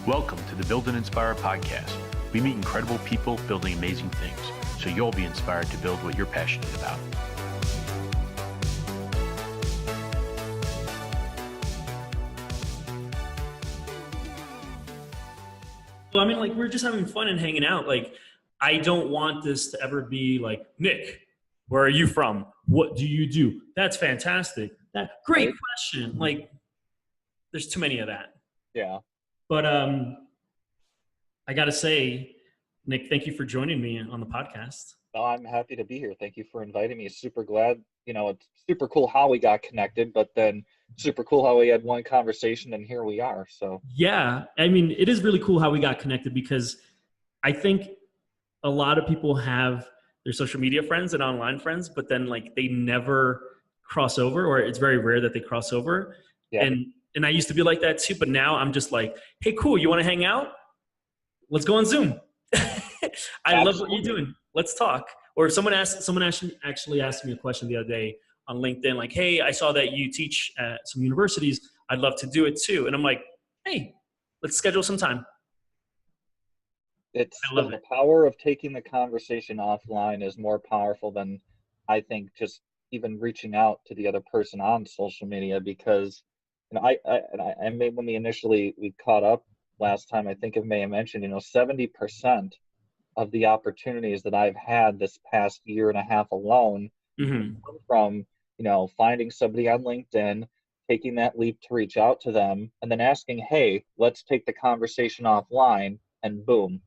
Welcome to the Build and Inspire podcast. We meet incredible people building amazing things, so you'll be inspired to build what you're passionate about. Well, I mean, like, we're just having fun and hanging out. Like, I don't want this to ever be like, Nick, where are you from? What do you do? That's fantastic. Great question. Like, there's too many of that. Yeah. But I got to say, Nick, thank you for joining me on the podcast. No, I'm happy to be here. Thank you for inviting me. Super glad. It's super cool how we got connected, but then super cool how we had one conversation and here we are. So yeah, I mean, it is really cool how we got connected, because I think a lot of people have their social media friends and online friends, but then like they never cross over, or it's very rare that they cross over. Yeah. And I used to be like that too, but now I'm just like, hey, cool, you want to hang out? Let's go on Zoom. I love what you're doing. Let's talk. Or someone actually asked me a question the other day on LinkedIn, like, hey, I saw that you teach at some universities. I'd love to do it too. And I'm like, hey, let's schedule some time. It's the power of taking the conversation offline is more powerful than, I think, just even reaching out to the other person on social media, because I may, when we caught up last time, I think I may have mentioned, 70% of the opportunities that I've had this past year and a half alone come from, finding somebody on LinkedIn, taking that leap to reach out to them, and then asking, hey, let's take the conversation offline, and boom.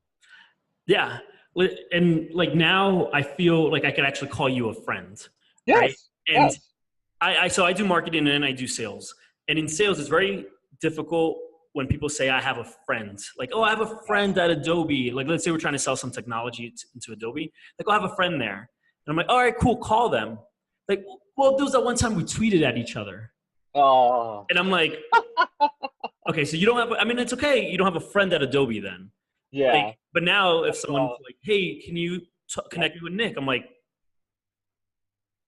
Yeah. And like now I feel like I could actually call you a friend. Yes. Right? And yes. So I do marketing and I do sales. And in sales, it's very difficult when people say I have a friend. Like, oh, I have a friend at Adobe. Like, let's say we're trying to sell some technology into Adobe. Like, oh, I have a friend there. And I'm like, all right, cool, call them. Like, well, there was that one time we tweeted at each other. Oh. And I'm like, okay, so you don't have, I mean, it's okay. You don't have a friend at Adobe then. Yeah. Like, but now if someone's like, hey, can you connect me with Nick? I'm like,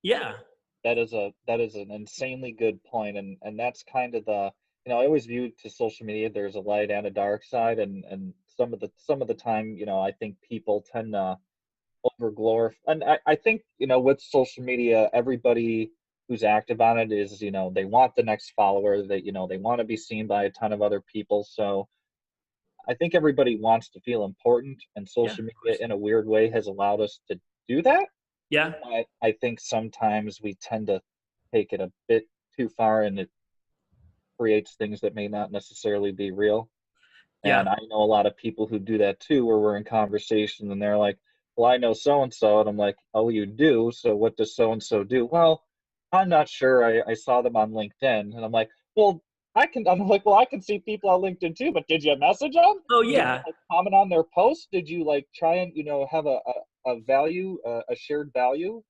yeah. That is an insanely good point. And that's kind of the, I always viewed to social media, there's a light and a dark side. And some of the time, I think people tend to over glorify. And I think, with social media, everybody who's active on it is, they want the next follower, that, they want to be seen by a ton of other people. So I think everybody wants to feel important, and social media in a weird way has allowed us to do that. Yeah. I think sometimes we tend to take it a bit too far, and it creates things that may not necessarily be real. Yeah. And I know a lot of people who do that too, where we're in conversation and they're like, well, I know so-and-so. And I'm like, oh, you do? So what does so-and-so do? Well, I'm not sure. I saw them on LinkedIn. And I'm like, well, I can see people on LinkedIn too, but did you message them? Oh, yeah. Did you, comment on their post? Did you try and, have a value, a shared value,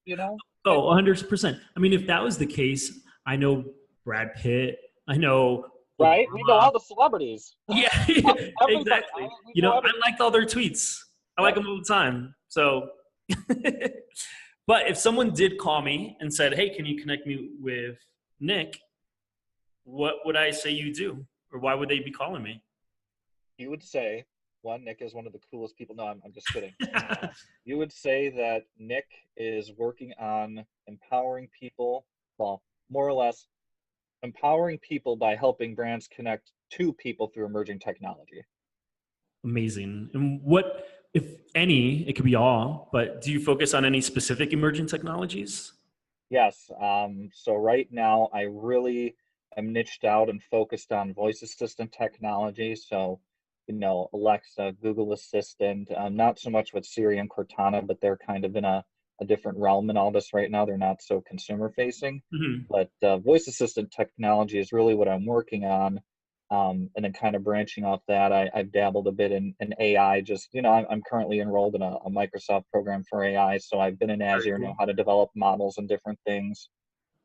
Oh, 100%. I mean, if that was the case, I know Brad Pitt. I know. Right? We know all the celebrities. Yeah, exactly. I liked all their tweets. I like them all the time. So, but if someone did call me and said, hey, can you connect me with Nick? What would I say you do? Or why would they be calling me? You would say, one, Nick is one of the coolest people. No, I'm just kidding. You would say that Nick is working on empowering people, well, more or less, empowering people by helping brands connect to people through emerging technology. Amazing. And what, if any, it could be all, but do you focus on any specific emerging technologies? Yes. So right now, I really am niched out and focused on voice assistant technology. So, Alexa, Google Assistant, not so much with Siri and Cortana, but they're kind of in a different realm in all this right now. They're not so consumer facing, but voice assistant technology is really what I'm working on. And then kind of branching off that, I've dabbled a bit in AI. Just, I'm currently enrolled in a Microsoft program for AI. So I've been in Azure, know how to develop models and different things.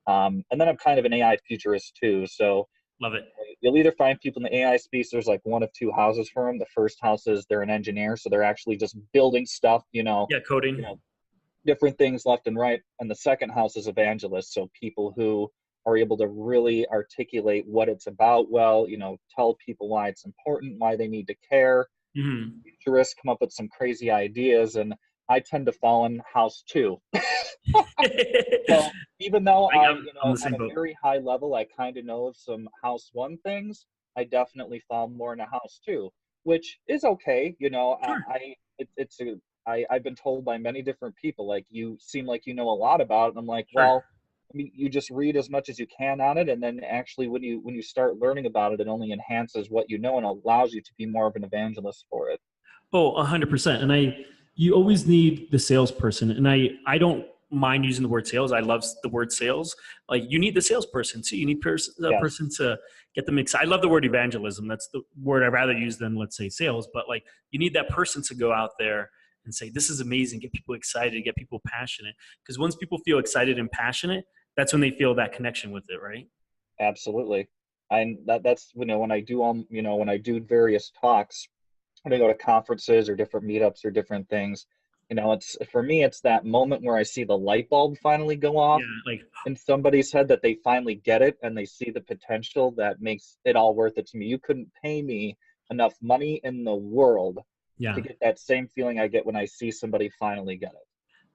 And then I'm kind of an AI futurist too. So love it. You'll either find people in the AI space, there's like one of two houses for them. The first house is they're an engineer. So they're actually just building stuff, coding. Different things left and right. And the second house is evangelists. So people who are able to really articulate what it's about well, tell people why it's important, why they need to care. Mm-hmm. Futurists come up with some crazy ideas, and I tend to fall in house two. So even though I'm the on same a boat. very high level, I kind of know of some house one things, I definitely fall more in a house two, which is okay. Sure. I've been told by many different people, like, you seem like you know a lot about it. And I'm like, Sure. well, I mean, you just read as much as you can on it, and then actually when you start learning about it, it only enhances what you know and allows you to be more of an evangelist for it. Oh, 100%. And you always need the salesperson. And I don't mind using the word sales. I love the word sales. Like, you need the salesperson too. You need a Yes, person to get them excited. I love the word evangelism. That's the word I'd rather use than, let's say, sales. But like, you need that person to go out there and say, this is amazing. Get people excited, get people passionate. Because once people feel excited and passionate, that's when they feel that connection with it, right? absolutely. And that's when I do when I do various talks, when I go to conferences or different meetups or different things, it's for me, it's that moment where I see the light bulb finally go Yeah. off Like, in somebody's head, that they finally get it and they see the potential that makes it all worth it to me. You couldn't pay me enough money in the world to yeah. get that same feeling I get when I see somebody finally get it.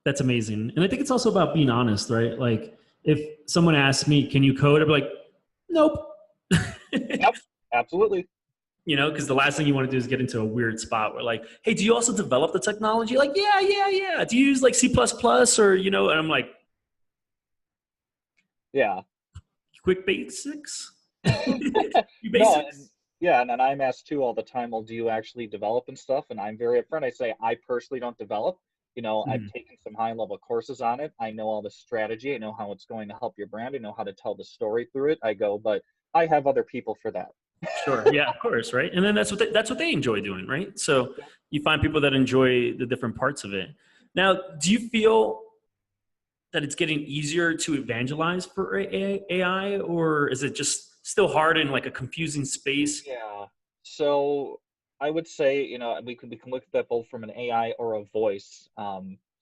That's amazing. And I think it's also about being honest, right? Like, if someone asks me, can you code? I'd be like, nope. Yep, absolutely. Because the last thing you want to do is get into a weird spot where, like, hey, do you also develop the technology? Like, yeah, yeah, yeah. Do you use like C++ or, and I'm like, Yeah. quick basics? You No, and basics? yeah, and I'm asked too all the time, well, do you actually develop and stuff? And I'm very upfront. I say, I personally don't develop. I've Mhm. taken some high level courses on it. I know all the strategy. I know how it's going to help your brand. I know how to tell the story through it. I go, but I have other people for that. Sure. Yeah, of course. Right. And then that's what they enjoy doing. Right. So Yep. you find people that enjoy the different parts of it. Now, do you feel that it's getting easier to evangelize for AI, or is it just still hard in like a confusing space? Yeah. So I would say, we can look at that both from an AI or a voice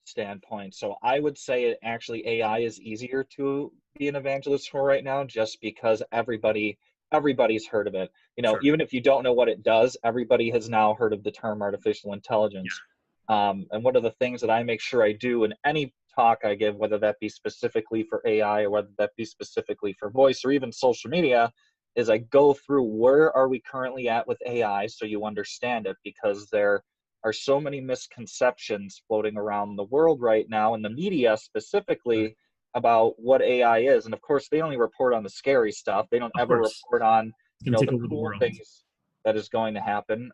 standpoint. So I would say actually AI is easier to be an evangelist for right now, just because everybody's heard of it. Sure. Even if you don't know what it does, everybody has now heard of the term artificial Yeah. intelligence. And one of the things that I make sure I do in any talk I give, whether that be specifically for AI or whether that be specifically for voice or even social media, is I go through where are we currently at with AI so you understand it, because there are so many misconceptions floating around the world right now, in the media Sure. specifically, about what AI is. And of course, they only report on the scary stuff. They don't Of ever course. report on, It's going to take the over the cool world. things that is going to happen.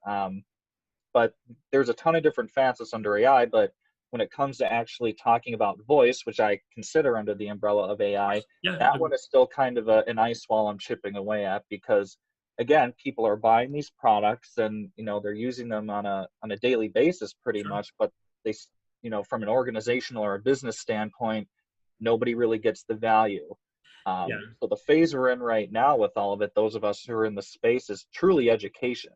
But there's a ton of different facets under AI. But when it comes to actually talking about voice, which I consider under the umbrella of Of AI, course. Yeah. that one is still kind of an ice wall I'm chipping away at, because again, people are buying these products and they're using them on a daily basis pretty Sure. much, but they from an organizational or a business standpoint, nobody really gets the value. Yeah. So the phase we're in right now with all of it, those of us who are in the space, is truly education.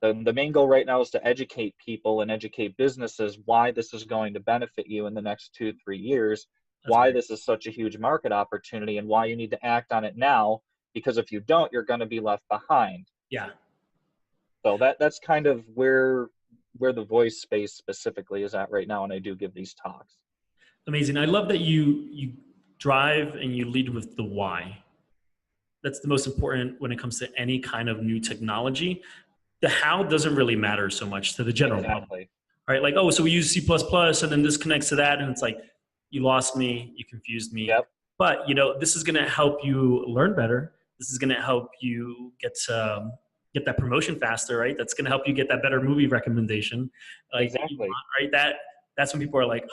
The main goal right now is to educate people and educate businesses why this is going to benefit you in the next 2-3 years, That's why great. this is such a huge market opportunity, and why you need to act on it now, because if you don't, you're going to be left behind. Yeah. So that's kind of where the voice space specifically is at right now, and I do give these talks. Amazing. I love that you drive and you lead with the why. That's the most important when it comes to any kind of new technology. The how doesn't really matter so much to the general public, Exactly. right? Like, oh, so we use C++ and then this connects to that. And it's like, you lost me, you confused me. Yep. But, this is going to help you learn better. This is going to help you get that promotion faster, right? That's going to help you get that better movie recommendation, like that you Exactly. want, right? That's when people are like,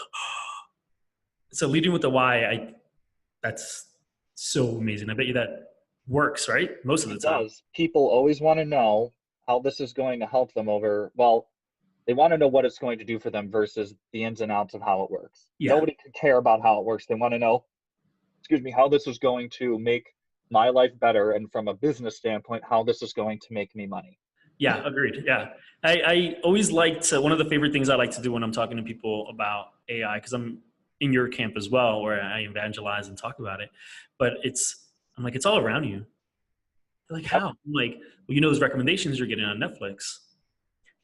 so leading with the why, that's so amazing. I bet you that works, right? Most of the It time. does. People always want to know how this is going to help them well, they want to know what it's going to do for them versus the ins and outs of how it works. Yeah. Nobody could care about how it works. They want to know, excuse me, how this is going to make my life better, and from a business standpoint, how this is going to make me money. Yeah, agreed. Yeah. I always liked one of the favorite things I like to do when I'm talking to people about AI, because I'm in your camp as well, where I evangelize and talk about it. But it's I'm like, it's all around you. They're like, Yep. how? I'm like, well, you know those recommendations you're getting on Netflix.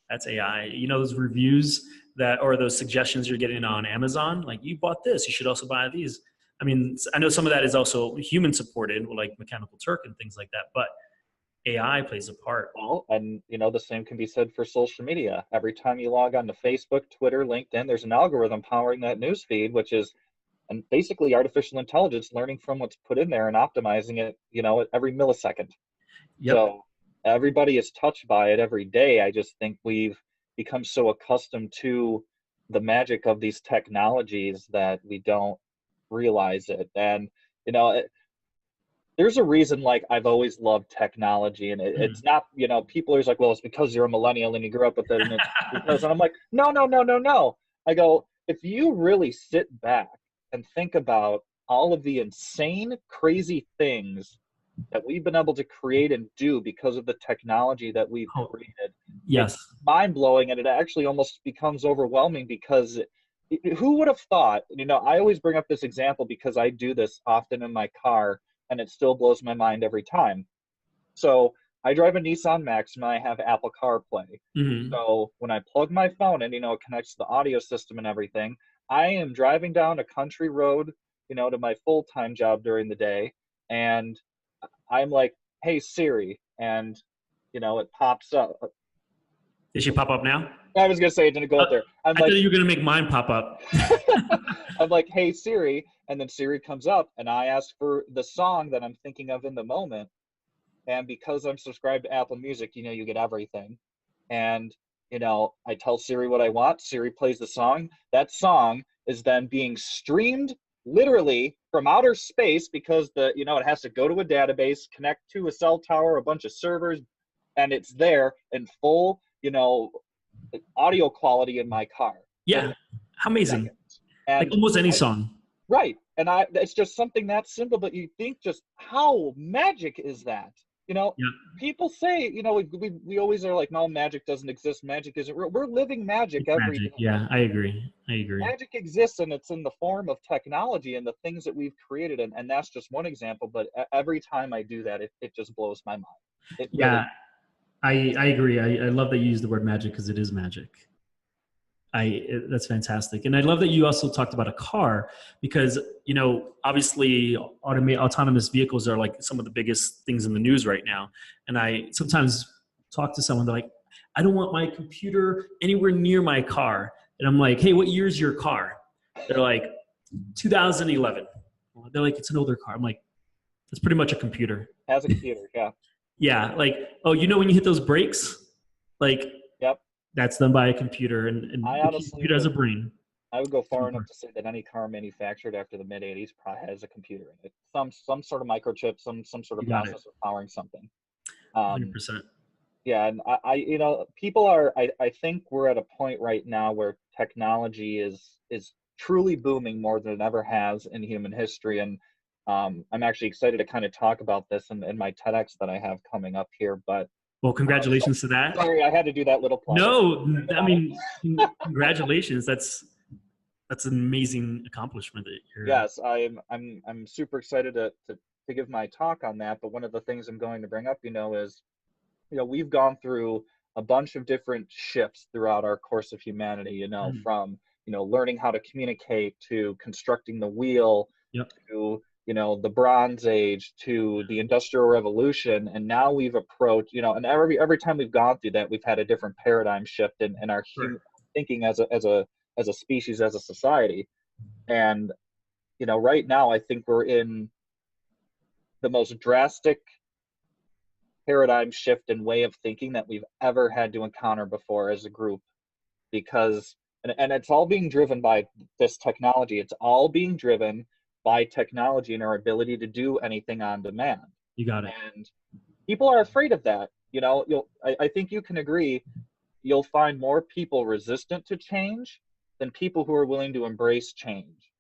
That's AI. You know those reviews that or those suggestions you're getting on Amazon. Like, you bought this, you should also buy these. I mean, I know some of that is also human supported, like Mechanical Turk and things like that. But AI plays a part. Well, and the same can be said for social media. Every time you log on to Facebook, Twitter, LinkedIn, there's an algorithm powering that news feed, which is and basically artificial intelligence learning from what's put in there and optimizing it, every millisecond. Yep. So everybody is touched by it every day. I just think we've become so accustomed to the magic of these technologies that we don't realize it. And, there's a reason, like, I've always loved technology, and it's not, people are like, well, it's because you're a millennial and you grew up with it, and it's because, and I'm like, no, no, no, no, no. I go, if you really sit back and think about all of the insane, crazy things that we've been able to create and do because of the technology that we've created, Yes. it's mind-blowing, and it actually almost becomes overwhelming because who would have thought, I always bring up this example because I do this often in my car, and it still blows my mind every time. So I drive a Nissan Maxima. I have Apple CarPlay. Mm-hmm. So when I plug my phone in, it connects to the audio system and everything. I am driving down a country road, to my full-time job during the day, and I'm like, hey, Siri, and, it pops up. Did she pop up now? I was going to say it didn't go up there. I thought you were going to make mine pop up. I'm like, hey, Siri, and then Siri comes up, and I ask for the song that I'm thinking of in the moment. And because I'm subscribed to Apple Music, you get everything. And, I tell Siri what I want. Siri plays the song. That song is then being streamed literally from outer space because it has to go to a database, connect to a cell tower, a bunch of servers, and it's there in full, audio quality in my car. Yeah. How amazing. And like almost any song. Right. And it's just something that simple, but you think just how magic is that? People say, we always are like, no, magic doesn't exist. Magic isn't real. We're living magic every day. Yeah, I agree. Magic exists, and it's in the form of technology and the things that we've created. And that's just one example. But every time I do that, it just blows my mind. Yeah, really. I agree. I love that you use the word magic because it is magic. That's fantastic. And I love that you also talked about a car because, obviously autonomous vehicles are like some of the biggest things in the news right now. And I sometimes talk to someone, they're like, I don't want my computer anywhere near my car. And I'm like, hey, what year is your car? They're like, 2011. They're like, it's an older car. I'm like, that's pretty much a computer. As a computer, yeah. Yeah, like, oh, when you hit those brakes, like, yep, that's done by a computer, and the computer has a brain. I would go far enough to say that any car manufactured after the mid '80s probably has a computer in it, some sort of microchip, some sort of processor powering something. 100%. Yeah, and I people are. I think we're at a point right now where technology is truly booming more than it ever has in human history, and I'm actually excited to kind of talk about this in my TEDx that I have coming up here. But well, congratulations to that. Sorry, I had to do that little plug. No, I mean, congratulations. That's an amazing accomplishment that you're. Yes, I'm super excited to give my talk on that. But one of the things I'm going to bring up, is, we've gone through a bunch of different shifts throughout our course of humanity. From learning how to communicate to constructing the wheel, yep, to the Bronze Age, to the Industrial Revolution, and now we've approached, and every time we've gone through that, we've had a different paradigm shift in our thinking as a species, as a society. And right now, I think we're in the most drastic paradigm shift and way of thinking that we've ever had to encounter before as a group, because and it's all being driven by this technology. It's all being driven by technology and our ability to do anything on demand. You got it. And people are afraid of that. I think you can agree, you'll find more people resistant to change than people who are willing to embrace change.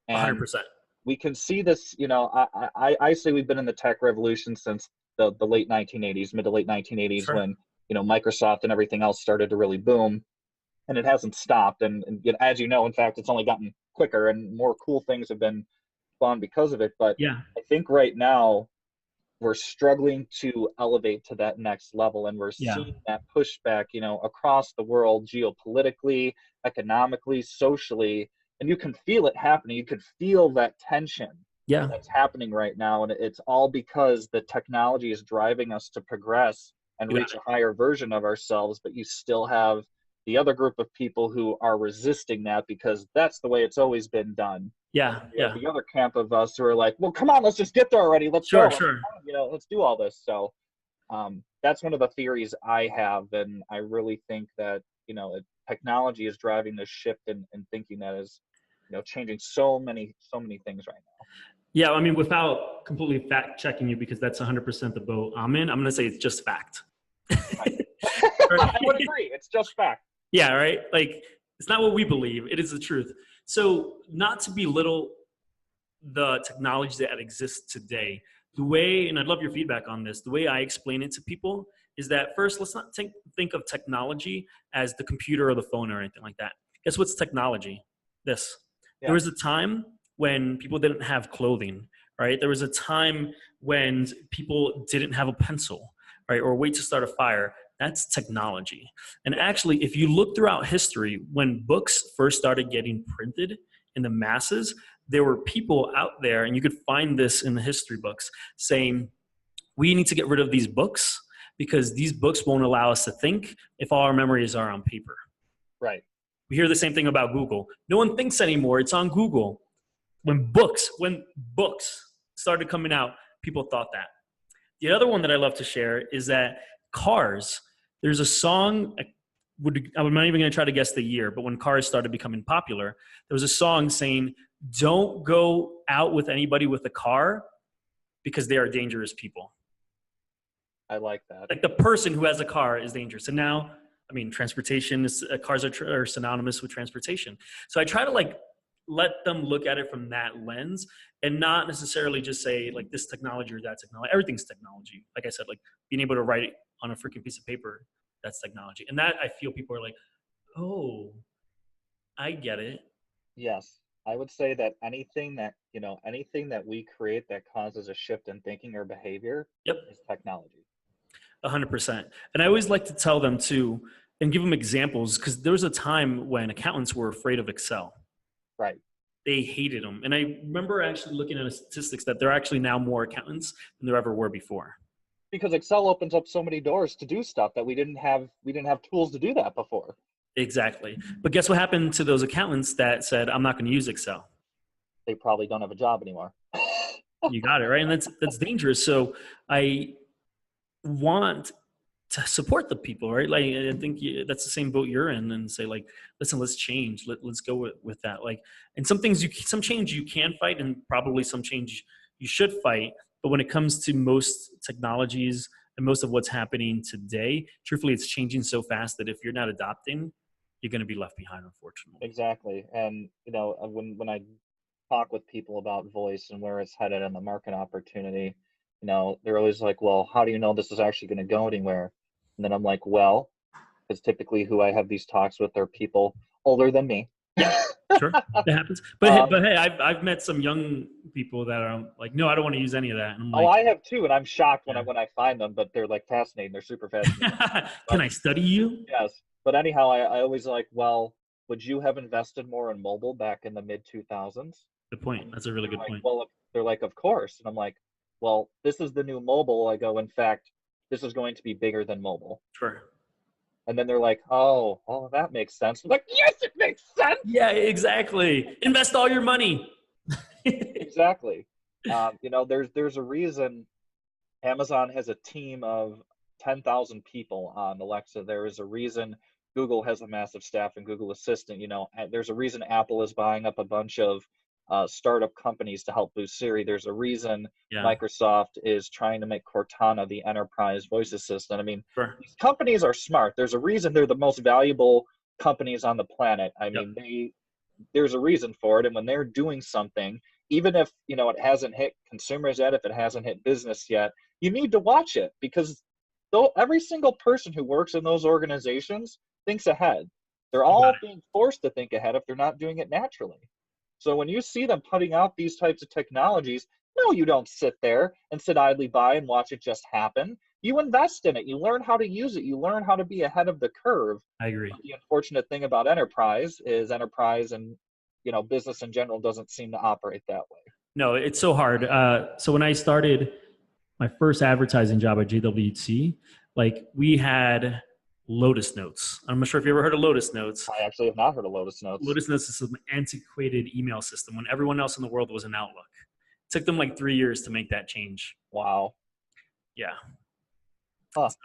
And 100%. we can see this, I say we've been in the tech revolution since the late 1980s, mid to late 1980s, sure, when, Microsoft and everything else started to really boom, and it hasn't stopped. And as in fact, it's only gotten quicker and more cool things have been fun because of it. But yeah, I think right now we're struggling to elevate to that next level, and we're Yeah. seeing that pushback, across the world, geopolitically, economically, socially, and you can feel it happening. You could feel that tension Yeah. that's happening right now, and it's all because the technology is driving us to progress and You got reach it. a higher version of ourselves, but you still have the other group of people who are resisting that because that's the way it's always been done. Yeah. You have Yeah. the other camp of us who are like, well, come on, let's just get there already. Let's Sure. go. Sure. Let's do all this. So that's one of the theories I have, and I really think that technology is driving this shift in thinking that is changing so many things right now. Yeah. I mean, without completely fact checking you, because that's 100% the boat I'm in, I'm going to say it's just fact. I would agree. It's just fact. Yeah, right? Like, it's not what we believe. It is the truth. So not to belittle the technology that exists today, the way, and I'd love your feedback on this, the way I explain it to people is that first, let's not think of technology as the computer or the phone or anything like that. Guess what's technology? This. Yeah. There was a time when people didn't have clothing, right? There was a time when people didn't have a pencil, right? Or a way to start a fire. That's technology. And actually, if you look throughout history, when books first started getting printed in the masses, there were people out there, and you could find this in the history books, saying, we need to get rid of these books because these books won't allow us to think if all our memories are on paper. Right. We hear the same thing about Google. No one thinks anymore. It's on Google. When books started coming out, people thought that. The other one that I love to share is that cars, there's a song, I'm not even going to try to guess the year, but when cars started becoming popular, there was a song saying, don't go out with anybody with a car because they are dangerous people. I like that. Like, the person who has a car is dangerous. And now, I mean, transportation cars are synonymous with transportation. So I try to let them look at it from that lens and not necessarily just say like this technology or that technology. Everything's technology. Like I said, like being able to write it on a freaking piece of paper, that's technology. And that, I feel people are like, oh, I get it. Yes. I would say that anything that we create that causes a shift in thinking or behavior Yep. is technology. 100%. And I always like to tell them too, and give them examples, because there was a time when accountants were afraid of Excel. Right. They hated them. And I remember actually looking at statistics that there are actually now more accountants than there ever were before. Because Excel opens up so many doors to do stuff that we didn't have tools to do that before. Exactly. But guess what happened to those accountants that said, I'm not going to use Excel? They probably don't have a job anymore. You got it, right? And that's dangerous. So I want to support the people, right? Like, I think that's the same boat you're in, and say like, listen, let's change. Let's go with that. Like, and some change you can fight, and probably some change you should fight. But when it comes to most technologies and most of what's happening today, truthfully, it's changing so fast that if you're not adopting, you're going to be left behind, unfortunately. Exactly. And when I talk with people about voice and where it's headed and the market opportunity, they're always like, well, how do you know this is actually going to go anywhere? And then I'm like, well, because typically who I have these talks with are people older than me. Yeah, sure, that happens. But hey, I've met some young people that are like, no, I don't want to use any of that. And I'm like, I have too, and I'm shocked when I find them, but they're like fascinating. They're super fascinating. Can I study you? Yes, but anyhow, I always like, well, would you have invested more in mobile back in the mid 2000s? Good point. That's a really good point. Well, they're like, of course, and I'm like, well, this is the new mobile. I go, in fact, this is going to be bigger than mobile. Sure. And then they're like, oh, that makes sense. I'm like, yes, it makes sense. Yeah, exactly. Invest all your money. Exactly. There's a reason Amazon has a team of 10,000 people on Alexa. There is a reason Google has a massive staff in Google Assistant. There's a reason Apple is buying up a bunch of startup companies to help boost Siri. There's a reason Microsoft is trying to make Cortana the enterprise voice assistant. I mean, sure. These companies are smart. There's a reason they're the most valuable companies on the planet. I mean, there's a reason for it. And when they're doing something, even if, it hasn't hit consumers yet, if it hasn't hit business yet, you need to watch it, because every single person who works in those organizations thinks ahead. They're all being forced to think ahead if they're not doing it naturally. So when you see them putting out these types of technologies, No, you don't sit there and sit idly by and watch it just happen. You invest in it. You learn how to use it. You learn how to be ahead of the curve. I agree. But the unfortunate thing about enterprise is enterprise and business in general doesn't seem to operate that way. No, it's so hard. So when I started my first advertising job at JWT, like we had Lotus Notes. I'm not sure if you ever heard of Lotus Notes. I actually have not heard of Lotus Notes. Lotus Notes is an antiquated email system when everyone else in the world was in Outlook. It took them like 3 years to make that change. Wow. Yeah. Huh. So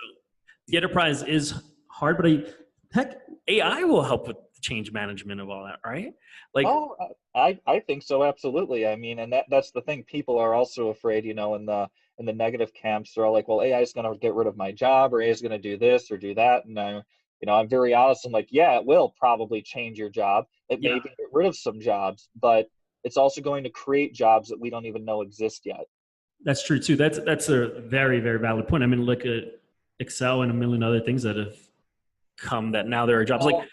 the enterprise is hard, but heck, AI will help with the change management of all that, right? Like, Oh, I think so, absolutely. I mean, and that's the thing. People are also afraid, in the negative camps. They're all like, well, AI is going to get rid of my job, or AI is going to do this or do that. And I'm very honest. I'm like, yeah, it will probably change your job. It may yeah, even get rid of some jobs, but it's also going to create jobs that we don't even know exist yet. that's true too. That's a very, very valid point. I mean, look at Excel and a million other things that have come that now there are jobs. Well,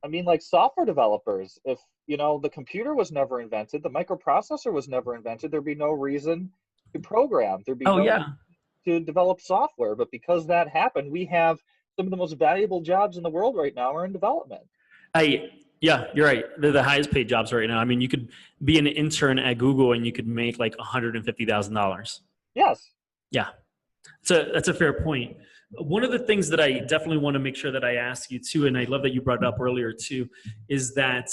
I mean, like software developers, if the computer was never invented, the microprocessor was never invented, there'd be no reason to program. There'd be no reason to develop software. But because that happened, we have some of the most valuable jobs in the world right now are in development. Yeah, you're right. They're the highest paid jobs right now. I mean, you could be an intern at Google and you could make like $150,000. Yes. Yeah. So that's a fair point. One of the things that I definitely want to make sure that I ask you too, and I love that you brought it up earlier too, is that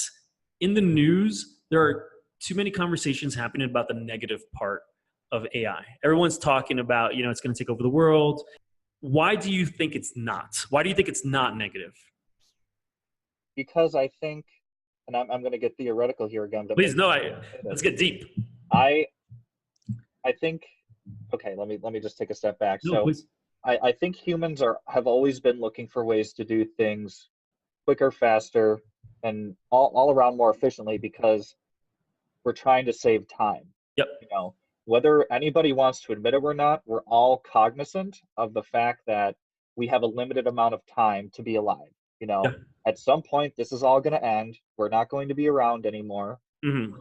in the news, there are too many conversations happening about the negative part of AI. Everyone's talking about, it's going to take over the world. Why do you think it's not? Why do you think it's not negative? Because I think, and I'm going to get theoretical here again. But Please, no, let's get deep. I think, okay, let me just take a step back. No, so please. I think humans have always been looking for ways to do things quicker, faster, and all around more efficiently because we're trying to save time. Yep. Whether anybody wants to admit it or not, we're all cognizant of the fact that we have a limited amount of time to be alive. Yeah. At some point, this is all going to end. We're not going to be around anymore. Mm-hmm.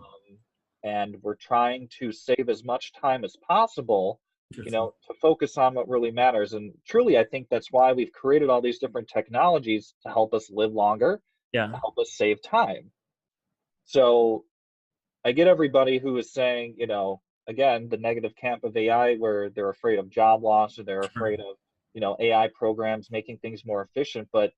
And we're trying to save as much time as possible, to focus on what really matters. And truly, I think that's why we've created all these different technologies to help us live longer, to help us save time. So I get everybody who is saying, again, the negative camp of AI where they're afraid of job loss or they're afraid of, AI programs making things more efficient. But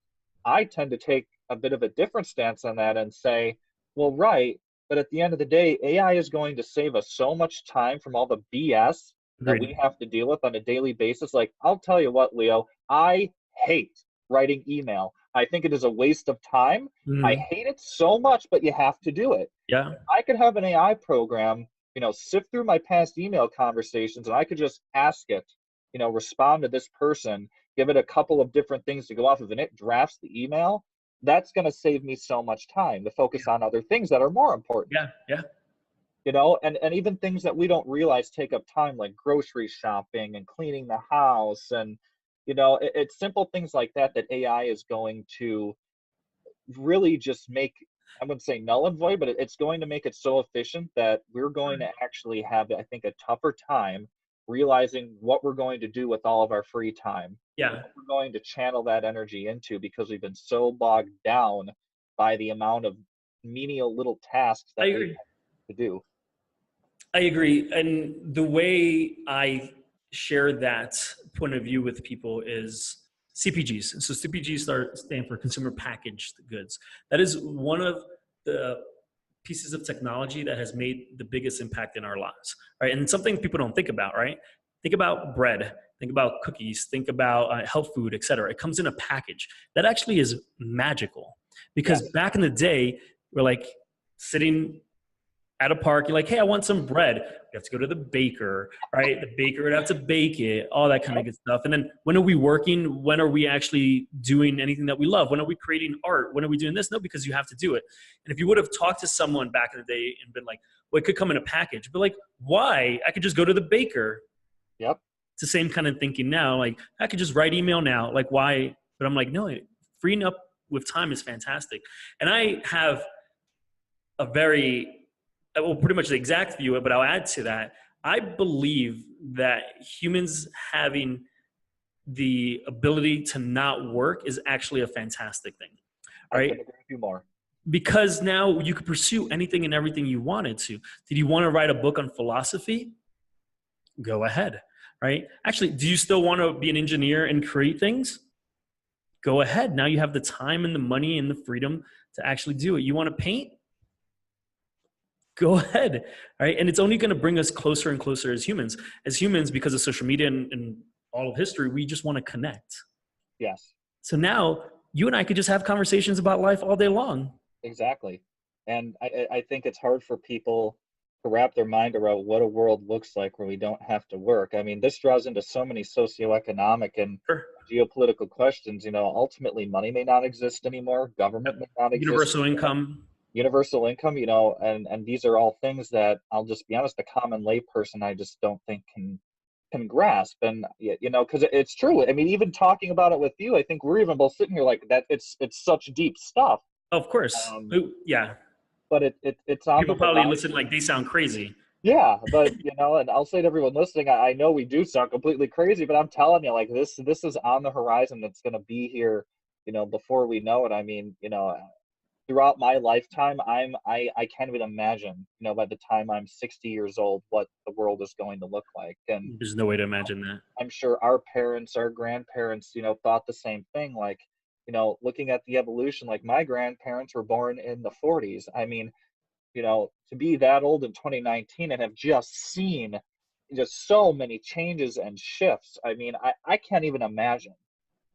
I tend to take a bit of a different stance on that and say, well, right, but at the end of the day, AI is going to save us so much time from all the BS that we have to deal with on a daily basis. Like, I'll tell you what, Leo, I hate writing email. I think it is a waste of time. Mm-hmm. I hate it so much, but you have to do it. Yeah. I could have an AI program, sift through my past email conversations, and I could just ask it, respond to this person, give it a couple of different things to go off of, and it drafts the email. That's going to save me so much time to focus on other things that are more important. Yeah. And even things that we don't realize take up time, like grocery shopping and cleaning the house. And, it's simple things like that AI is going to really just make, I wouldn't say null and void, but it's going to make it so efficient that we're going to actually have, I think, a tougher time realizing what we're going to do with all of our free time. Yeah. What we're going to channel that energy into because we've been so bogged down by the amount of menial little tasks that we have to do. I agree. And the way I share that point of view with people is CPGs. So CPGs stand for consumer packaged goods. That is one of the pieces of technology that has made the biggest impact in our lives, right? And something people don't think about, right? Think about bread, think about cookies, think about health food, et cetera. It comes in a package. That actually is magical because back in the day, we're like sitting at a park, you're like, hey, I want some bread. You have to go to the baker, right? The baker would have to bake it, all that kind of good stuff. And then when are we working? When are we actually doing anything that we love? When are we creating art? When are we doing this? No, because you have to do it. And if you would have talked to someone back in the day and been like, well, it could come in a package, but like, why? I could just go to the baker. Yep. It's the same kind of thinking now. Like, I could just write email now. Like, why? But I'm like, no, freeing up with time is fantastic. And I have a very, well, pretty much the exact view, but I'll add to that. I believe that humans having the ability to not work is actually a fantastic thing, I right? couldn't agree with you more. Because now you could pursue anything and everything you wanted to. Did you want to write a book on philosophy? Go ahead, right? Actually, do you still want to be an engineer and create things? Go ahead. Now you have the time and the money and the freedom to actually do it. You want to paint? Go ahead, right? And it's only going to bring us closer and closer as humans. As humans, because of social media and all of history, we just want to connect. Yes, So now you and I could just have conversations about life all day long. exactly. And I think it's hard for people to wrap their mind around what a world looks like where we don't have to work. I mean, this draws into so many socioeconomic and Sure. geopolitical questions. Ultimately, money may not exist anymore, government may not exist Universal anymore, income. universal income, and these are all things that, I'll just be honest, the common layperson, I just don't think can grasp. And because it's true. I mean, even talking about it with you, I think we're even both sitting here like that. It's such deep stuff. Of course. Um, Yeah. but it's on the People probably listen horizon. like they sound crazy. Yeah, but and I'll say to everyone listening, I know we do sound completely crazy, but I'm telling you, like this is on the horizon. It's going to be here, before we know it. I mean, throughout my lifetime, I can't even imagine, by the time I'm 60 years old, what the world is going to look like. And There's no way to imagine that. I'm sure our parents, our grandparents, thought the same thing. Like, looking at the evolution, like my grandparents were born in the 40s. I mean, to be that old in 2019 and have just seen just so many changes and shifts. I mean, I can't even imagine.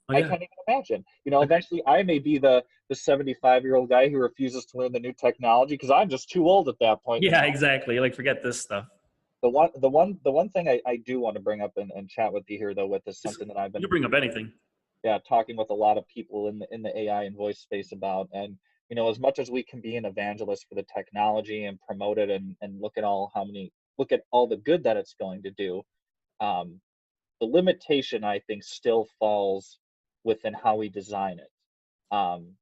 Oh I yeah. can't even imagine. Okay. Eventually I may be the 75-year-old guy who refuses to learn the new technology because I'm just too old at that point Yeah, now. exactly. Like forget this stuff. The one thing I do want to bring up and chat with you here though with is something that I've You been bring up anything. talking with a lot of people in the AI and voice space about. And as much as we can be an evangelist for the technology and promote it and look at all the good that it's going to do, um, the limitation I think still falls within how we design it. None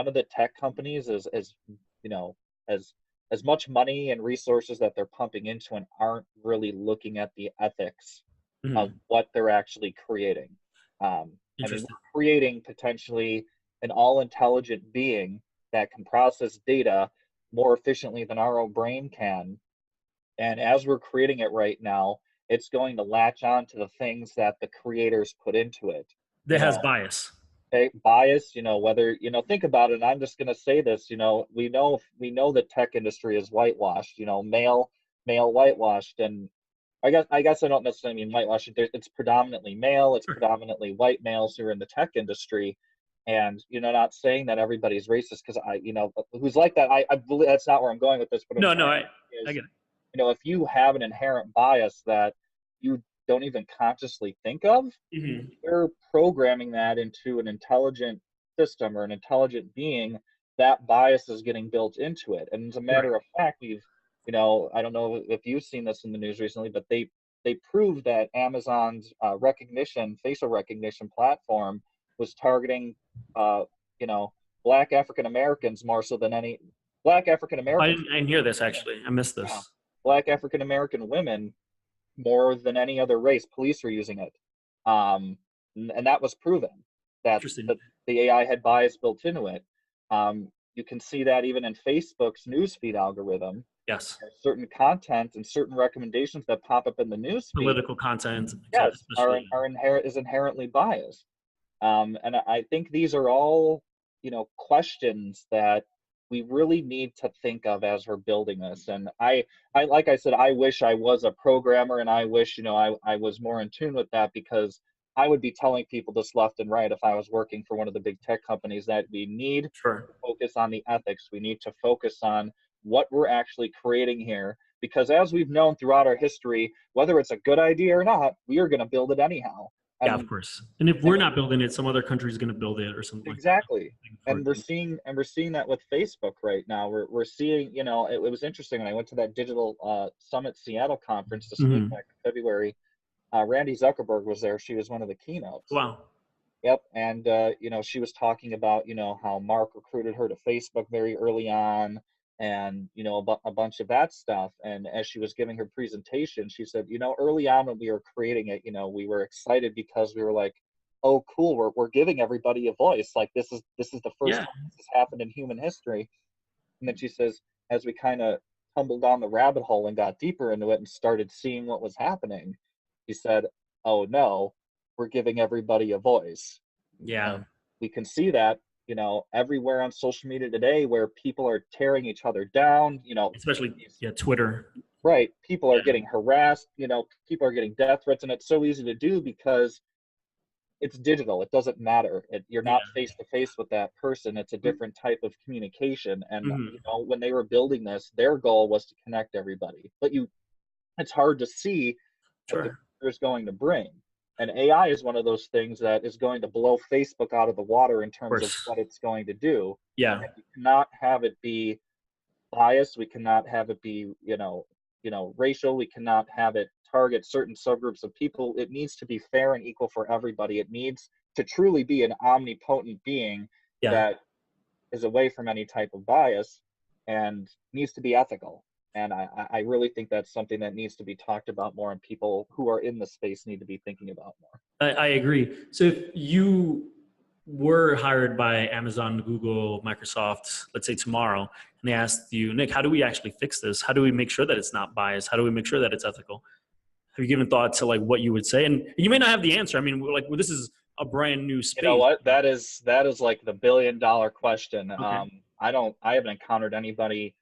of the tech companies is as you know as as much money and resources that they're pumping into and aren't really looking at the ethics of Mhm. what they're actually creating. I mean, Interesting. we're creating potentially an all intelligent being that can process data more efficiently than our own brain can. And as we're creating it right now, it's going to latch on to the things that the creators put into it. You That has know, bias. bias, whether, think about it. And I'm just going to say this, we know the tech industry is whitewashed, male whitewashed. And I guess I don't necessarily mean whitewashed. It's predominantly male. It's predominantly white males who are in the tech industry. And, not saying that everybody's racist because who's like that. I believe that's not where I'm going with this. But I'm No, no, saying I is, get it. if you have an inherent bias that you don't even consciously think of, Mhm. you're programming that into an intelligent system or an intelligent being. That bias is getting built into it. And as a Right. matter of fact, I don't know if you've seen this in the news recently, but they proved that Amazon's facial recognition platform was targeting, uh, you know, Black African Americans more so than any Black African Americans. I didn't hear this actually. I missed Yeah, this. Black African American women more than any other race. Police were using it, and that was proven that Interesting. the AI had bias built into it. You can see that even in Facebook's newsfeed algorithm. Yes. There's certain content and certain recommendations that pop up in the newsfeed, Political content, yes, especially. is inherently biased. And I think these are all, questions that we really need to think of as we're building this. And like I said, I wish I was a programmer, and I wish, I was more in tune with that, because I would be telling people this left and right if I was working for one of the big tech companies that we need to Sure. focus on the ethics. We need to focus on what we're actually creating here. Because as we've known throughout our history, whether it's a good idea or not, we are going to build it anyhow. Yeah, of And course. And if we're and not building it, some other country is going to build it or something like that. exactly. For And we're seeing that with Facebook right now. We're seeing, it was interesting when I went to that digital summit Seattle conference this week Mhm. back in February. Randy Zuckerberg was there. She was one of the keynotes. Wow. Yep. And she was talking about, how Mark recruited her to Facebook very early on. and a bunch of that stuff. And as she was giving her presentation, she said, early on when we were creating it, we were excited because we were like, oh cool, we're giving everybody a voice. Like this is the first Yeah. time this has happened in human history. And then she says, as we kind of tumbled down the rabbit hole and got deeper into it and started seeing what was happening, she said, oh no, we're giving everybody a voice. Yeah. And we can see that, everywhere on social media today, where people are tearing each other down, Especially Twitter. right. People are Yeah. getting harassed, people are getting death threats, and it's so easy to do because it's digital. It doesn't matter. You're not face to face with that person. It's a different type of communication. And Mm-hmm. when they were building this, their goal was to connect everybody. But it's hard to see what the Sure. future is going to bring. And AI is one of those things that is going to blow Facebook out of the water in Of terms of course. what it's going to do. Yeah. And we cannot have it be biased. We cannot have it be, racial. We cannot have it target certain subgroups of people. It needs to be fair and equal for everybody. It needs to truly be an omnipotent being Yeah. that is away from any type of bias and needs to be ethical. And I really think that's something that needs to be talked about more, and people who are in the space need to be thinking about more. I agree. So if you were hired by Amazon, Google, Microsoft, let's say tomorrow, and they asked you, Nick, how do we actually fix this? How do we make sure that it's not biased? How do we make sure that it's ethical? Have you given thought to like what you would say? And you may not have the answer. I mean, like, well, this is a brand new space. You know what? That is like the $1 billion question. Okay. I haven't encountered anybody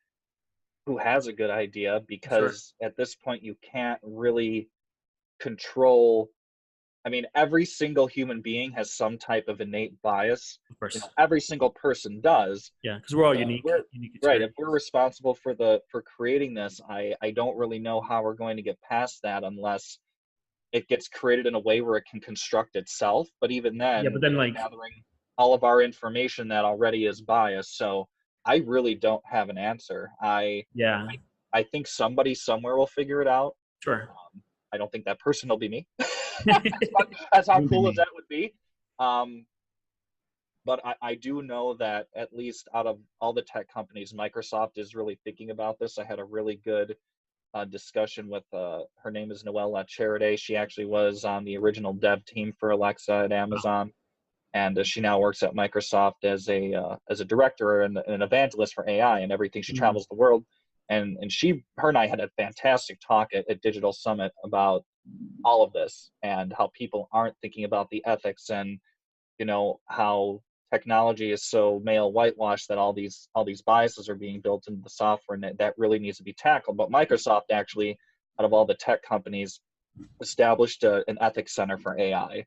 who has a good idea, because at this point you can't really control. I mean, every single human being has some type of innate bias. Of course. Every single person does. Yeah, because we're all unique. Right. If we're responsible for creating this, I don't really know how we're going to get past that unless it gets created in a way where it can construct itself. But even then, Yeah, but then like gathering all of our information that already is biased. So I really don't have an answer. I think somebody somewhere will figure it out. Sure. I don't think that person will be me. That's how cool as that would be. But I do know that at least out of all the tech companies, Microsoft is really thinking about this. I had a really good discussion with her name is Noelle Charité. She actually was on the original dev team for Alexa at Amazon, and she now works at Microsoft as a director and an evangelist for AI and everything. She travels the world, and her and I had a fantastic talk at Digital Summit about all of this and how people aren't thinking about the ethics, and how technology is so male whitewashed that all these biases are being built into the software, and that really needs to be tackled. But Microsoft actually, out of all the tech companies, established an ethics center for AI.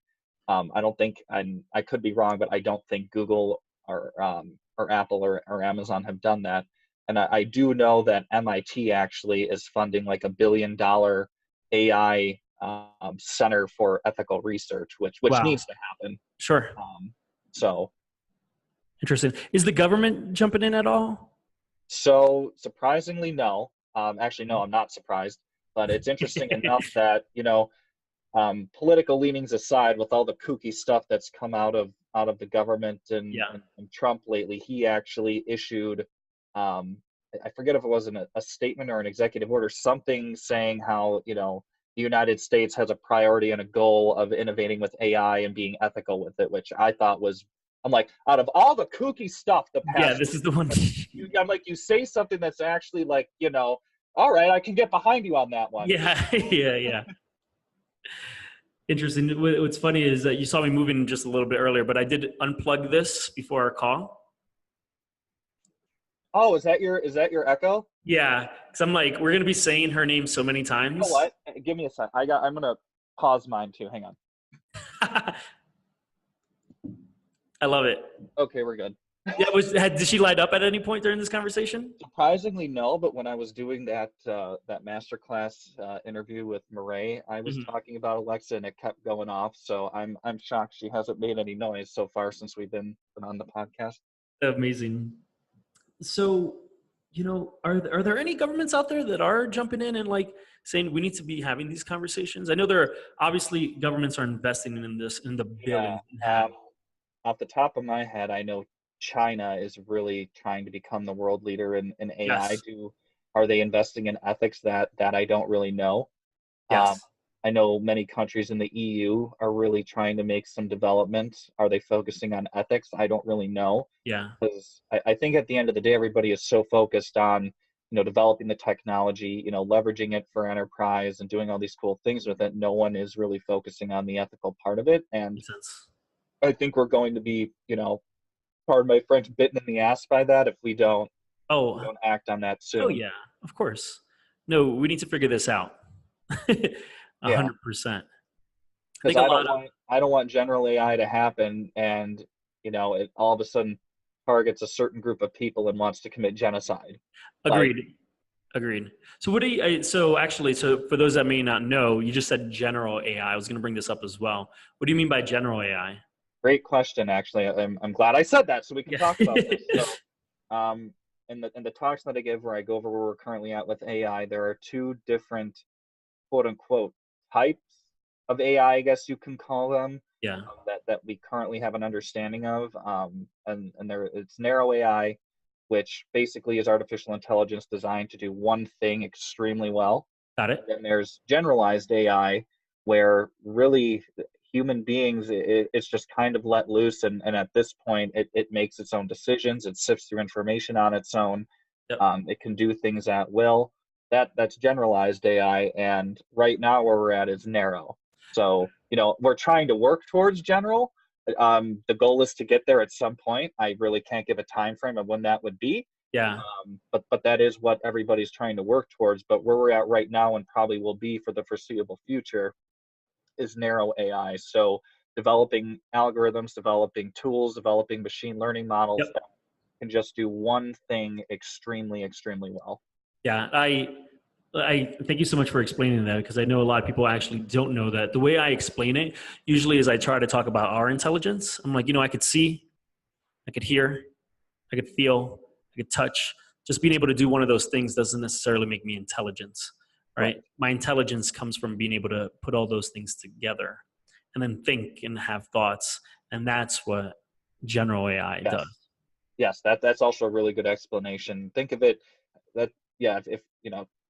I don't think, I could be wrong, but I don't think Google or Apple or Amazon have done that. And I do know that MIT actually is funding like $1 billion AI center for ethical research, which needs to happen. Sure. So interesting. Is the government jumping in at all? So surprisingly, no. Actually, no, I'm not surprised. But it's interesting enough that political leanings aside, with all the kooky stuff that's come out of the government and Trump lately, he actually issued, I forget if it was a statement or an executive order, something saying how the United States has a priority and a goal of innovating with AI and being ethical with it, which I thought was, I'm like, out of all the kooky stuff the past, this is the one. I'm like, you say something that's actually like, all right, I can get behind you on that one. Yeah. Interesting. What's funny is that you saw me moving just a little bit earlier, but I did unplug this before our call. Oh, is that your echo? Yeah, because I'm like, we're gonna be saying her name so many times. You know what? Give me a sec. I'm gonna pause mine too. Hang on. I love it. Okay, we're good. Yeah, did she light up at any point during this conversation? Surprisingly, no. But when I was doing that masterclass interview with Murray, I was talking about Alexa, and it kept going off. So I'm shocked she hasn't made any noise so far since we've been on the podcast. Amazing. So, are there any governments out there that are jumping in and like saying we need to be having these conversations? I know there are obviously governments are investing in this in the billions. Off the top of my head, I know China is really trying to become the world leader in AI. Yes. Are they investing in ethics? That I don't really know. Um, Yes. I know many countries in the EU are really trying to make some developments. Are they focusing on ethics? I don't really know, Yeah. because I think at the end of the day, everybody is so focused on, developing the technology, leveraging it for enterprise and doing all these cool things with it. No one is really focusing on the ethical part of it. And Makes sense. I think we're going to be, pardon my French, bitten in the ass by that if we don't Oh, act on that oh soon. yeah, of course. No, we need to figure this out. Yeah, 100%. I because think a lot of I don't want general AI to happen and it all of a sudden targets a certain group of people and wants to commit genocide. Like, agreed. Agreed. So what do you? So actually, so for those that may not know, you just said general AI. I was going to bring this up as well. What do you mean by general AI? great question, actually. I'm glad I said that so we can Yeah. talk about this. So, um, in the talks that I give where I go over where we're currently at with AI, there are two different quote unquote types of AI, I guess you can call them, Yeah. that we currently have an understanding of. And there it's narrow AI, which basically is artificial intelligence designed to do one thing extremely well. Got it. And then there's generalized AI, where really human beings, it's just kind of let loose, and at this point it makes its own decisions, it sifts through information on its own, Yep. it can do things at will. That's generalized AI, and right now where we're at is narrow. So we're trying to work towards general. The goal is to get there at some point. I really can't give a time frame of when that would be, Yeah. but that is what everybody's trying to work towards. But where we're at right now, and probably will be for the foreseeable future, is narrow AI. So developing algorithms, developing tools, developing machine learning models Yep. that can just do one thing extremely, extremely well. Yeah. I thank you so much for explaining that because I know a lot of people actually don't know that. The way I explain it usually is I try to talk about our intelligence. I'm like, I could see, I could hear, I could feel, I could touch. Just being able to do one of those things doesn't necessarily make me intelligent, right? Right. My intelligence comes from being able to put all those things together and then think and have thoughts. And that's what general AI does. Yes. Yes. That's also a really good explanation. Think of it that yeah, if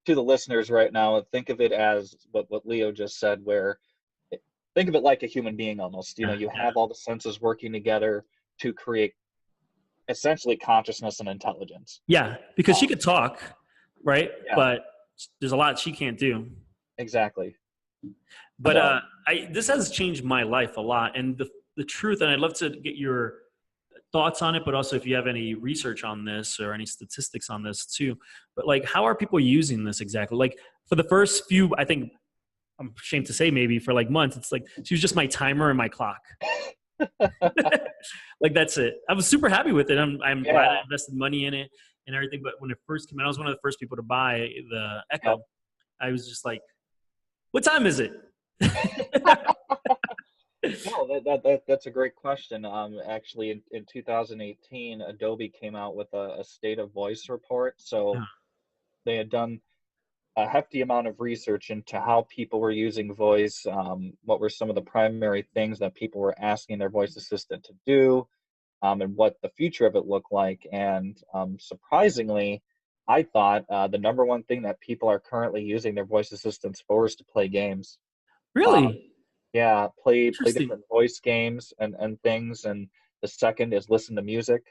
to the listeners right now, think of it as what Leo just said, where think of it like a human being almost. Yeah, You yeah, have all the senses working together to create essentially consciousness and intelligence. yeah. Because she Um, could talk, right? yeah, But there's a lot she can't do. exactly. But So this has changed my life a lot. And the truth, and I'd love to get your thoughts on it, but also if you have any research on this or any statistics on this too. But like, how are people using this exactly? Like for the first few, I think I'm ashamed to say maybe for like months, it's like she was just my timer and my clock. Like that's it. I was super happy with it. I'm glad I yeah, invested money in it and everything. But when it first came out, I was one of the first people to buy the yep. Echo. I was just like, what time is it? No, that's a great question. Actually, in 2018, Adobe came out with a state of voice report. So they had done a hefty amount of research into how people were using voice, what were some of the primary things that people were asking their voice assistant to do, and what the future of it looked like. And surprisingly, I thought the number one thing that people are currently using their voice assistants for is to play games. Um, Really yeah, play interesting. different voice games and things. And the second is listen to music.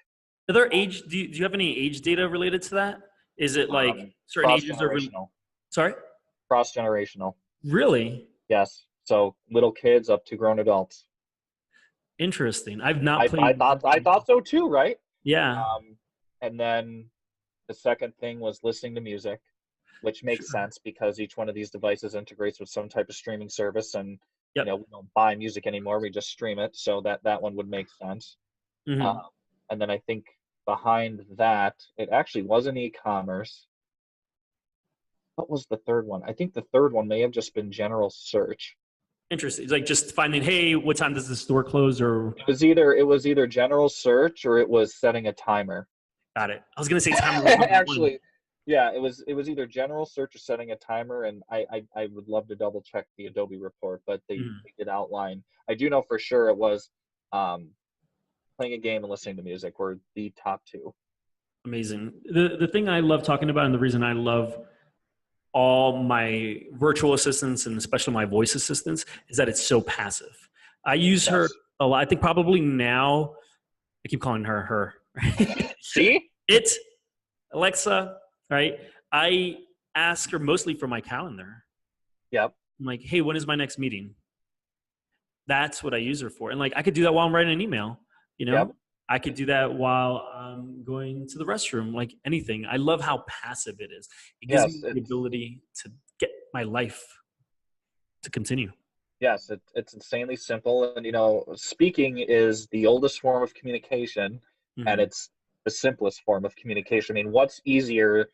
Are there age? Do you have any age data related to that? Is it like certain Cross ages are? generational, Sorry, cross generational. really Yes. So little kids up to grown adults. interesting. I've not played. I thought so too, right? Yeah, Um, and then the second thing was listening to music, which makes sure. sense because each one of these devices integrates with some type of streaming service, and Yep. we don't buy music anymore; we just stream it. So that one would make sense. Um, Hmm. and then I think behind that, it actually wasn't e-commerce. What was the third one? I think the third one may have just been general search. Interesting. It's like just finding, hey, what time does the store close? Or It was either general search or it was setting a timer. got it. I was gonna say timer was number one. Actually, yeah, it was either general search or setting a timer, and I would love to double check the Adobe report, but they Mhm. did outline. I do know for sure it was playing a game and listening to music were the top two. Amazing. The thing I love talking about, and the reason I love all my virtual assistants and especially my voice assistants, is that it's so passive. I use her Yes. a lot. I think probably now I keep calling her. See? It's Alexa, right? I ask her mostly for my calendar. Yep. I'm like, hey, when is my next meeting? That's what I use her for. And like, I could do that while I'm writing an email, you know? Yep. I could do that while I'm going to the restroom, like anything. I love how passive it is. It gives Yes, me the ability to get my life to continue. Yes, it's insanely simple. And, speaking is the oldest form of communication, and Mhm. it's the simplest form of communication. I mean, what's easier to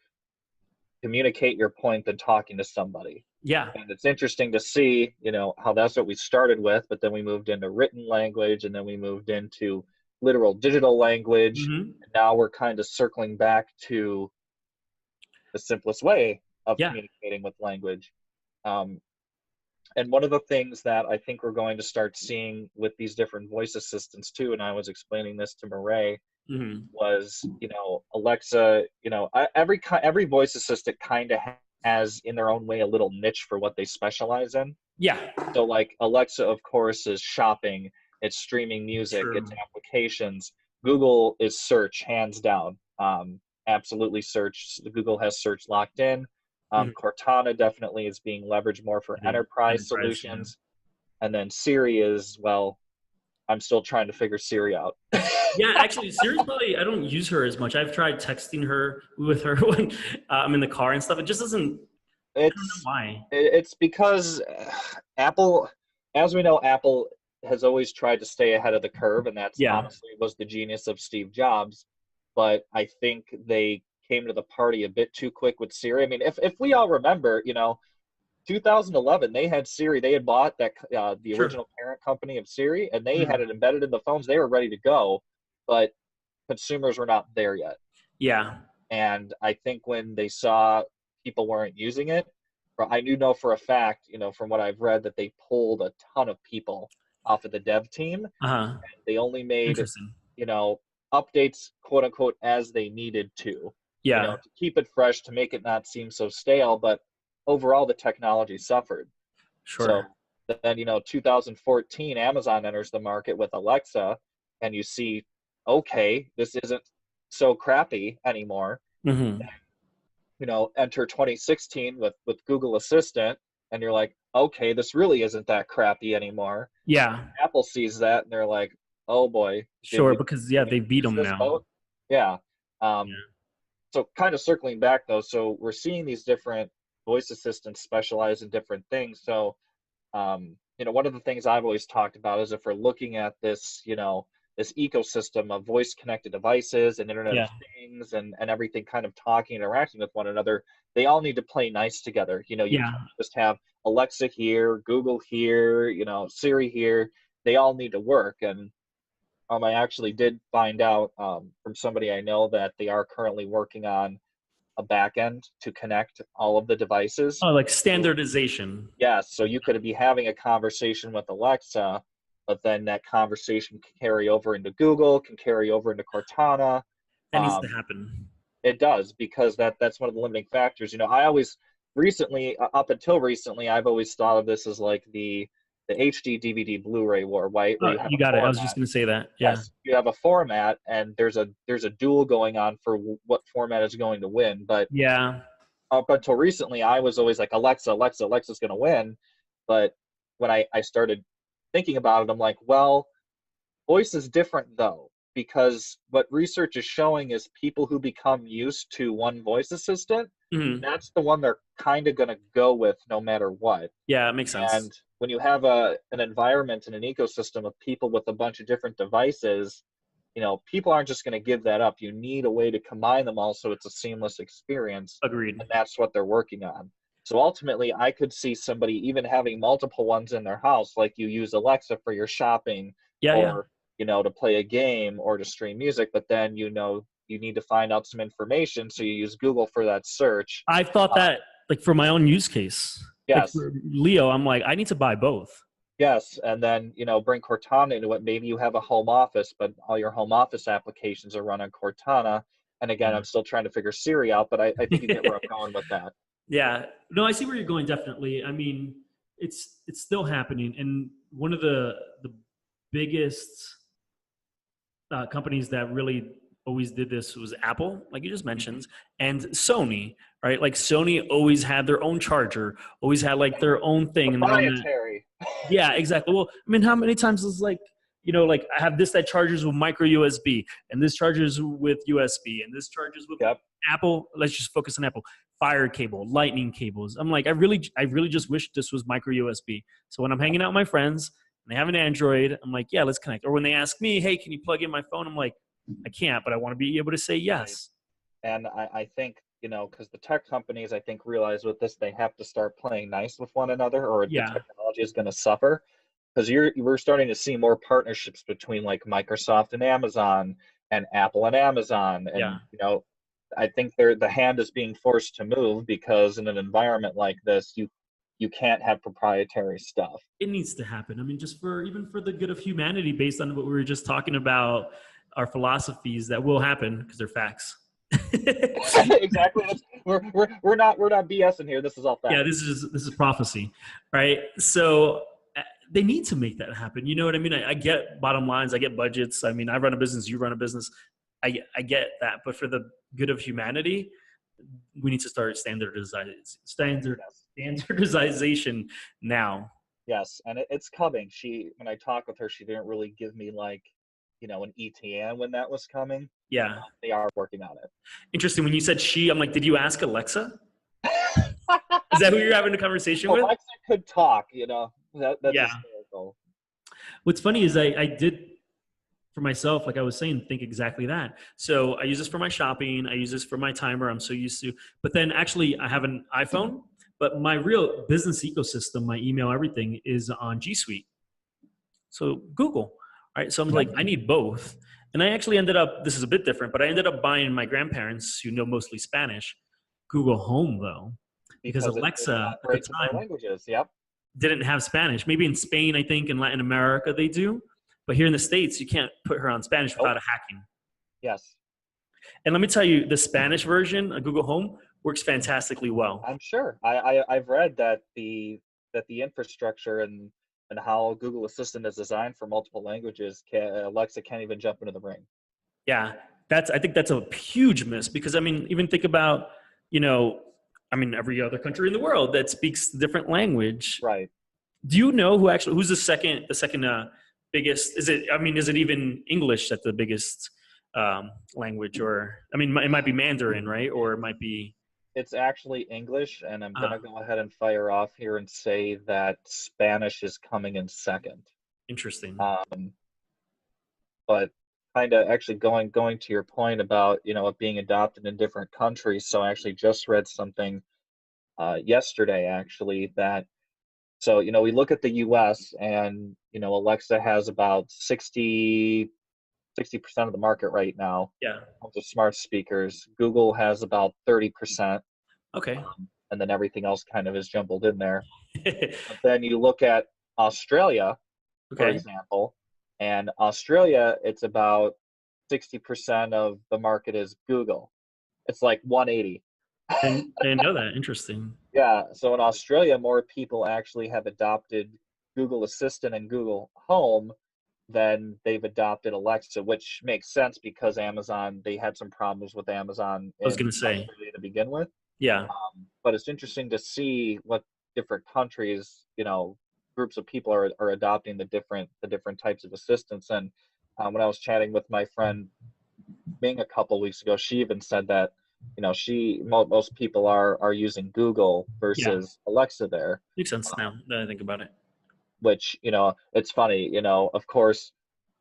communicate your point than talking to somebody? Yeah. And it's interesting to see, how that's what we started with, but then we moved into written language, and then we moved into literal digital language. Mhm. And now we're kind of circling back to the simplest way of Yeah. communicating with language. Um, and one of the things that I think we're going to start seeing with these different voice assistants too, and I was explaining this to Murray, Mhm. was, Alexa, every voice assistant kind of has in their own way a little niche for what they specialize in. Yeah. So like Alexa, of course, is shopping, it's streaming music, it's True. applications. Google is search, hands down. Absolutely search. Google has search locked in. Mhm. Cortana definitely is being leveraged more for It is. enterprise Enterprise, yeah. solutions. And then Siri is, well, I'm still trying to figure Siri out. Yeah, actually, Siri's probably, I don't use her as much. I've tried texting her with her when I'm in the car and stuff. It just doesn't, I don't know It's why. it's because Apple, as we know, Apple has always tried to stay ahead of the curve, and that's Yeah. honestly was the genius of Steve Jobs. But I think they came to the party a bit too quick with Siri. I mean, if we all remember, 2011, they had Siri. They had bought that the Sure. original parent company of Siri, and they had Mhm. it embedded in the phones. They were ready to go, but consumers were not there yet. Yeah. And I think when they saw people weren't using it, I know for a fact, from what I've read, that they pulled a ton of people off of the dev team. Uh-huh. They only made, Interesting. you know, updates, quote unquote, as they needed to, Yeah. to keep it fresh, to make it not seem so stale. But overall, the technology suffered. So Sure. then, 2014, Amazon enters the market with Alexa, and you see, okay, this isn't so crappy anymore. Hmm. Enter 2016 with Google Assistant, and you're like, okay, this really isn't that crappy anymore. Yeah. Apple sees that, and they're like, oh boy, did Sure. we Because, did yeah, we they beat miss them this now. boat? Yeah. Yeah. So kind of circling back though, so we're seeing these different voice assistants specialize in different things. So one of the things I've always talked about is if we're looking at this, this ecosystem of voice connected devices and Internet of Yeah. Things and everything kind of talking and interacting with one another, they all need to play nice together. You Yeah. can't just have Alexa here, Google here, Siri here. They all need to work. And I actually did find out from somebody I know that they are currently working on a back end to connect all of the devices. Oh, like So, standardization. yes, so you could be having a conversation with Alexa, but then that conversation can carry over into Google, can carry over into Cortana. That needs to Um, happen. it does, because that's one of the limiting factors. I always recently, up until recently, I've always thought of this as like the HD DVD Blu-ray war, right? Where Oh, you have you a got it. I was just format. going to say that. Yeah. Yes, you have a format, and there's a duel going on for what format is going to win. But Yeah. up until recently, I was always like, Alexa, Alexa, Alexa's going to win. But when I started thinking about it, I'm like, well, voice is different though, because what research is showing is people who become used to one voice assistant, Hmm. that's the one they're kind of going to go with no matter what. Yeah, it makes sense. And when you have an environment and an ecosystem of people with a bunch of different devices, people aren't just going to give that up. You need a way to combine them all so it's a seamless experience, Agreed. and that's what they're working on. So ultimately, I could see somebody even having multiple ones in their house, like you use Alexa for your shopping, Yeah. Yeah. or to play a game or to stream music, but then you need to find out some information, so you use Google for that search. I've thought Uh, that, like, for my own use case. Like yes, for Leo, I'm like, I need to buy both. Yes, and then, bring Cortana into it. Maybe you have a home office, but all your home office applications are run on Cortana. And again, I'm still trying to figure Siri out, but I think you get where I'm going with that. Yeah. No, I see where you're going, definitely. I mean, it's still happening. And one of the biggest companies that really always did this was Apple, like you just mentioned, and Sony, right? Like Sony always had their own charger, always had like their own thing, and they're on that. Proprietary. Yeah, exactly. Well, I mean, how many times is like, like I have this that charges with micro USB, and this charges with USB, and this charges with Yep. Apple. Let's just focus on Apple. Fire cable, lightning cables. I'm like, I really just wish this was micro USB. So when I'm hanging out with my friends and they have an Android, I'm like, yeah, let's connect. Or when they ask me, hey, can you plug in my phone? I'm like, I can't, but I want to be able to say yes. Right. And I think, because the tech companies, I think, realize with this, they have to start playing nice with one another, or the Yeah, technology is going to suffer. Because we're starting to see more partnerships between like Microsoft and Amazon, and Apple and Amazon. yeah. And, I think the hand is being forced to move, because in an environment like this, you can't have proprietary stuff. It needs to happen. I mean, just even for the good of humanity, based on what we were just talking about, our philosophies that will happen because they're facts. Exactly. We're not BSing here. This is all fact. Yeah, this is prophecy, right? So they need to make that happen. You know what I mean? I get bottom lines. I get budgets. I mean, I run a business. You run a business. I get that. But for the good of humanity, we need to start standardization now. Yes, and it's coming. When I talked with her, she didn't really give me like, an ETA when that was coming. Yeah. They are working on it. Interesting. When you said she, I'm like, did you ask Alexa? Is that who you're having a conversation with? Alexa could talk, that's Yeah. hysterical. What's funny is I did for myself, like I was saying, think exactly that. So I use this for my shopping. I use this for my timer. I'm so used to, but then actually I have an iPhone, but my real business ecosystem, my email, everything is on G Suite. So Google, right? So I'm like, I need both. And I actually ended up, this is a bit different, but I ended up buying my grandparents, who know mostly Spanish, Google Home though, because Alexa at the time languages. Yep. didn't have Spanish. Maybe in Spain, I think, in Latin America they do. But here in the States, you can't put her on Spanish without a hacking. Yes. And let me tell you, the Spanish version of Google Home works fantastically well. I'm sure. I've read that the infrastructure and how Google Assistant is designed for multiple languages, Alexa can't even jump into the ring. Yeah, I think that's a huge miss, because I mean, even think about, every other country in the world that speaks a different language. Right. Do you know who's the second biggest? Is it even English that's the biggest language? Or, it might be Mandarin, right? Or it might be. It's actually English, and I'm going to go ahead and fire off here and say that Spanish is coming in second. Interesting. But kind of actually going to your point about, it being adopted in different countries. So I actually just read something yesterday, actually, that, so, we look at the US, and, Alexa has about 60% of the market right now. Yeah. Of the smart speakers. Google has about 30%. Okay. And then everything else kind of is jumbled in there. But then you look at Australia, for example, and Australia, it's about 60% of the market is Google. It's like 180. I didn't know that. Interesting. Yeah. So in Australia, more people actually have adopted Google Assistant and Google Home than they've adopted Alexa, which makes sense because Amazon, they had some problems with Amazon I was going to say to begin with. Yeah. But it's interesting to see what different countries, groups of people are adopting the different types of assistants. And when I was chatting with my friend Ming a couple weeks ago, she even said that, most people are using Google versus Alexa there. Makes sense now that I think about it. Which, it's funny, of course,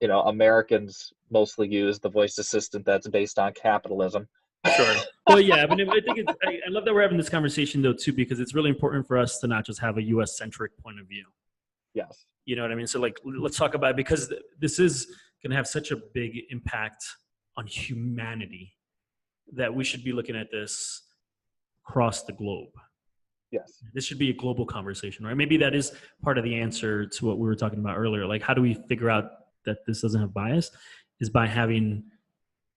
Americans mostly use the voice assistant that's based on capitalism. Sure. Well, yeah, I think I love that we're having this conversation though too, because it's really important for us to not just have a U.S. centric point of view. Yes. You know what I mean? So like, let's talk about it, because this is going to have such a big impact on humanity that we should be looking at this across the globe. Yes. This should be a global conversation, right? Maybe that is part of the answer to what we were talking about earlier. Like, how do we figure out that this doesn't have bias? Is by having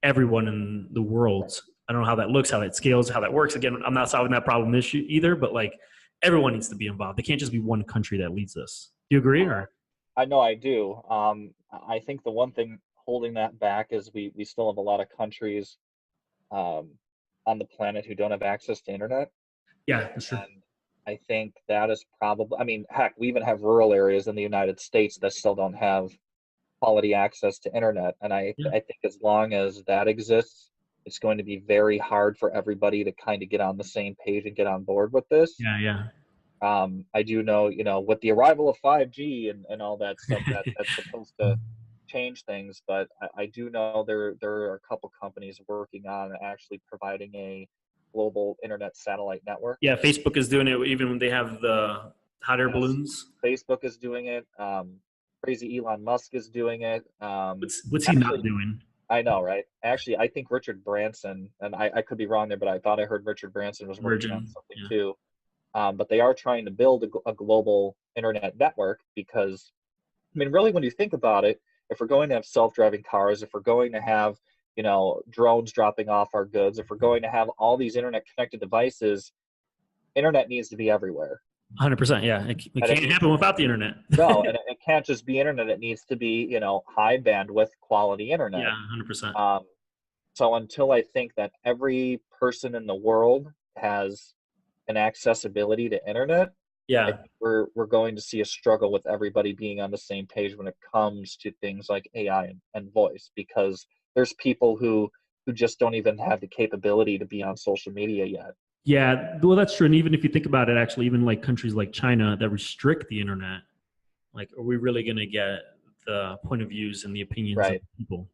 everyone in the world. I don't know how that looks, how that scales, how that works. Again, I'm not solving that problem issue either, but like everyone needs to be involved. It can't just be one country that leads this. Do you agree? Or I know I do. I think the one thing holding that back is we still have a lot of countries um, on the planet who don't have access to internet. yeah, that's true. And I think that is probably, I mean, heck, we even have rural areas in the United States that still don't have quality access to internet. And Yeah, I think as long as that exists, it's going to be very hard for everybody to kind of get on the same page and get on board with this. yeah. I do know, with the arrival of 5G and all that stuff, that's supposed to change things, but I do know there are a couple companies working on actually providing a global internet satellite network. Yeah, Facebook is doing it even when they have the hot air Yes, balloons. Facebook is doing it. Crazy Elon Musk is doing it. What's he not Actually, doing? I know, right? Actually, I think Richard Branson, and I could be wrong there, but I thought I heard Richard Branson was working on Virgin. something Yeah. too. But they are trying to build a global internet network because, I mean, really, when you think about it, if we're going to have self-driving cars, if we're going to have, drones dropping off our goods, if we're going to have all these internet-connected devices, internet needs to be everywhere. 100%. Yeah. It And it can't needs happen without the internet. no, and it can't just be internet. It needs to be, high bandwidth quality internet. Yeah, 100%. Um, so until I think that every person in the world has an accessibility to internet, I Yeah. think we're going to see a struggle with everybody being on the same page when it comes to things like AI and voice, because there's people who just don't even have the capability to be on social media yet. Yeah, well, that's true. And even if you think about it, actually, even like countries like China that restrict the internet, like, are we really going to get the point of views and the opinions of Right. people?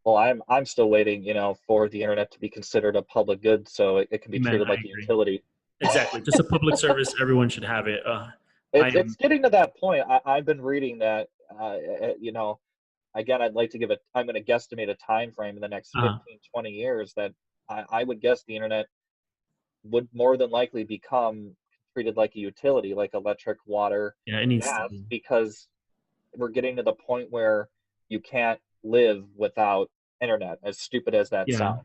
Well, I'm still waiting, for the internet to be considered a public good, so it can be Amen. treated I like a agree. utility. Exactly. Just a public service. Everyone should have it. I It's am, getting to that point. I've been reading that, again, I'd like to I'm going to guesstimate a time frame in the next uh, 15, 20 years that I would guess the internet would more than likely become treated like a utility, like electric, water, yeah, it needs to gas, be. because we're getting to the point where you can't live without internet, as stupid as that Yeah. sounds.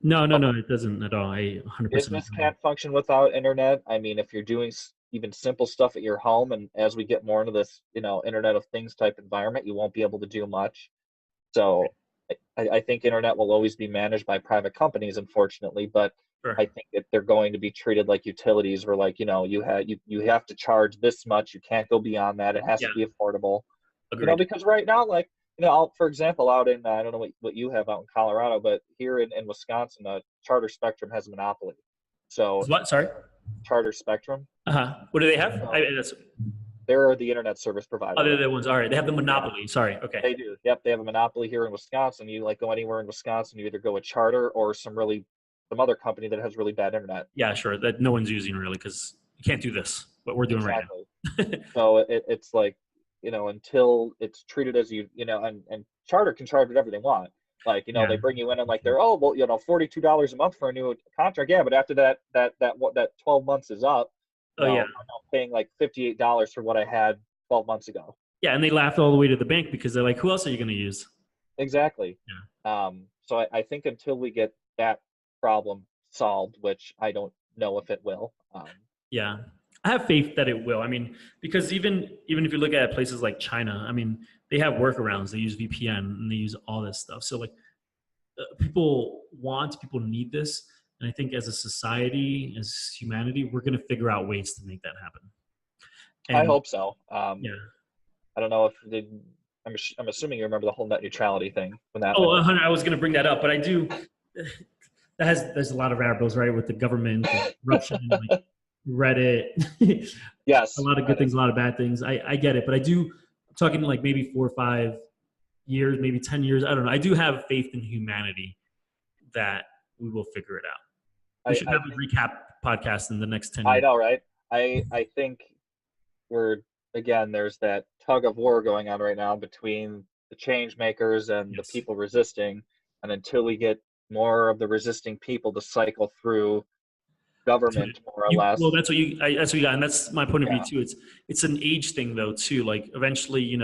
No, it doesn't at all. I 100% Business agree. can't function without internet. I mean, if you're doing even simple stuff at your home, and as we get more into this, Internet of Things type environment, you won't be able to do much. So I think internet will always be managed by private companies, unfortunately, but Sure. I think that they're going to be treated like utilities where, like, you have to charge this much. You can't go beyond that. It has Yeah, to be affordable. agreed. Because right now, like, for example, out in, I don't know what you have out in Colorado, but here in Wisconsin, Charter Spectrum has a monopoly. So What? Sorry. Charter Spectrum, What do they have? so they're the internet service Oh, provider. they're the ones. All right. They have the Yeah, monopoly. Sorry. Okay. they do. Yep, they have a monopoly here in Wisconsin. You like go anywhere in Wisconsin, you either go with Charter or some other company that has really bad internet. Yeah, sure. That no one's using really because you can't do this. What we're doing right Exactly. now. So it's like, until it's treated as and Charter can charge whatever they want. Like, Yeah. they bring you in and like they're, oh, well, $42 a month for a new contract. Yeah, but after that 12 months is up, Oh yeah. I'm now paying like $58 for what I had 12 months ago. Yeah, and they laughed all the way to the bank because they're like, "Who else are you going to use?" Exactly. Yeah. So I think until we get that problem solved, which I don't know if it will. Yeah. I have faith that it will. I mean, because even if you look at places like China, I mean, they have workarounds. They use VPN and they use all this stuff. So like, people need this, and I think as a society, as humanity, we're going to figure out ways to make that happen. I And hope so. yeah. I don't know if I'm assuming you remember the whole net neutrality thing when that Oh, went in. 100, I was going to bring that up, but I do. There's a lot of variables, right, with the government, and corruption, like Reddit, a Yes, lot of good that things, is. a lot of bad things. I get it, but I'm talking like maybe 4 or 5 years, maybe 10 years. I don't know. I do have faith in humanity that we will figure it out. We should I have a think recap podcast in the next 10 I years. know, right? I think we're again there's that tug of war going on right now between the change makers and the Yes. people resisting, and until we get more of the resisting people to cycle through government more or less. Well, that's what that's what you got, and that's my point of view Yeah. too. It's an age thing though too. Like eventually,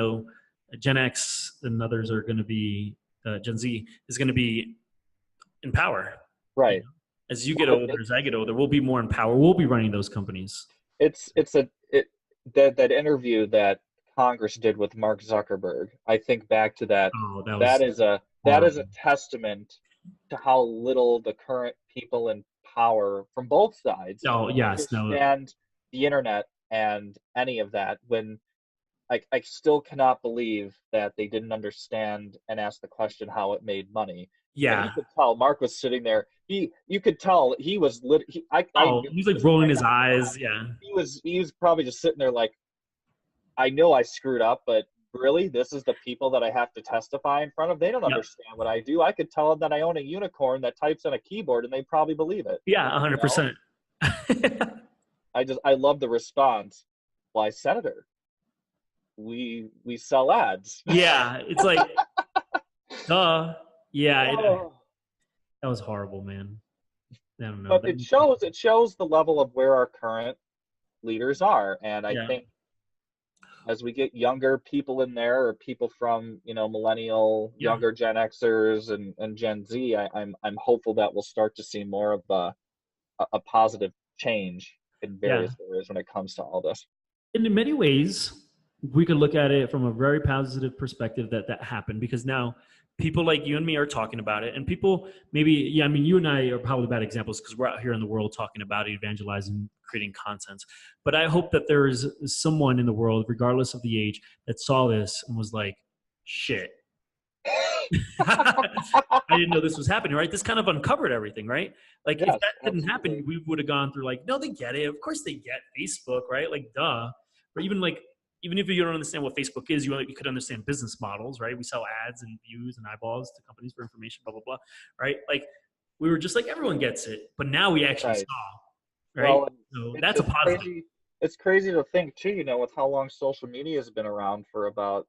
Gen X and others are going to be Gen Z is going to be in power. Right. As you get Well, older, as I get older, we'll be more in power. We'll be running those companies. that interview that Congress did with Mark Zuckerberg. I think back to that. Oh, that That was is a horrible. testament to how little the current people in power from both sides Oh, yes, no, understand the internet and any of that. When I still cannot believe that they didn't understand and ask the question how it made money. And you yeah. could tell Mark was sitting there. You could tell he was I Oh, knew he's he like was rolling trying his not to laugh. eyes. Yeah, He was probably just sitting there like, I know I screwed up, but really, this is the people that I have to testify in front of. They don't yep, understand what I do. I could tell them that I own a unicorn that types on a keyboard, and they probably believe it. yeah, You know, 100%. I love the response. Why, Senator? We sell ads. Yeah, it's like, duh. Yeah, Oh. that was horrible, man. I don't know. But it shows the level of where our current leaders are, and I Yeah, think as we get younger people in there, or people from millennial, yeah, younger Gen Xers and Gen Z, I'm hopeful that we'll start to see more of a positive change in yeah. various areas when it comes to all this. And in many ways, we could look at it from a very positive perspective that happened because now people like you and me are talking about it, and people maybe, yeah, I mean, you and I are probably bad examples because we're out here in the world talking about it, evangelizing, creating content. But I hope that there is someone in the world, regardless of the age, that saw this and was like, shit. I didn't know this was happening, right? This kind of uncovered everything, right? Like if Yes, that didn't absolutely. happen, we would have gone through like, no, they get it. Of course they get Facebook, right? Like, duh. Or even if you don't understand what Facebook is, you could understand business models, right? We sell ads and views and eyeballs to companies for information, blah, blah, blah, right? Like we were just like, everyone gets it. But now we actually Right. saw, right? Well, So it's that's a it's positive. crazy. It's crazy to think too, with how long social media has been around for about,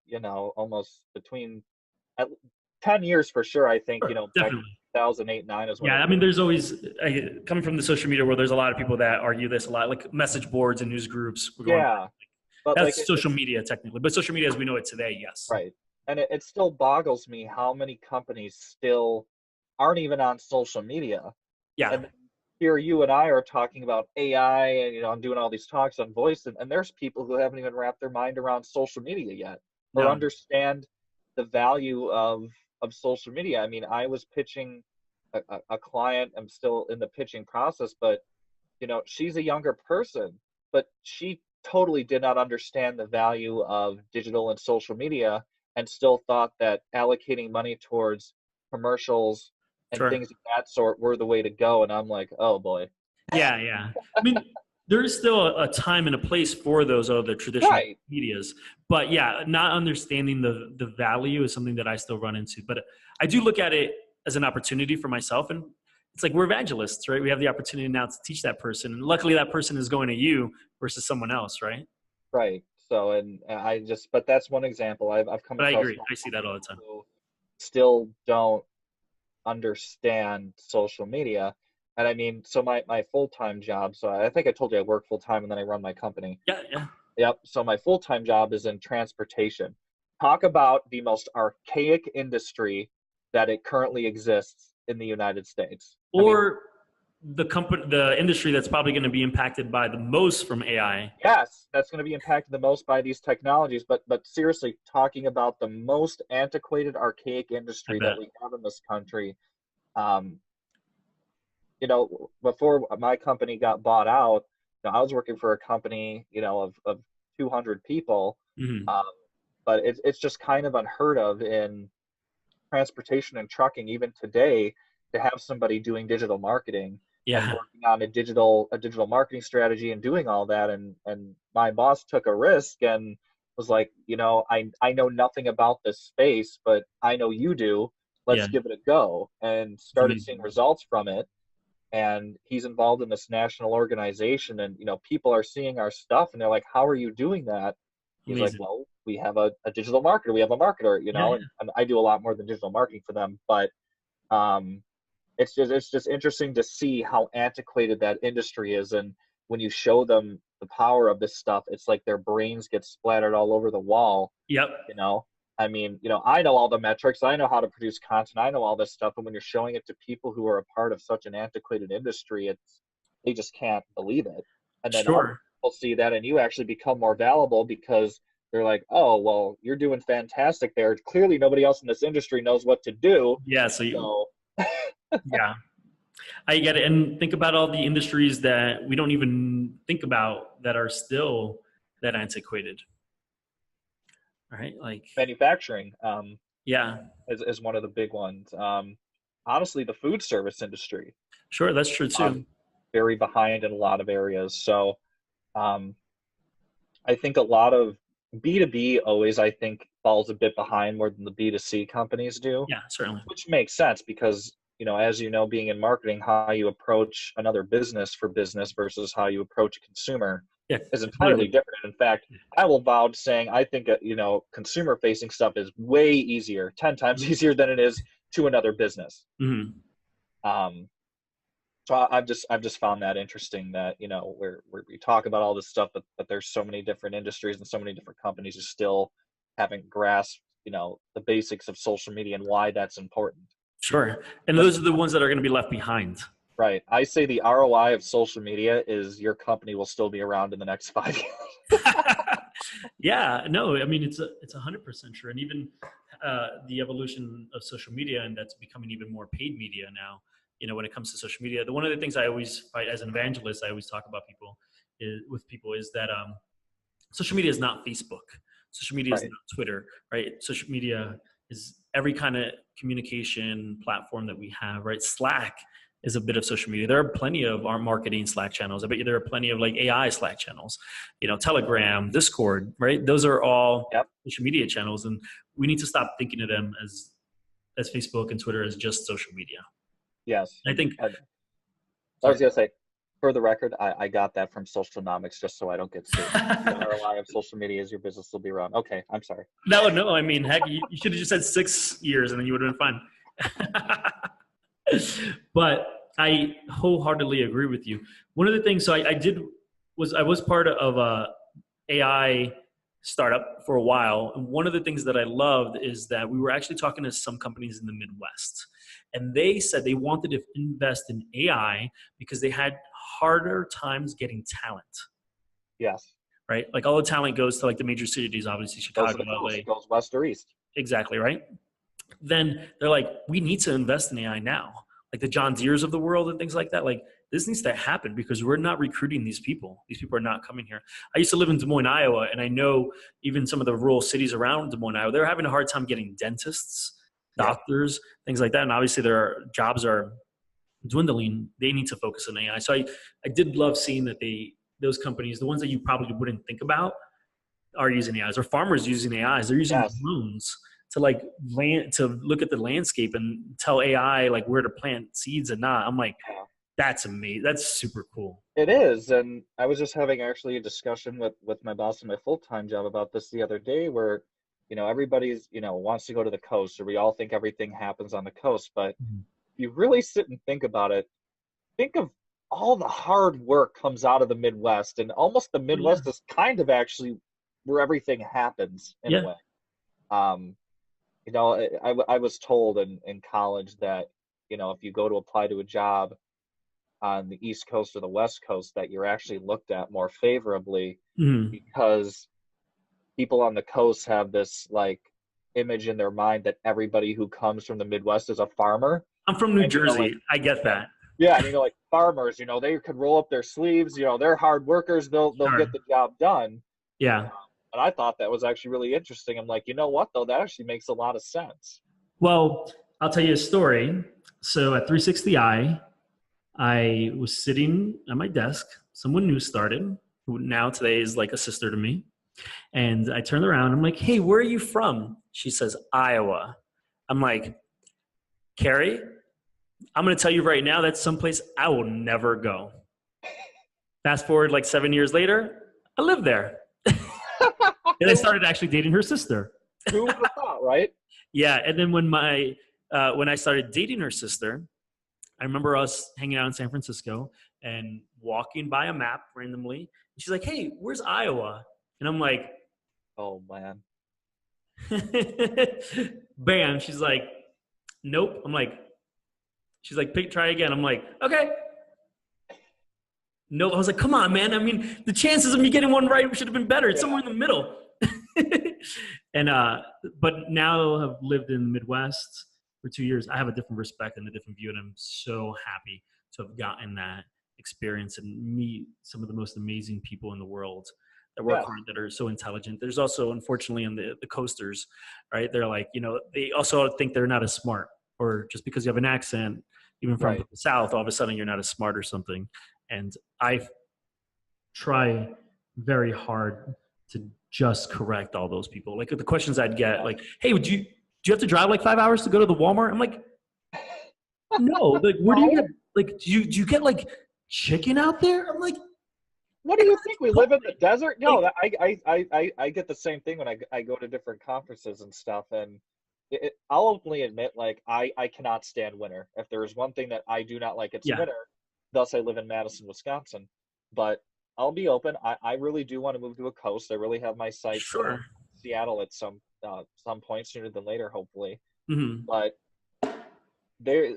almost between at 10 years for sure. I think, Sure, back in definitely. 2008, 9 is when Yeah, it I mean, really. there's always coming from the social media world. There's a lot of people that argue this a lot, like message boards and news groups. We're going. Yeah, but like That's social media technically, but social media as we know it today, yes. right. And it still boggles me how many companies still aren't even on social media. Yeah, And here you and I are talking about AI, and I'm doing all these talks on voice, and there's people who haven't even wrapped their mind around social media yet, or no, understand the value of social media. I mean, I was pitching a client. I'm still in the pitching process, but she's a younger person, but she totally did not understand the value of digital and social media, and still thought that allocating money towards commercials and sure. things of that sort were the way to go. And I'm like, oh boy. Yeah, yeah. I mean, there is still a time and a place for those other traditional Right. medias, but yeah, not understanding the value is something that I still run into. But I do look at it as an opportunity for myself, and it's like we're evangelists, right? We have the opportunity now to teach that person, and luckily that person is going to you versus someone else, right? Right. So, and but that's one example. I've come But I across agree. I see multiple that all the people time. who still don't understand social media. And I mean, so my full-time job, so I think I told you I work full-time and then I run my company. Yeah, yeah. Yep. So my full-time job is in transportation. Talk about the most archaic industry that it currently exists in the United States. I mean, Or the industry that's probably going to be impacted by the most from AI. yes, that's going to be impacted the most by these technologies. But seriously, talking about the most antiquated, archaic I industry that bet. we have in this country, um, before my company got bought out, I was working for a company, of 200 people, Hmm. um, but it's just kind of unheard of in transportation and trucking, even today, to have somebody doing digital marketing and Yeah. working on a digital marketing strategy and doing all that. And my boss took a risk and was like, I know nothing about this space, but I know you do. Yeah. Let's give it a go, and It's started seeing amazing. results from it. And he's involved in this national organization, and people are seeing our stuff and they're like, how are you doing that? He's like, Amazing. well, we have a digital marketer, we have a marketer, Yeah. Yeah. and I do a lot more than digital marketing for them. But um it's just interesting to see how antiquated that industry is. And when you show them the power of this stuff, it's like their brains get splattered all over the wall. Yep. You know, I mean, I know all the metrics, I know how to produce content, I know all this stuff, but when you're showing it to people who are a part of such an antiquated industry, they just can't believe it. And then other Sure. people see that, and you actually become more valuable because they're like, oh, well, you're doing fantastic there. Clearly, nobody else in this industry knows what to do. Yeah. Yeah, I get it. And think about all the industries that we don't even think about that are still that antiquated. All right. Like, Manufacturing yeah, is one of the big ones. Honestly, the food service industry, sure. That's true too. very behind in a lot of areas. So I think a lot of B2B always, I think, falls a bit behind more than the B2C companies do, Yeah, certainly. which makes sense because, as you know, being in marketing, how you approach another business for business versus how you approach a consumer Yeah. is entirely different. In fact, I will vow to saying I think, consumer facing stuff is way easier, 10 times easier than it is to another business. Mm-hmm. So I've just found that interesting that, where we talk about all this stuff, but there's so many different industries and so many different companies who still haven't grasped, the basics of social media and why that's important. Sure. And those are the ones that are going to be left behind. Right. I say the ROI of social media is your company will still be around in the next 5 years. Yeah, no, I mean, it's 100% true. And even the evolution of social media, and that's becoming even more paid media now, when it comes to social media. One of the things I always, as an evangelist, I always talk about with people is that social media is not Facebook. Social media is not Twitter, right? Social media is every kind of communication platform that we have, right? Slack is a bit of social media. There are plenty of our marketing Slack channels. I bet you there are plenty of like AI Slack channels, Telegram, Discord, right? Those are all social media channels. And we need to stop thinking of them as Facebook and Twitter as just social media. Yes. I think. I was going to say, for the record, I got that from Socialnomics just so I don't get sued. The ROI of social media is your business will be around. Okay, I'm sorry. No, I mean, heck, you should have just said 6 years and then you would have been fine. But I wholeheartedly agree with you. One of the things, so I was part of a AI startup for a while. And one of the things that I loved is that we were actually talking to some companies in the Midwest. And they said they wanted to invest in AI because they had harder times getting talent. Yes. Right? Like all the talent goes to like the major cities, obviously Chicago, LA. Goes west or east. Exactly, right? Then they're like, we need to invest in AI now. Like the John Deeres of the world and things like that. Like this needs to happen because we're not recruiting these people. These people are not coming here. I used to live in Des Moines, Iowa, and I know even some of the rural cities around Des Moines, Iowa, they're having a hard time getting dentists, doctors, things like that. And obviously their jobs are dwindling. They need to focus on AI. So I did love seeing that those companies, the ones that you probably wouldn't think about, are using AIs, or farmers using AIs. They're using drones to to look at the landscape and tell AI like where to plant seeds and not. I'm like, that's amazing. That's super cool. It is. And I was just having actually a discussion with my boss in my full-time job about this the other day where, everybody's, wants to go to the coast, or we all think everything happens on the coast. But if you really sit and think about it, think of all the hard work comes out of the Midwest, and almost the Midwest is kind of actually where everything happens in a way. I was told in college that, if you go to apply to a job on the East Coast or the West Coast, that you're actually looked at more favorably because people on the coast have this like image in their mind that everybody who comes from the Midwest is a farmer. I'm from New Jersey. I get that. Yeah, and like farmers, they could roll up their sleeves, they're hard workers, they'll get the job done. Yeah. And I thought that was actually really interesting. I'm like, you know what though, that actually makes a lot of sense. Well, I'll tell you a story. So at 360i, I was sitting at my desk. Someone new started, who now today is like a sister to me. And I turned around. I'm like, hey, where are you from? She says, Iowa. I'm like, Carrie, I'm going to tell you right now, that's someplace I will never go. Fast forward like 7 years later, I live there. And I started actually dating her sister. Who would have thought, right? Yeah. And then when I started dating her sister, I remember us hanging out in San Francisco and walking by a map randomly. And she's like, "Hey, where's Iowa?" And I'm like, Oh man. bam. She's like, "Nope." I'm like, she's like, try again. I'm like, okay. No, I was like, come on, man. I mean, the chances of me getting one right should have been better. It's somewhere in the middle. And but now I've lived in the Midwest for 2 years. I have a different respect and a different view, and I'm so happy to have gotten that experience and meet some of the most amazing people in the world that work hard, that are so intelligent. There's also, unfortunately, in the coasters, right? They're like, they also think they're not as smart, or just because you have an accent, even from the South, all of a sudden you're not as smart or something. And I try very hard to just correct all those people. Like the questions I'd get, like, "Hey, do you have to drive like 5 hours to go to the Walmart?" I'm like, no. Like, where do you get, like, do you get like chicken out there? I'm like, what do you think? We live in the desert? No, I get the same thing when I go to different conferences and stuff. And I'll openly admit, like, I cannot stand winter. If there's one thing that I do not like, it's winter. Thus, I live in Madison, Wisconsin. But I'll be open. I really do want to move to a coast. I really have my sights on Seattle at some point, sooner than later, hopefully. Mm-hmm. But there,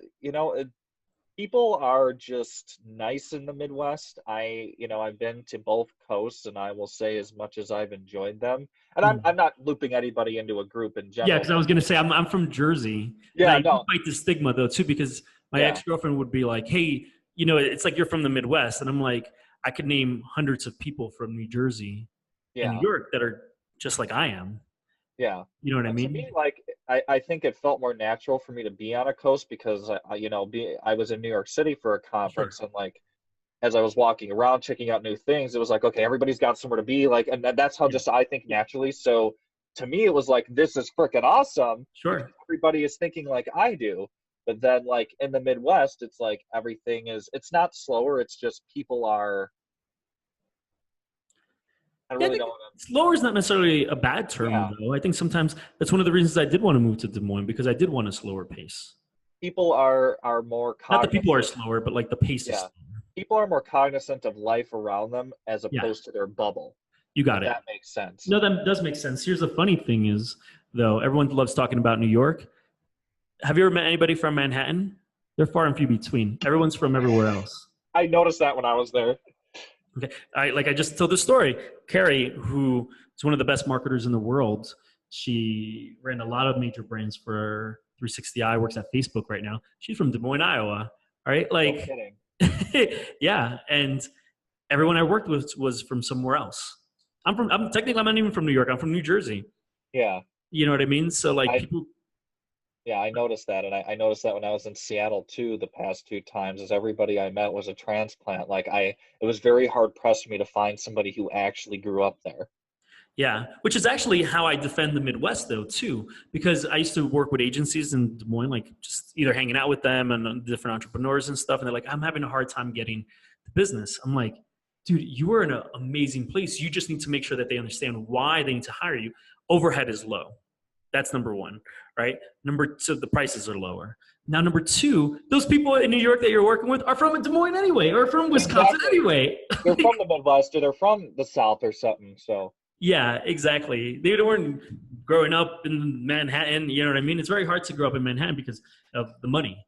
people are just nice in the Midwest. I've been to both coasts, and I will say, as much as I've enjoyed them, and I'm not looping anybody into a group in general. Yeah, because I was gonna say I'm from Jersey. Yeah, and I fight the stigma though too, because my ex-girlfriend would be like, "Hey, it's like you're from the Midwest," and I'm like, I could name hundreds of people from New Jersey and New York that are just like I am. Yeah. You know what I mean? To me, like, I think it felt more natural for me to be on a coast because, I was in New York City for a conference, and, like, as I was walking around, checking out new things, it was like, okay, everybody's got somewhere to be, like, and that's how just I think naturally. So to me, it was like, this is freaking awesome. Sure. Everybody is thinking like I do. But then, like, in the Midwest, it's like it's not slower. It's just people are, I really don't want to. Slower is not necessarily a bad term, though. I think sometimes that's one of the reasons I did want to move to Des Moines, because I did want a slower pace. People are more cognizant. Not that people are slower, but like the pace is slower. People are more cognizant of life around them as opposed to their bubble. You got it. That makes sense. No, that does make sense. Here's the funny thing is, though, everyone loves talking about New York. Have you ever met anybody from Manhattan? They're far and few between. Everyone's from everywhere else. I noticed that when I was there. Okay. I just told the story. Carrie, who is one of the best marketers in the world, she ran a lot of major brands for 360i, works at Facebook right now. She's from Des Moines, Iowa. All right. Like, no kidding. Yeah. And everyone I worked with was from somewhere else. I'm technically, I'm not even from New York. I'm from New Jersey. Yeah. You know what I mean? So like people. Yeah, I noticed that. And I noticed that when I was in Seattle too, the past 2 times, as everybody I met was a transplant. Like it was very hard pressed for me to find somebody who actually grew up there. Yeah, which is actually how I defend the Midwest though too, because I used to work with agencies in Des Moines, like just either hanging out with them and different entrepreneurs and stuff. And they're like, "I'm having a hard time getting the business." I'm like, dude, you are in an amazing place. You just need to make sure that they understand why they need to hire you. Overhead is low. That's number one, right? So the prices are lower. Now, number two, those people in New York that you're working with are from Des Moines anyway, or from Wisconsin anyway. They're from the Midwest, or they're from the South or something. So yeah, exactly. They weren't growing up in Manhattan. You know what I mean? It's very hard to grow up in Manhattan because of the money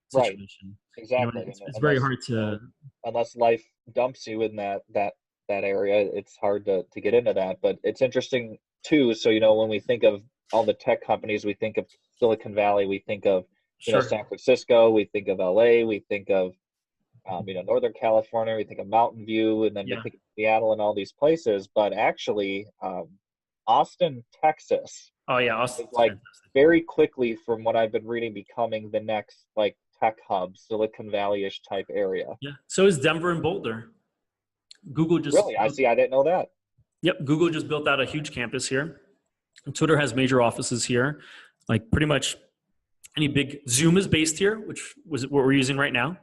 situation. Right. Exactly. It's very hard to. Unless life dumps you in that area, it's hard to get into that. But it's interesting too. So when we think of all the tech companies, we think of Silicon Valley, we think of San Francisco, we think of LA, we think of Northern California, we think of Mountain View, and then we think of Seattle and all these places. But actually, Austin, Texas. Oh yeah, Austin. Like very quickly, from what I've been reading, becoming the next like tech hub, Silicon Valley-ish type area. Yeah. So is Denver and Boulder. Google just really. I didn't know that. Yep. Google just built out a huge campus here. Twitter has major offices here. Like pretty much any big. Zoom is based here, which was what we're using right now.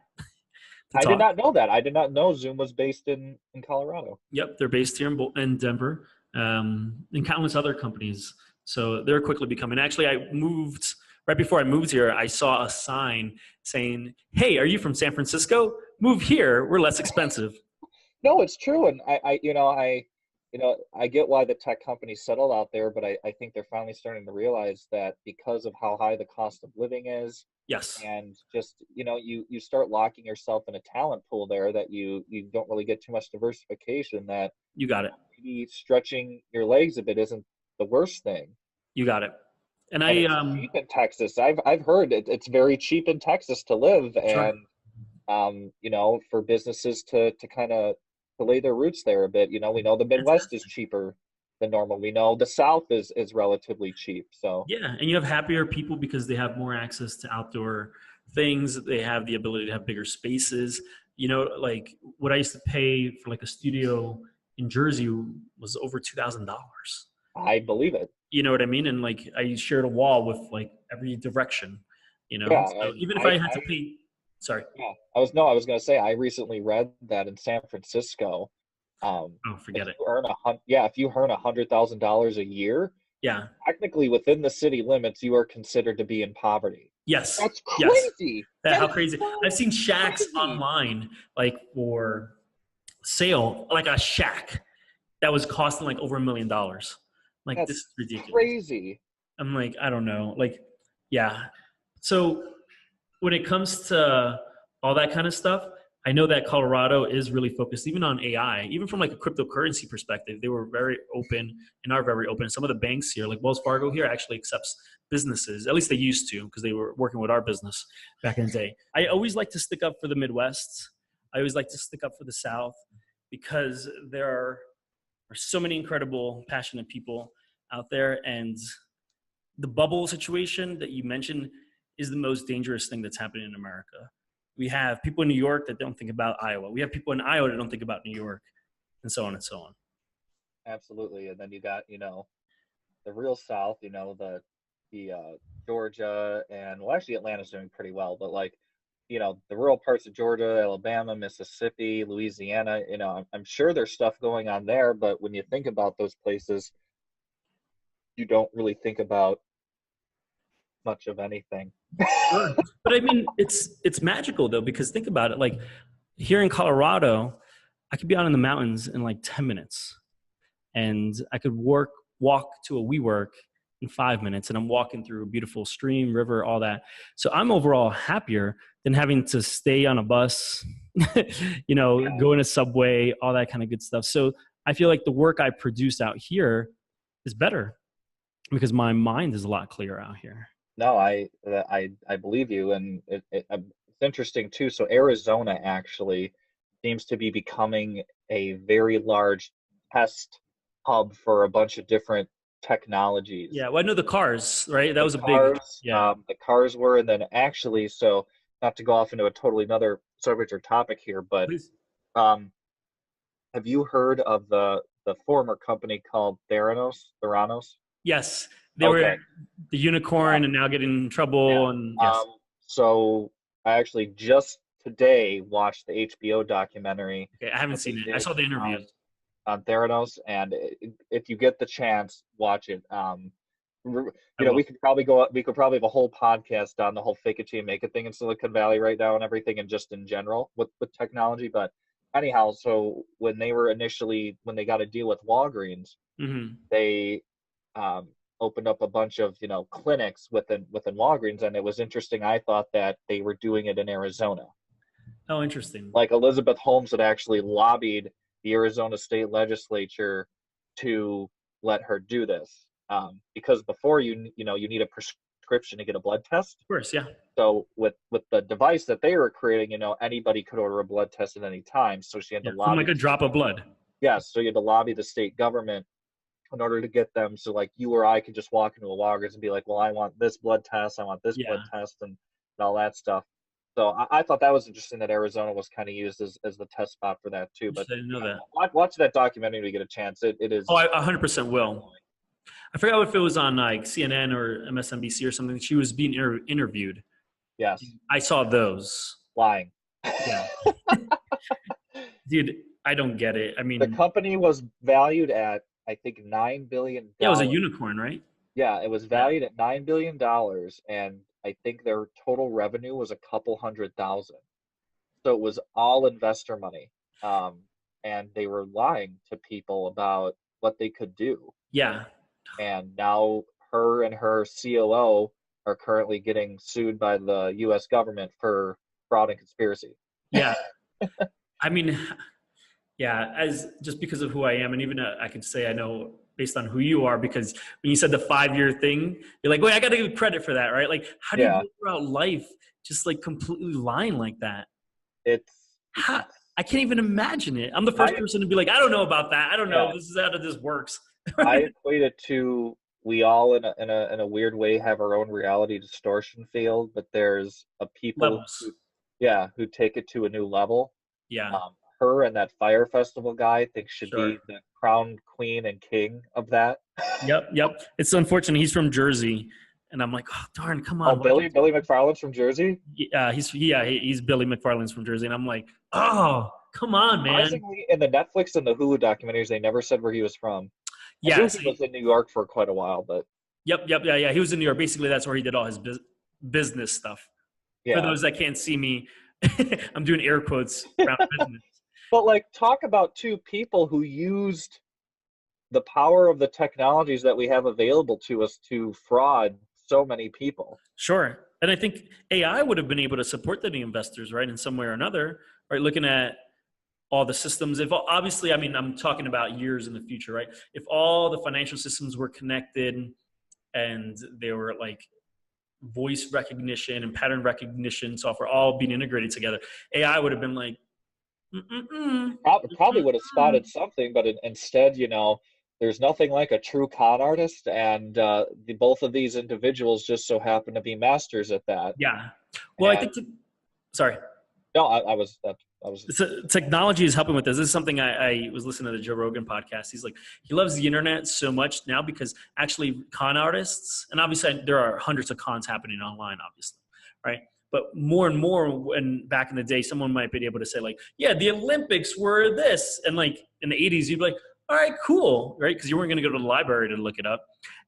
I did not know that. I did not know Zoom was based in Colorado. Yep, they're based here in Denver, and countless other companies. So they're quickly becoming. Actually, I moved right before I moved here, I saw a sign saying, "Hey, are you from San Francisco? Move here. We're less expensive." No, it's true, and I get why the tech companies settled out there, but I think they're finally starting to realize that because of how high the cost of living is, Yes, and just you start locking yourself in a talent pool there that you don't really get too much diversification. That you got it. maybe stretching your legs a bit isn't the worst thing. You got it. And And I it's cheap in Texas. I've heard it's very cheap in Texas to live, sure. and for businesses to kind of to lay their roots there a bit. We know the Midwest is Fantastic. cheaper than normal. We know the South is relatively cheap. So Yeah, and you have happier people because they have more access to outdoor things. They have the ability to have bigger spaces. Like what I used to pay for like a studio in Jersey was over $2,000. I believe it. You know what I mean? And like I shared a wall with like every direction. Yeah, So and even if I had to pay, sorry, yeah, I was going to say I recently read that in San Francisco, oh, forget it. if you earn $100,000 a year, Yeah. technically within the city limits, you are considered to be in poverty. Yes. That's Yes. crazy. How That's crazy! I've so seen shacks crazy. online like for sale, like a shack that was costing like over $1 million. Like this That's is ridiculous. crazy. I'm like, I don't know. Like, yeah. So when it comes to all that kind of stuff, I know that Colorado is really focused even on AI, even from like a cryptocurrency perspective. They were very open and are very open. Some of the banks here, like Wells Fargo here, actually accepts businesses. At least they used to because they were working with our business back in the day. I always like to stick up for the Midwest. I always like to stick up for the South because there are so many incredible, passionate people out there. And the bubble situation that you mentioned is the most dangerous thing that's happening in America. We have people in New York that don't think about Iowa. We have people in Iowa that don't think about New York, and so on and so on. Absolutely. And then you got, the real South, the Georgia, and well, actually Atlanta's doing pretty well, but like, the rural parts of Georgia, Alabama, Mississippi, Louisiana, I'm sure there's stuff going on there, but when you think about those places, you don't really think about much of anything. Sure. But I mean, it's magical though, because think about it. Like here in Colorado, I could be out in the mountains in like 10 minutes, and I could walk to a WeWork in 5 minutes, and I'm walking through a beautiful stream, river, all that. So I'm overall happier than having to stay on a bus, Yeah. go in a subway, all that kind of good stuff. So I feel like the work I produce out here is better because my mind is a lot clearer out here. No, I believe you, and it's interesting too. So Arizona actually seems to be becoming a very large test hub for a bunch of different technologies. Yeah, well, I know the cars, right? That was a big, yeah. The cars were, and then actually, so not to go off into a totally another subject or topic here, but Please. um, have you heard of the former company called Theranos? Yes, they were Okay. the unicorn and now getting in Yeah. trouble, and yes. So I actually just today watched the HBO documentary Okay, I haven't that they seen it. I did saw the interviews. on Theranos, and if you get the chance, watch it. I will. We could probably have a whole podcast on the whole fake it till you make it thing in Silicon Valley right now and everything, and just in general with technology. But anyhow, so when they got a deal with Walgreens, Hmm. they um, opened up a bunch of clinics within Walgreens, and it was interesting. I thought that they were doing it in Arizona. Oh, interesting. Like Elizabeth Holmes had actually lobbied the Arizona state legislature to let her do this, because before you need a prescription to get a blood test. Of course, yeah. So with the device that they were creating, anybody could order a blood test at any time. So she had to Yeah, from lobby like a the state drop of government. blood. Yes, so you had to lobby the state government in order to get them. So like you or I could just walk into a Walgreens and be like, well, I want this blood test, I want this blood Yeah, test, and all that stuff. So I thought that was interesting that Arizona was kind of used as the test spot for that too. But I didn't know that. watch that documentary to get a chance. It is. Oh, I 100% will. I forgot if it was on like CNN or MSNBC or something. She was being interviewed. Yes, I saw those. lying. Yeah, dude, I don't get it. I The mean, company was valued at I think $9 billion. yeah, it was a unicorn, right? Yeah, it was Yeah. valued at $9 billion, and I think their total revenue was a couple 100,000. So it was all investor money. Um, and they were lying to people about what they could do. Yeah. And now her and her COO are currently getting sued by the US government for fraud and conspiracy. Yeah. I mean, yeah, as just because of who I am, and even I can say I know based on who you are, because when you said the 5-year thing, you're like, wait, I got to give credit for that, right? Like, how do you Yeah, go throughout life just like completely lying like that? it's, How, it's I can't even imagine it. I'm the first I person to be like, I don't know about that. I don't know. yeah, This is how this works. I equate it to we all in a weird way have our own reality distortion field, but there's a people Levels. who yeah, who take it to a new level. Yeah, Her and that fire festival guy I think should sure. be the crown queen and king of that. Yep, yep. It's unfortunate. He's from Jersey, and I'm like, oh darn, come Oh, on. Why Billy McFarland's from Jersey. he's Billy McFarland's from Jersey, and I'm like, oh, come on, man. Surprisingly, in the Netflix and the Hulu documentaries, they never said where he was from. I Yeah. knew he See, was in New York for quite a while, but yep. Yeah, yeah. He was in New York. Basically, that's where he did all his business stuff. For yeah. those that can't see me, I'm doing air quotes around business. But like, talk about two people who used the power of the technologies that we have available to us to fraud so many people. Sure. And I think AI would have been able to support the investors, right, in some way or another, right? Looking at all the systems. If obviously, I mean, I'm talking about years in the future, right? If all the financial systems were connected and they were like voice recognition and pattern recognition software all being integrated together, AI would have been like, Probably would have spotted something, but instead, there's nothing like a true con artist, and both of these individuals just so happen to be masters at that. yeah. Well, I And think, sorry. no, I was So technology is helping with this. This is something I was listening to the Joe Rogan podcast. He's like, he loves the internet so much now because actually con artists, and obviously there are hundreds of cons happening online, obviously, right? But more and more, when back in the day, someone might be able to say like, yeah, the Olympics were this. And like in the 80s, you'd be like, all right, cool, right? Because you weren't going to go to the library to look it up.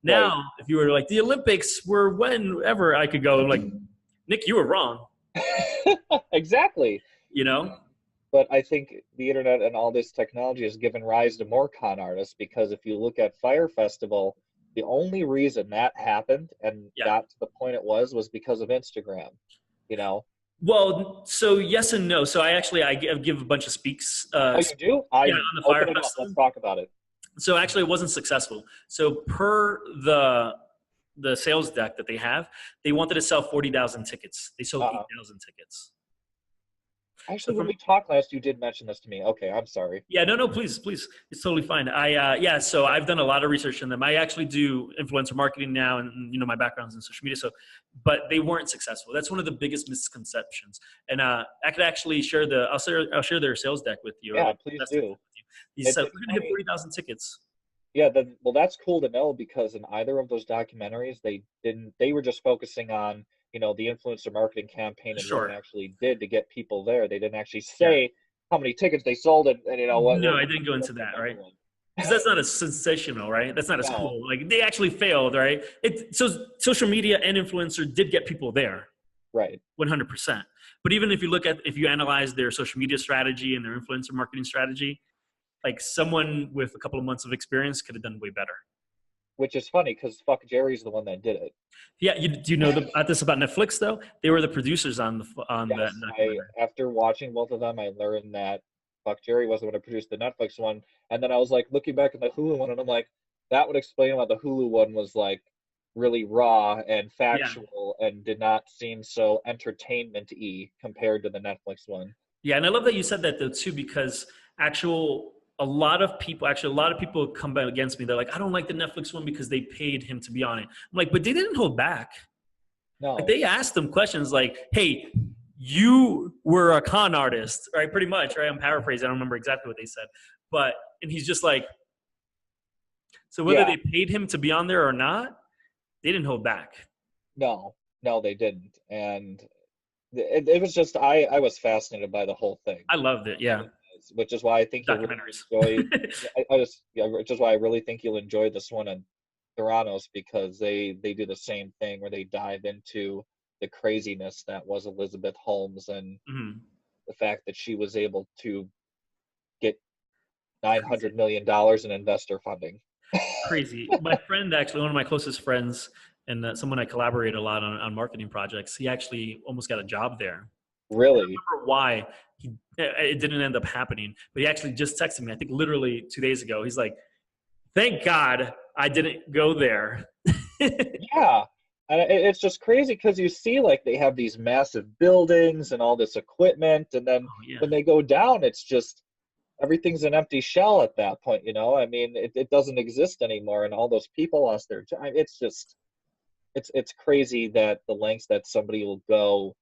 right. Now, if you were like, the Olympics were whenever, I could go like, Nick, you were wrong, Exactly. you know? But I think the internet and all this technology has given rise to more con artists because if you look at Fire Festival, the only reason that happened and Yeah. got to the point it was because of Instagram. You know? Well, so yes and no. So I give a bunch of speaks. Oh, you do? Yeah, on the Fire Open it up. Festival. Let's talk about it. So actually, it wasn't successful. So per the sales deck that they have, they wanted to sell 40,000 tickets. They sold 8,000 tickets. Actually, So when we talked last, you did mention this to me. Okay, I'm sorry. Yeah, no, please, it's totally fine. So I've done a lot of research on them. I actually do influencer marketing now, and my background's in social media. So, but they weren't successful. That's one of the biggest misconceptions. And I could actually share I'll share their sales deck with you. Yeah, please do. He said It's we're gonna hit funny. 40,000 tickets. Yeah, well, that's cool to know because in either of those documentaries, they were just focusing on, the influencer marketing campaign and what Sure. it actually did to get people there. They didn't actually Yeah. say how many tickets they sold and what. No, I didn't go into that, right? Because that's not as sensational, right? That's not as No. cool. Like they actually failed, right? So social media and influencer did get people there, Right. 100%. But even if you analyze their social media strategy and their influencer marketing strategy, like someone with a couple of months of experience could have done way better. Which is funny because fuck Jerry's the one that did it. Yeah, do you know this about Netflix though? They were the producers on that. After watching both of them, I learned that fuck Jerry was the one who produced the Netflix one, and then I was like looking back at the Hulu one, and I'm like, that would explain why the Hulu one was like really raw and factual and did not seem so entertainment-y compared to the Netflix one. Yeah, and I love that you said that though too, because a lot of people come back against me. They're like, I don't like the Netflix one because they paid him to be on it. I'm like, but they didn't hold back. No. Like they asked them questions like, hey, you were a con artist, right? Pretty much, right? I'm paraphrasing. I don't remember exactly what they said. And he's just like, so whether they paid him to be on there or not, they didn't hold back. No, they didn't. And it was just, I was fascinated by the whole thing. I loved it, yeah. Which is why I think you'll really Documentaries. enjoy. Which is why I really think you'll enjoy this one. And Theranos because they do the same thing where they dive into the craziness that was Elizabeth Holmes and Mhm. the fact that she was able to get Crazy. $900 million in investor funding. Crazy. My friend, actually, one of my closest friends, and someone I collaborate a lot on marketing projects, he actually almost got a job there. I don't Really? remember why it didn't end up happening, but he actually just texted me, I think literally 2 days ago. He's like, thank God I didn't go there. Yeah. And it's just crazy because you see like they have these massive buildings and all this equipment, and then Oh, yeah. when they go down, it's just everything's an empty shell at that point, you know? I mean, it doesn't exist anymore, and all those people lost their job. It's just it's crazy that the lengths that somebody will go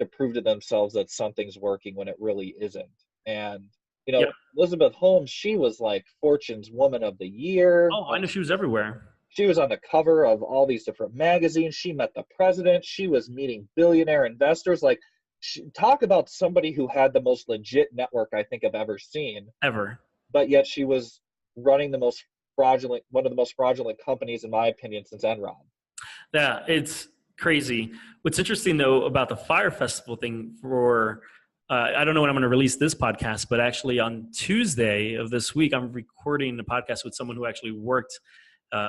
to prove to themselves that something's working when it really isn't. And Yep. Elizabeth Holmes, she was like Fortune's Woman of the Year. Oh, I know she was everywhere. She was on the cover of all these different magazines. She met the president. She was meeting billionaire investors. Like, talk about somebody who had the most legit network I think I've ever seen. Ever. But yet she was running one of the most fraudulent companies, in my opinion, since Enron. Yeah, it's crazy. What's interesting though about the Fire Festival thing I don't know when I'm going to release this podcast, but actually on Tuesday of this week, I'm recording a podcast with someone who actually worked.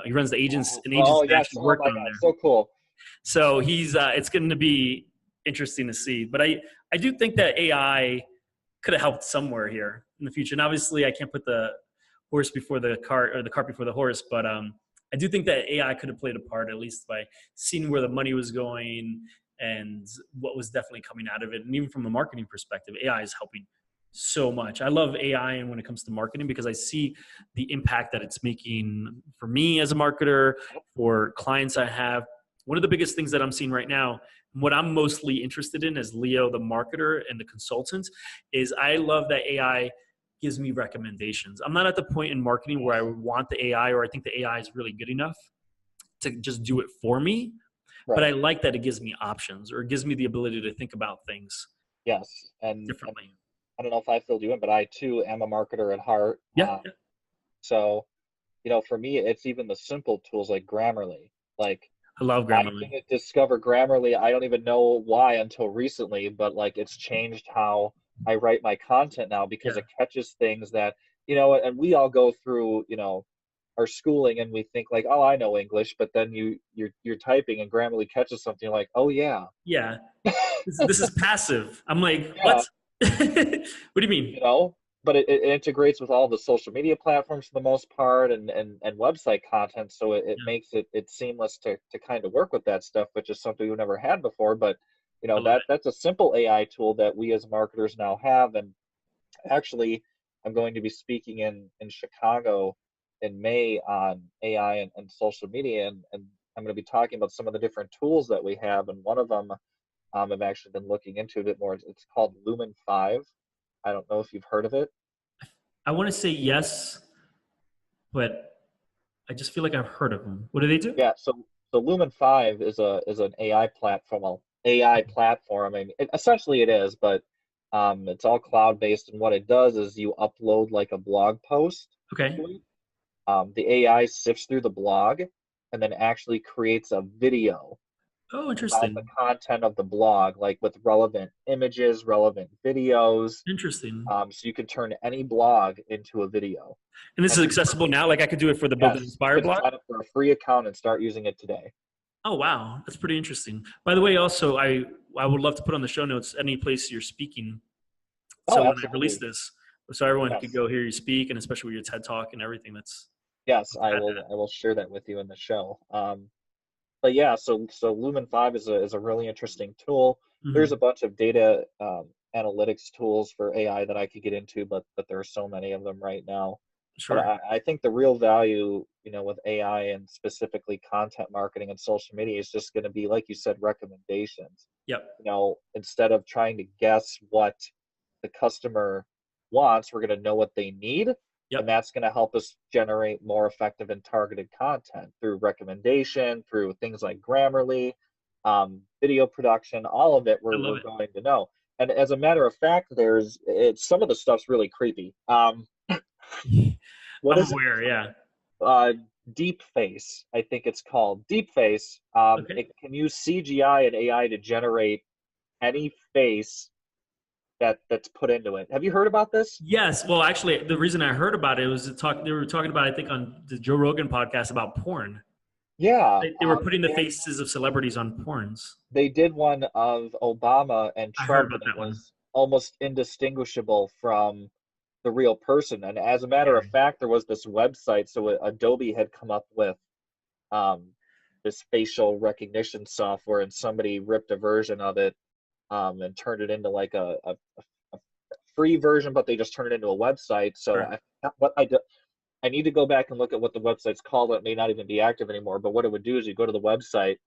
He runs an agency Oh that yes! actually Oh worked my on God! there. So cool. So it's going to be interesting to see. But I do think that AI could have helped somewhere here in the future. And obviously, I can't put the horse before the cart or the cart before the horse, but I do think that AI could have played a part, at least by seeing where the money was going and what was definitely coming out of it. And even from a marketing perspective, AI is helping so much. I love AI and when it comes to marketing because I see the impact that it's making for me as a marketer, for clients I have. One of the biggest things that I'm seeing right now, what I'm mostly interested in as Leo, the marketer and the consultant, is I love that AI gives me recommendations. I'm not at the point in marketing where I would want the AI or I think the AI is really good enough to just do it for me. But I Right. like that it gives me options or it gives me the ability to think about things Yes. And differently. I don't know if I filled you in, but I too am a marketer at heart. Yeah, yeah. So, for me, it's even the simple tools like Grammarly. Like, I love I Grammarly. didn't discover Grammarly. I don't even know why until recently, but like it's changed how I write my content now because Yeah. it catches things that, and we all go through, our schooling and we think like, oh, I know English, but then you're typing and Grammarly catches something you're like, oh yeah. Yeah. This is passive. I'm like, Yeah, what? What do you you mean? know, but it integrates with all the social media platforms for the most part and website content. So it Yeah, makes it seamless to kind of work with that stuff, which is something we've never had before. But I love that's a simple AI tool that we as marketers now have. And actually, I'm going to be speaking in Chicago in May on AI and social media, and I'm going to be talking about some of the different tools that we have. And one of them I've actually been looking into a bit more. It's called Lumen 5. I don't know if you've heard of it. I want to say yes, but I just feel like I've heard of them. What do they do? Yeah, so Lumen 5 is an AI platform. Well, AI platform. I mean, essentially it is, but it's all cloud based, and what it does is you upload like a blog post Okay. to it. The AI sifts through the blog and then actually creates a video Oh, about the interesting. content of the blog, like with relevant images, relevant videos. Interesting. So you can turn any blog into a video. And this And is it's accessible now. Like I could do it for the Build and yes, you Inspire can blog. sign up for a free account and start using it today. Oh wow, that's pretty interesting. By the way, also I would love to put on the show notes any place you're speaking. Oh, So when I release absolutely. this, so everyone could Yes. go hear you speak, and especially with your TED talk and everything. Yes, Let's I add will that. I will share that with you in the show. But yeah, so Lumen 5 is a really interesting tool. There's a Mhm. bunch of data analytics tools for AI that I could get into, but there are so many of them right now. But Sure. I think the real value, with AI and specifically content marketing and social media is just going to be, like you said, recommendations. Yep. Instead of trying to guess what the customer wants, we're going to know what they need. And Yep. that's going to help us generate more effective and targeted content through recommendation, through things like Grammarly, video production, all of it I we're love it. going to know. And as a matter of fact, some of the stuff's really creepy. What I'm is it? aware. Yeah. Uh, Deep Face, I think it's called. Deep Face. Okay. It can use CGI and AI to generate any face that's put into it. Have you heard about this? Yes. Well, actually, the reason I heard about it was to talk. They were talking about, I think, on the Joe Rogan podcast about porn. Yeah. They were putting the faces of celebrities on porns. They did one of Obama and I heard Trump, about and it that one. was almost indistinguishable from the real person. And as a matter of fact, there was this website. So Adobe had come up with um, this facial recognition software, and somebody ripped a version of it and turned it into like a free version, but they just turned it into a website. So Right. what I do, I need to go back and look at what the website's called. It may not even be active anymore. But what it would do is you go to the website.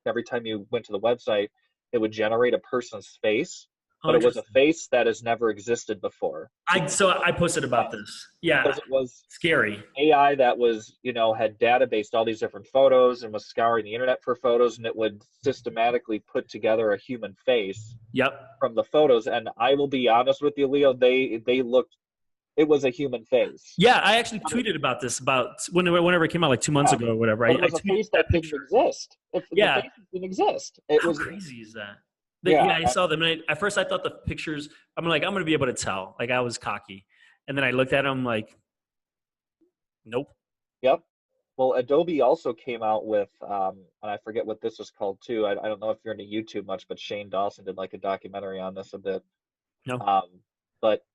Every time you went to the website, it would generate a person's face, Oh, but it was a interesting. face that has never existed before. I posted about this. Yeah. Because it was Scary. AI that was, had databased all these different photos and was scouring the internet for photos, and it would systematically put together a human face Yep. from the photos. And I will be honest with you, Leo, they looked, it was a human face. Yeah, I actually tweeted about this about whenever it came out, like 2 months Yeah, ago or whatever. but it I was a tweeted face that that didn't picture. exist. If the Yeah. face didn't exist, it How was, crazy is that? yeah, Yeah, I saw them. And at first, I thought the pictures. I'm like, I'm gonna be able to tell. Like, I was cocky, and then I looked at them like, nope. yep. Well, Adobe also came out with, and I forget what this was called too. I don't know if you're into YouTube much, but Shane Dawson did like a documentary on this a bit. No. Um, but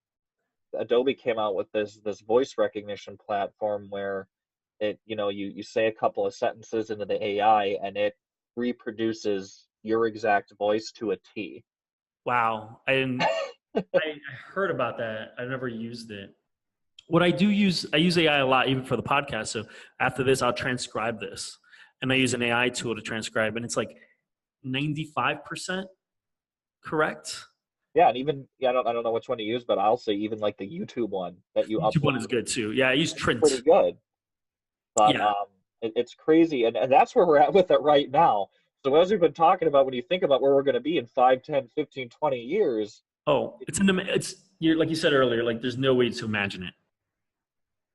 Adobe came out with this voice recognition platform where you say a couple of sentences into the AI, and it reproduces your exact voice to a T. Wow. I didn't. I heard about that. I never used it. What I do use, I use AI a lot, even for the podcast. So after this, I'll transcribe this, and I use an AI tool to transcribe, and it's like 95% correct. Yeah, and even I don't know which one to use, but I'll say even like the YouTube one that you YouTube one is upload, good too. Yeah, I use it's pretty Trint. good. But Yeah. it's crazy, and that's where we're at with it right now. So as we've been talking about, when you think about where we're going to be in 5, 10, 15, 20 years, Oh, it's in the. It's you're like you said earlier. Like, there's no way to imagine it.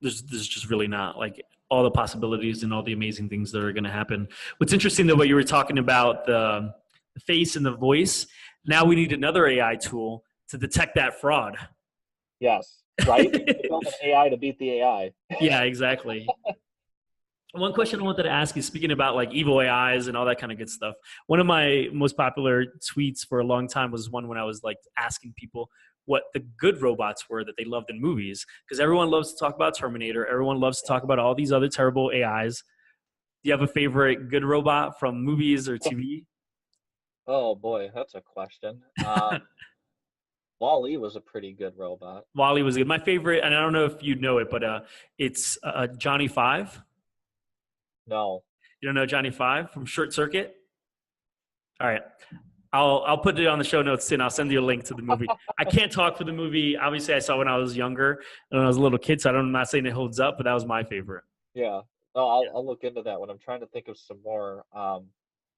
There's just really not, like, all the possibilities and all the amazing things that are going to happen. What's interesting though, what you were talking about, the face and the voice. Now we need another AI tool to detect that fraud. yes, right? We need to build an AI to beat the AI. Yeah, exactly. One question I wanted to ask you, speaking about like evil AIs and all that kind of good stuff. One of my most popular tweets for a long time was one when I was like asking people what the good robots were that they loved in movies, because everyone loves to talk about Terminator. Everyone loves to talk about all these other terrible AIs. Do you have a favorite good robot from movies or TV? Oh boy, that's a question. Wall-E was a pretty good robot. Wally was good. My favorite, and I don't know if you know it, but it's Johnny Five. No. You don't know Johnny Five from Short Circuit? All right. I'll put it on the show notes too, and I'll send you a link to the movie. I can't talk for the movie. Obviously, I saw when I was younger and when I was a little kid, so I'm not saying it holds up, but that was my favorite. Yeah. No, Yeah. I'll look into that one. I'm trying to think of some more.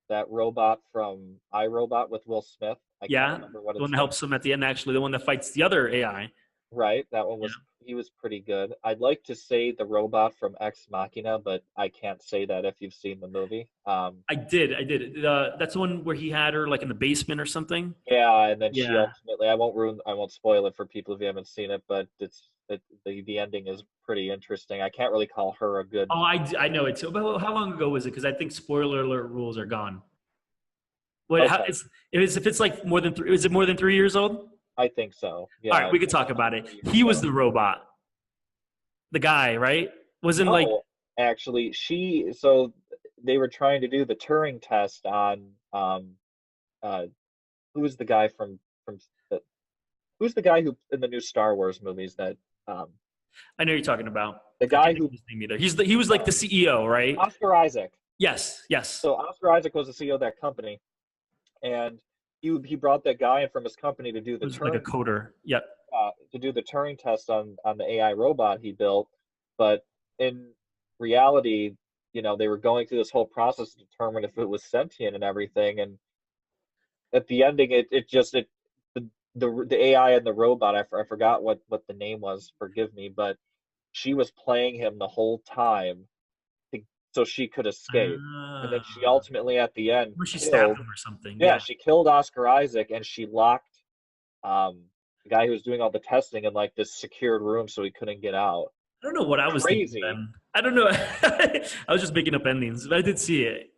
That robot from iRobot with Will Smith. I can't Yeah. remember what The one its that name. helps him at the end, actually, the one that fights the other AI. Right, that one Yeah. was he was pretty good. I'd like to say the robot from Ex Machina, but I can't say that if you've seen the movie. I did. I did. That's the one where he had her like in the basement or something. Yeah, and then she Yeah. ultimately, I won't spoil it for people if you haven't seen it, but the ending is pretty interesting. I can't really call her a good. Oh, I know it too. But how long ago was it? Because I think spoiler alert rules are gone. What? How, Okay, if it's like more than three? Is it more than 3 years old? I think so. All Yeah, right, we could it's talk about it. 3 years He was ago. the robot, the guy, right? Wasn't like No, actually, so they were trying to do the Turing test on uh who was the guy from the who's the guy who in the new Star Wars movies that um I know you're talking about. the I guy can't think of who his name either. He was like the CEO, right? Oscar Isaac. Yes, yes. So Oscar Isaac was the CEO of that company, and he brought that guy in from his company to do It the was like a Turing coder. Yep. test on the AI robot he built. But in reality, they were going through this whole process to determine if it was sentient and everything. And at the ending, the AI and the robot, I forgot what the name was. Forgive me, but she was playing him the whole time so she could escape. And then she Ah, ultimately at the end or she stabbed killed, him or something. yeah, Yeah. she killed Oscar Isaac, and she locked um, the guy who was doing all the testing in like this secured room so he couldn't get out. I don't know what I was thinking Crazy. then. I don't know. I was just making up endings, but I did see it.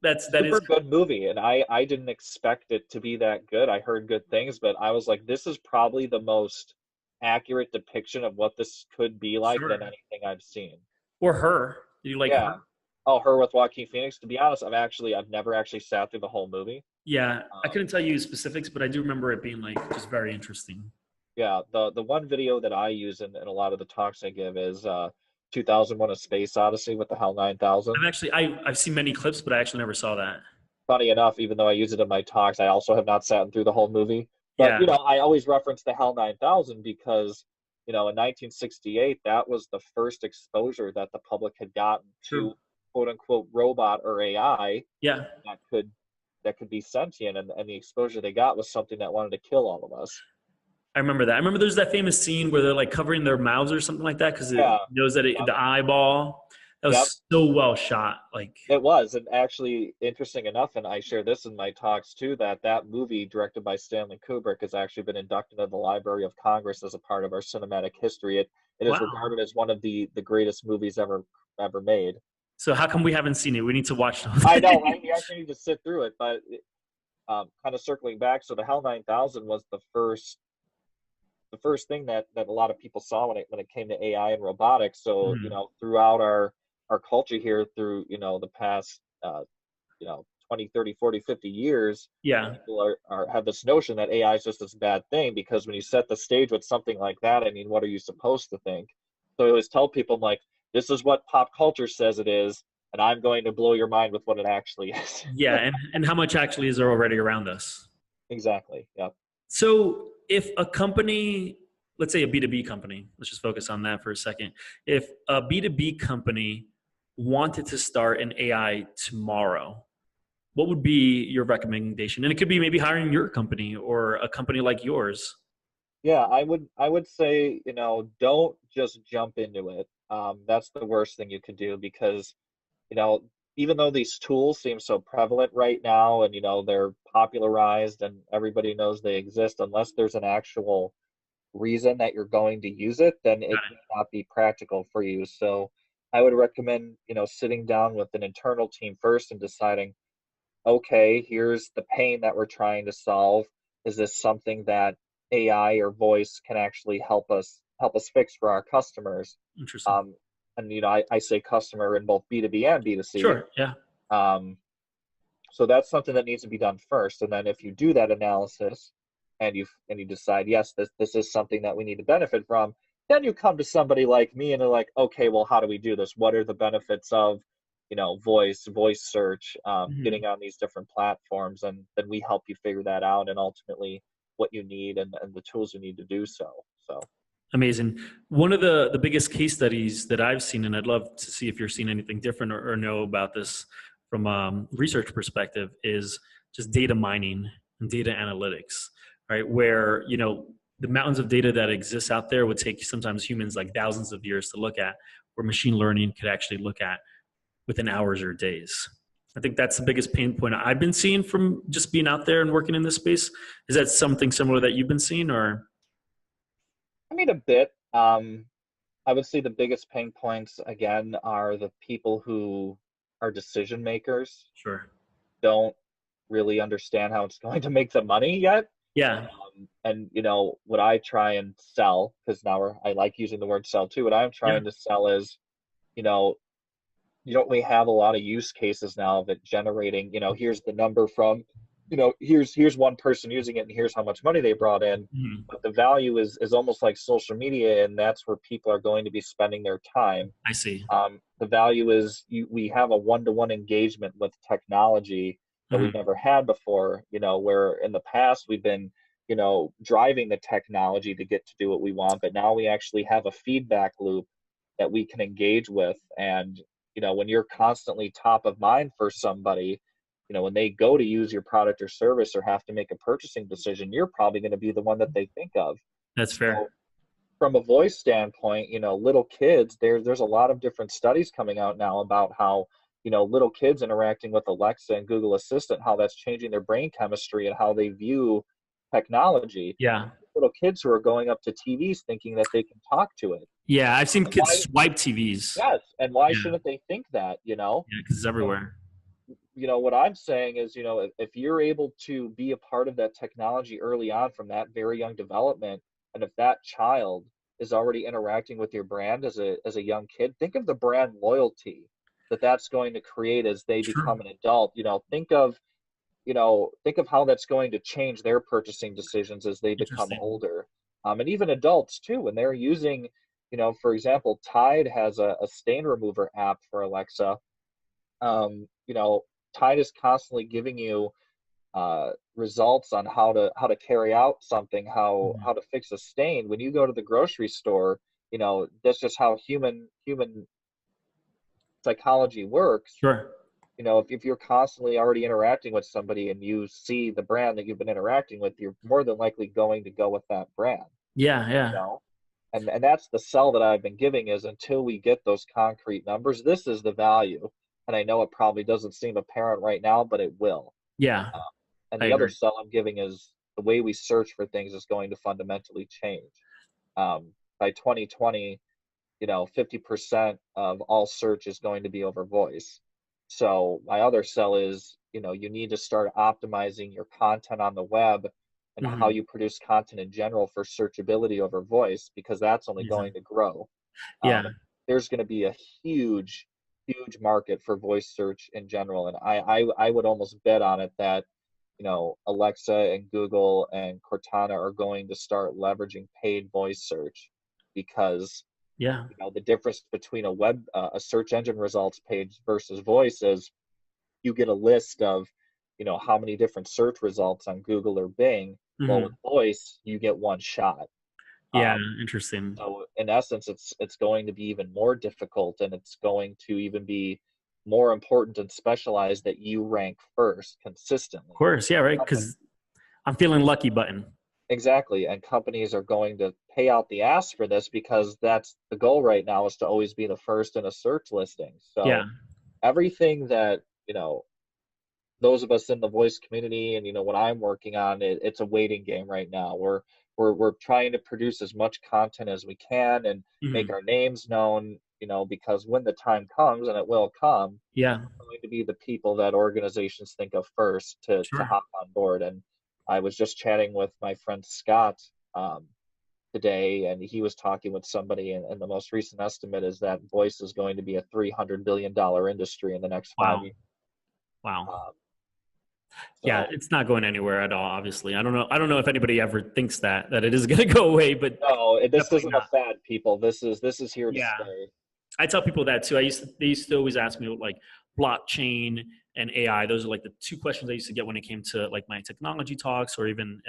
That is Super good movie, and I didn't expect it to be that good. I heard good things, but I was like, this is probably the most accurate depiction of what this could be like than sure. anything I've seen. Or her. Do you like Yeah. her? Oh, her with Joaquin Phoenix. To be honest, I've never actually sat through the whole movie. Yeah, I Um, couldn't tell you specifics, but I do remember it being like just very interesting. yeah, the one video that I use in a lot of the talks I give is 2001: A Space Odyssey with the HAL 9000. I've seen many clips, but I actually never saw that. Funny enough, even though I use it in my talks, I also have not sat through the whole movie. But Yeah, I always reference the HAL 9000 because in 1968, that was the first exposure that the public had gotten true. to quote unquote robot or AI Yeah, that could be sentient, and the exposure they got was something that wanted to kill all of us. I remember that. I remember there's that famous scene where they're like covering their mouths or something like that because it Yeah. knows that Yep. the eyeball. That Yep. was so well shot. Like, It was, and actually interesting enough, and I share this in my talks too, that movie directed by Stanley Kubrick has actually been inducted into the Library of Congress as a part of our cinematic history. It is wow. regarded as one of the greatest movies ever made. So how come we haven't seen it? We need to watch I know, something. right? You actually need to sit through it, but kind of circling back, so the HAL 9000 was the first thing that a lot of people saw when it came to AI and robotics. So Mhm. throughout our culture here, through the past 20, 30, 40, 50 years, Yeah, people have this notion that AI is just this bad thing, because when you set the stage with something like that, I mean, what are you supposed to think? So I always tell people, I'm like, this is what pop culture says it is, and I'm going to blow your mind with what it actually is. yeah, and how much actually is there already around us? Exactly. Yeah. So if a company, let's say a B2B company, let's just focus on that for a second. If a B2B company wanted to start an AI tomorrow, what would be your recommendation? And it could be maybe hiring your company or a company like yours. Yeah, I would say, don't just jump into it. That's the worst thing you could do, because, you know, even though these tools seem so prevalent right now, and they're popularized and everybody knows they exist, unless there's an actual reason that you're going to use it, then it may not be practical for you. So I would recommend, sitting down with an internal team first and deciding, okay, here's the pain that we're trying to solve. Is this something that AI or voice can actually help us fix for our customers? Interesting. Um, and I say customer in both B2B and B2C. Sure. Yeah. Um, so that's something that needs to be done first. And then if you do that analysis and you decide, yes, this is something that we need to benefit from, then you come to somebody like me and they're like, okay, well, how do we do this? What are the benefits of, voice search, Mhm. getting on these different platforms? And then we help you figure that out, and ultimately what you need, and the tools you need to do so. So Amazing. One of the biggest case studies that I've seen, and I'd love to see if you're seeing anything different or know about this from a research perspective, is just data mining and data analytics, right? Where, the mountains of data that exists out there would take sometimes humans like thousands of years to look at, where machine learning could actually look at within hours or days. I think that's the biggest pain point I've been seeing from just being out there and working in this space. Is that something similar that you've been seeing, or? I mean, a bit. I would say the biggest pain points again are the people who are decision makers, Sure. don't really understand how it's going to make the money yet. Yeah. And what I try and sell, because now I like using the word sell too. What I'm Yeah. trying to sell is, you know, you don't really have a lot of use cases now of it generating. Here's the number from, here's one person using it, and here's how much money they brought in. Mhm. But the value is almost like social media, and that's where people are going to be spending their time. I see. The value is we have a one-to-one engagement with technology that we've Mhm. never had before, where in the past we've been, driving the technology to get to do what we want, but now we actually have a feedback loop that we can engage with. And, when you're constantly top of mind for somebody, when they go to use your product or service or have to make a purchasing decision, you're probably going to be the one that they think of. That's So fair. from a voice standpoint, little kids, there's a lot of different studies coming out now about how little kids interacting with Alexa and Google Assistant, how that's changing their brain chemistry and how they view technology. Yeah. Little kids who are going up to TVs thinking that they can talk to it. Yeah. I've seen And kids why? swipe TVs. Yes, and why Yeah. shouldn't they think that? Yeah. Because it's So, everywhere. what I'm saying is, if you're able to be a part of that technology early on from that very young development, and if that child is already interacting with your brand as a young kid, think of the brand loyalty that's going to create as they True. become an adult. Think of how that's going to change their purchasing decisions as they become Interesting. older. And even adults too, when they're using, for example, Tide has a stain remover app for Alexa. um, you know, Tide is constantly giving you results on how to carry out something, how Mhm. to fix a stain. When you go to the grocery store, that's just how human psychology works. Sure. If you're constantly already interacting with somebody and you see the brand that you've been interacting with, you're more than likely going to go with that brand. Yeah. You Yeah. know, and that's the sell that I've been giving, is until we get those concrete numbers, this is the value. And I know it probably doesn't seem apparent right now, but it will. Yeah. Uh, and I the other agree. sell I'm giving is the way we search for things is going to fundamentally change. By 2020, 50% of all search is going to be over voice. So my other sell is, you need to start optimizing your content on the web and how Hmm. you produce content in general for searchability over voice, because that's only going to grow. Yeah. There's going to be a huge, huge market for voice search in general. And I would almost bet on it that, Alexa and Google and Cortana are going to start leveraging paid voice search, because Yeah. the difference between a search engine results page versus voice is you get a list of how many different search results on Google or Bing. Well, with Hmm. voice you get one shot. Yeah. um, Interesting. so in essence, it's going to be even more difficult, and it's going to even be more important and specialized that you rank first Of consistently. course. Yeah. Right. Because I'm feeling lucky button. Exactly. And companies are going to pay out the ass for this, because that's the goal right now, is to always be the first in a search listing. Yeah. So everything that, those of us in the voice community and, what I'm working on, it's a waiting game right now. We're trying to produce as much content as we can and make Hmm. our names known, because when the time comes, and it will come, Yeah. we're going to be the people that organizations think of first to Sure. hop on board. And I was just chatting with my friend Scott today, and he was talking with somebody, and the most recent estimate is that voice is going to be a $300 billion industry in the next 5 years. Wow. Wow. Um, Yeah, so it's not going anywhere at all. Obviously, I don't know. I don't know if anybody ever thinks that it is going to go away, but no, this definitely isn't a not. fad, people. This is here to Yeah, stay. I tell people that too. They used to always ask me like blockchain and AI. Those are like the two questions I used to get when it came to like my technology talks or even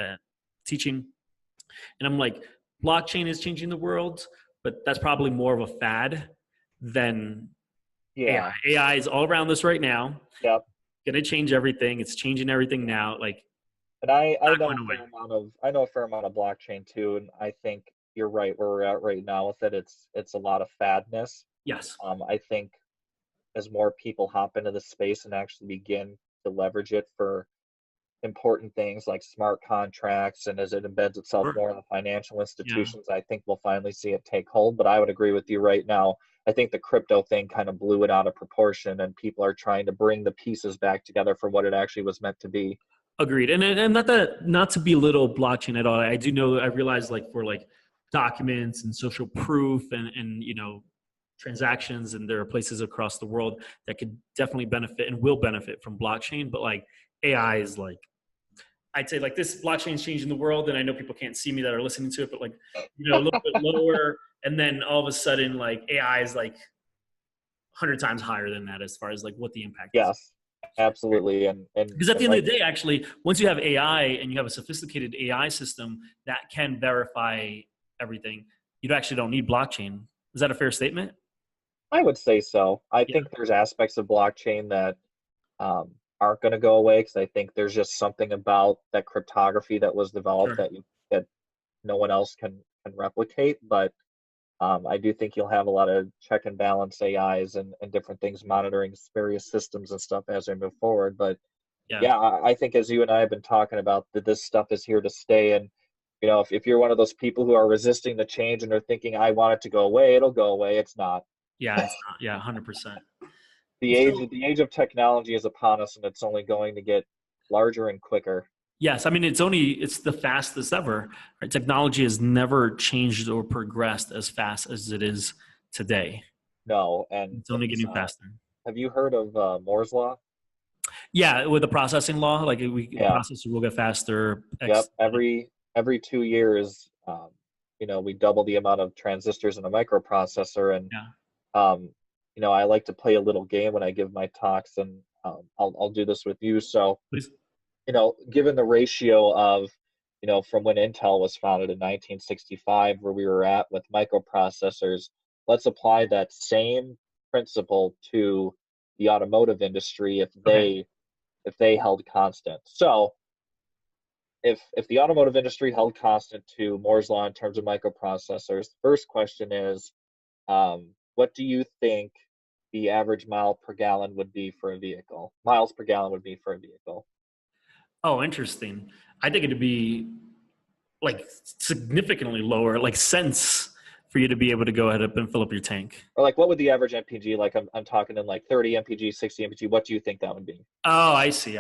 teaching. And I'm like, blockchain is changing the world, but that's probably more of a fad than Yeah. AI. AI is all around us right now. Yep. Going to change everything. It's changing everything now. Like, And I not know going a away. fair amount of blockchain too, and I think you're right where we're at right now with it. It's a lot of fadness. Yes. I think as more people hop into the space and actually begin to leverage it for important things like smart contracts, and as it embeds itself Sure. more in the financial Yeah. institutions, I think we'll finally see it take hold. But I would agree with you right now. I think the crypto thing kind of blew it out of proportion, and people are trying to bring the pieces back together for what it actually was meant to be. Agreed. And not to belittle blockchain at all. I do know I realize like for like documents and social proof and transactions, and there are places across the world that could definitely benefit and will benefit from blockchain. But like AI is like, I'd say like this blockchain is changing the world, and I know people can't see me that are listening to it, but like a little bit lower, and then all of a sudden like AI is like 100 times higher than that as far as like what the impact is. Yes, absolutely. Because at the And end like, of the day, actually, once you have AI and you have a sophisticated AI system that can verify everything, you actually don't need blockchain. Is that a fair statement? I would say so. I Yeah, think there's aspects of blockchain that aren't going to go away, because I think there's just something about that cryptography that was developed sure. that no one else can replicate. But I do think you'll have a lot of check and balance AIs and different things monitoring various systems and stuff as we move forward. But Yeah. yeah, I think as you and I have been talking about, that this stuff is here to stay. And if you're one of those people who are resisting the change and are thinking, I want it to go away, it'll go away. It's not. Yeah, it's not. Yeah, 100%. The age of technology is upon us, and it's only going to get larger and quicker. Yes, I mean it's the fastest ever. Right? Technology has never changed or progressed as fast as it is today. No, and It's only getting faster. have you heard of Moore's law? Yeah, with the processing law, like the Yeah. processor will get faster. Yep. Every 2 years, we double the amount of transistors in a microprocessor, and Yeah. I like to play a little game when I give my talks, and I'll do this with you. So, Please. given the ratio of, from when Intel was founded in 1965, where we were at with microprocessors, let's apply that same principle to the automotive industry if they held constant. So, if the automotive industry held constant to Moore's law in terms of microprocessors, the first question is, what do you think the average miles per gallon would be for a vehicle? Oh, interesting. I think it'd be like significantly lower, like cents for you to be able to go ahead and fill up your tank. Or like, what would the average MPG, like I'm talking in like 30 MPG, 60 MPG, what do you think that would be? Oh, I see.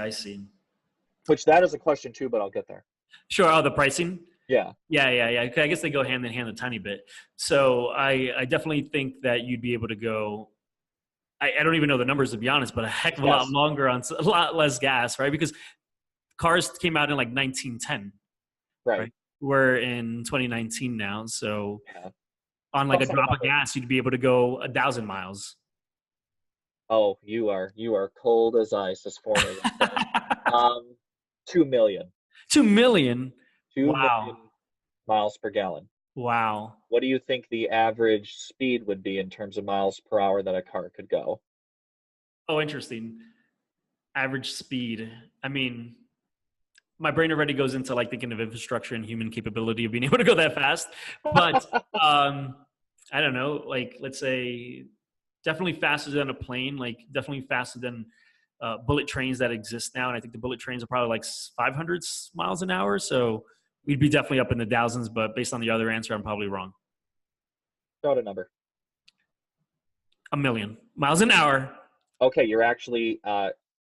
Which that is a question too, but I'll get there. Sure. Oh, the pricing? Yeah. Yeah. I guess they go hand in hand a tiny bit. So I definitely think that you'd be able to go, I don't even know the numbers to be honest, but a heck of a lot longer on a lot less gas, right? Because cars came out in like 1910. Right. We're in 2019 now. So Yeah. on like a drop of gas, you'd be able to go 1,000 miles. Oh, you are cold as ice, as formerly said. 2 million. 2 million. 2 Wow. million miles per gallon. Wow. What do you think the average speed would be in terms of miles per hour that a car could go? Oh, interesting. Average speed. I mean, my brain already goes into like thinking of infrastructure and human capability of being able to go that fast. But I don't know, like let's say definitely faster than a plane, like definitely faster than bullet trains that exist now. And I think the bullet trains are probably like 500 miles an hour. So we'd be definitely up in the thousands, but based on the other answer, I'm probably wrong. Throw out a number. 1 million miles an hour. Okay, you're actually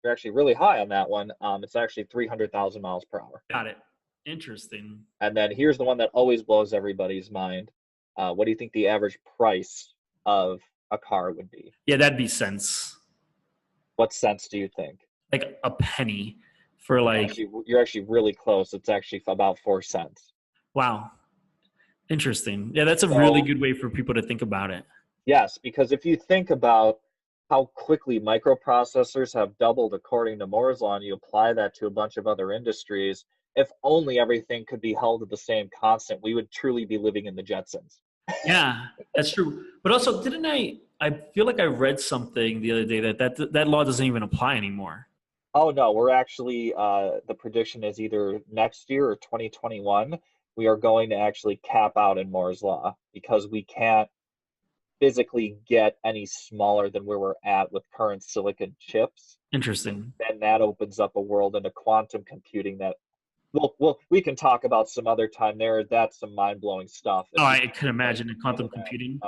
really high on that one. It's actually 300,000 miles per hour. Got it. Interesting. And then here's the one that always blows everybody's mind. What do you think the average price of a car would be? Yeah, that'd be cents. What cents do you think? Like a penny for like. You're actually really close. It's actually about 4 cents. Wow. Interesting. Yeah, that's a really good way for people to think about it. Yes, because if you think about how quickly microprocessors have doubled according to Moore's law, and you apply that to a bunch of other industries, if only everything could be held at the same constant, we would truly be living in the Jetsons. Yeah, that's true. But also, I feel like I read something the other day that law doesn't even apply anymore. Oh, no, we're actually, the prediction is either next year or 2021, we are going to actually cap out in Moore's law because we can't physically get any smaller than where we're at with current silicon chips. Interesting. Then that opens up a world into quantum computing that we can talk about some other time there. That's some mind-blowing stuff. Oh, I can imagine in quantum computing.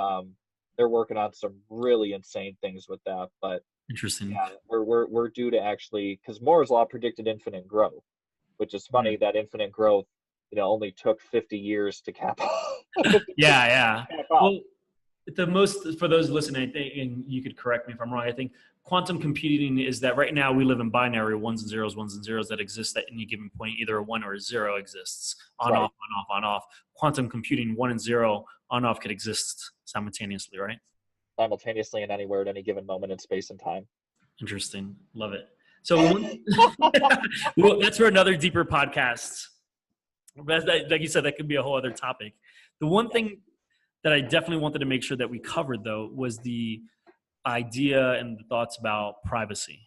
They're working on some really insane things with that, but interesting. Yeah, we're due to actually, because Moore's law predicted infinite growth, which is funny that infinite growth, only took 50 years to cap out. Yeah. Well, for those listening, I think, and you could correct me if I'm wrong, I think quantum computing is that right now we live in binary ones and zeros that exist at any given point. Either a 1 or a 0 exists. On, off, on, off, on, off. Quantum computing, 1 and 0, on, off could exist simultaneously, right? Simultaneously and anywhere at any given moment in space and time. Interesting. Love it. So well, that's for another deeper podcast. Like you said, that could be a whole other topic. The one thing that I definitely wanted to make sure that we covered, though, was the idea and the thoughts about privacy.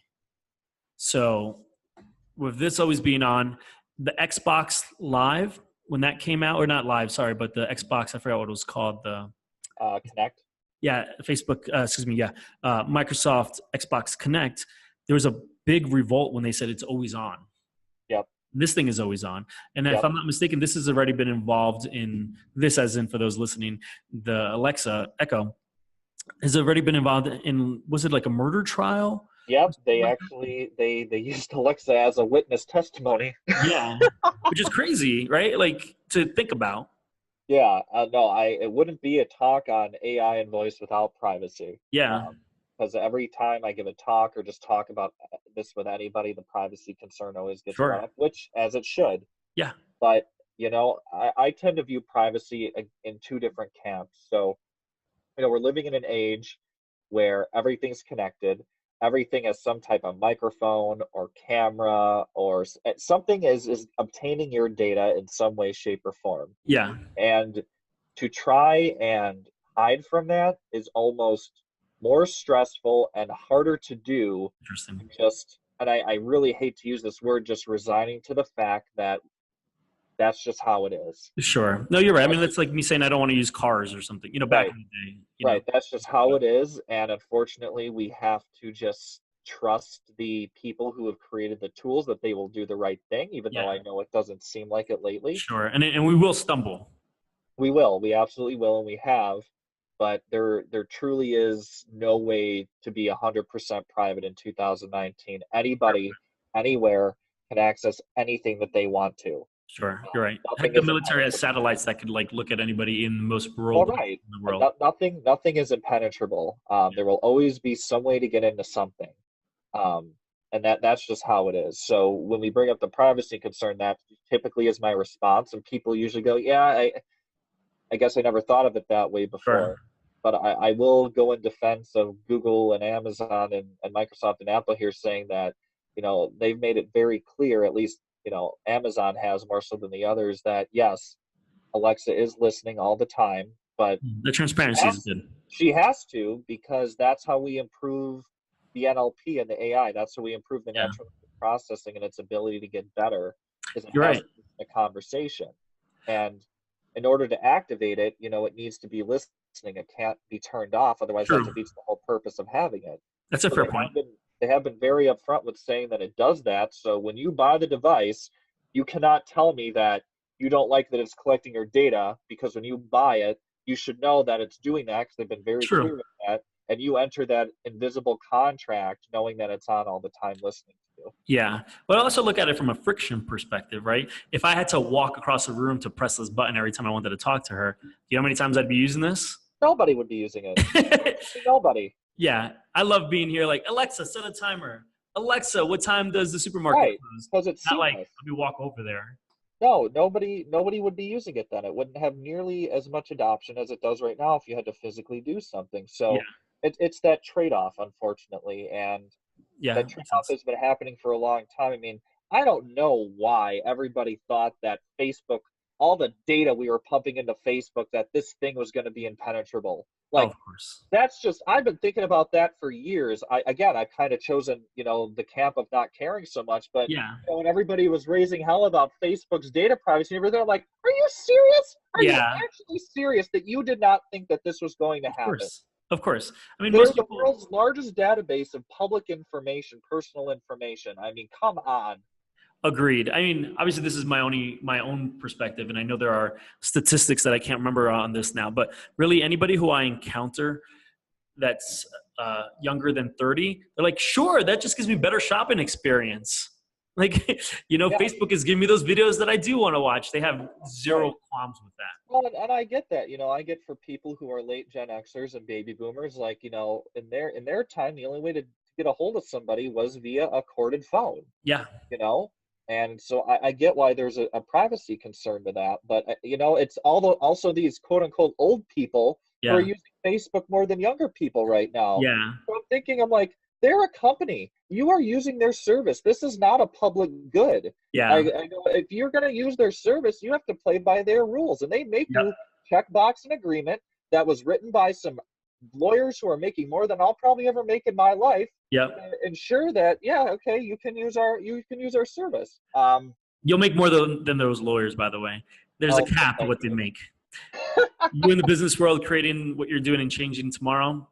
So with this always being on, the Xbox Live, when that came out, or not Live, sorry, but the Xbox, I forgot what it was called. Connect. Yeah, Facebook, Microsoft Xbox Connect, there was a big revolt when they said it's always on. Yep. This thing is always on. And if I'm not mistaken, this has already been involved in this, as in for those listening, the Alexa Echo has already been involved in, was it like a murder trial? Yep, they actually they used Alexa as a witness testimony. Yeah, which is crazy, right? Like to think about. Yeah, no, it wouldn't be a talk on AI and voice without privacy. Yeah, Because every time I give a talk or just talk about this with anybody, the privacy concern always gets brought sure. up, which as it should. Yeah, But I tend to view privacy in two different camps. So we're living in an age where everything's connected. Everything has some type of microphone or camera or something is obtaining your data in some way, shape, or form. yeah, And to try and hide from that is almost more stressful and harder to do. interesting. And I really hate to use this word, just resigning to the fact that that's just how it is. Sure. No, you're right. I mean, that's like me saying I don't want to use cars or something, back in the day. Right. That's just how it is. And unfortunately, we have to just trust the people who have created the tools that they will do the right thing, even though I know it doesn't seem like it lately. Sure. And we will stumble. We will. We absolutely will, and we have. But there truly is no way to be 100% private in 2019. Anybody, anywhere, can access anything that they want to. Sure, you're right. Heck, Nothing the is military has impenetrable. satellites that could look at anybody in the most rural All right. in the world. Nothing is impenetrable. There will always be some way to get into something. And that's just how it is. So when we bring up the privacy concern, that typically is my response. And people usually go, yeah, I guess I never thought of it that way before. Sure. But I will go in defense of Google and Amazon and Microsoft and Apple here, saying that, they've made it very clear, at least, Amazon has more so than the others, that yes, Alexa is listening all the time, but The transparency is good. she has to, because that's how we improve the NLP and the AI. That's how we improve the natural processing and its ability to get better, because it You're has right. a conversation. And in order to activate it, it needs to be listening. It can't be turned off. Otherwise, True. that defeats the whole purpose of having it. That's a So fair point. they have been very upfront with saying that it does that. So when you buy the device, you cannot tell me that you don't like that it's collecting your data, because when you buy it, you should know that it's doing that, because they've been very True. clear with that. And you enter that invisible contract knowing that it's on all the time listening to you. Yeah. But I also look at it from a friction perspective, right? If I had to walk across the room to press this button every time I wanted to talk to her, do you know how many times I'd be using this? Nobody would be using it. Nobody. Yeah. I love being here like, Alexa, set a timer. Alexa, what time does the supermarket close? Because it's Not like, seamless. let me walk over there. No, nobody would be using it then. It wouldn't have nearly as much adoption as it does right now if you had to physically do something. So it's that trade-off, unfortunately, and that trade-off has been happening for a long time. I mean, I don't know why everybody thought that Facebook, all the data we were pumping into Facebook, that this thing was going to be impenetrable. Like, of course. that's just, I've been thinking about that for years. I've kind of chosen, the camp of not caring so much, but when everybody was raising hell about Facebook's data privacy and everything, I'm like, are you serious? Are you actually serious that you did not think that this was going to happen? Of course. I mean, There's the world's largest database of public information, personal information. I mean, come on. Agreed. I mean, obviously this is my own perspective, and I know there are statistics that I can't remember on this now, but really anybody who I encounter that's younger than 30, they're like, sure, that just gives me better shopping experience. Like, Facebook is giving me those videos that I do want to watch. They have zero qualms with that. Well, and I get that. I get for people who are late Gen Xers and baby boomers, like, in their time, the only way to get a hold of somebody was via a corded phone. Yeah. And so I get why there's a privacy concern to that. But, it's also these quote unquote old people who are using Facebook more than younger people right now. Yeah. So I'm thinking, they're a company. You are using their service. This is not a public good. Yeah. I know if you're going to use their service, you have to play by their rules. And they make you check box an agreement that was written by some lawyers who are making more than I'll probably ever make in my life. Yep. Ensure that, you can use our service. You'll make more than those lawyers, by the way. There's a cap of what they make. You in the business world creating what you're doing and changing tomorrow?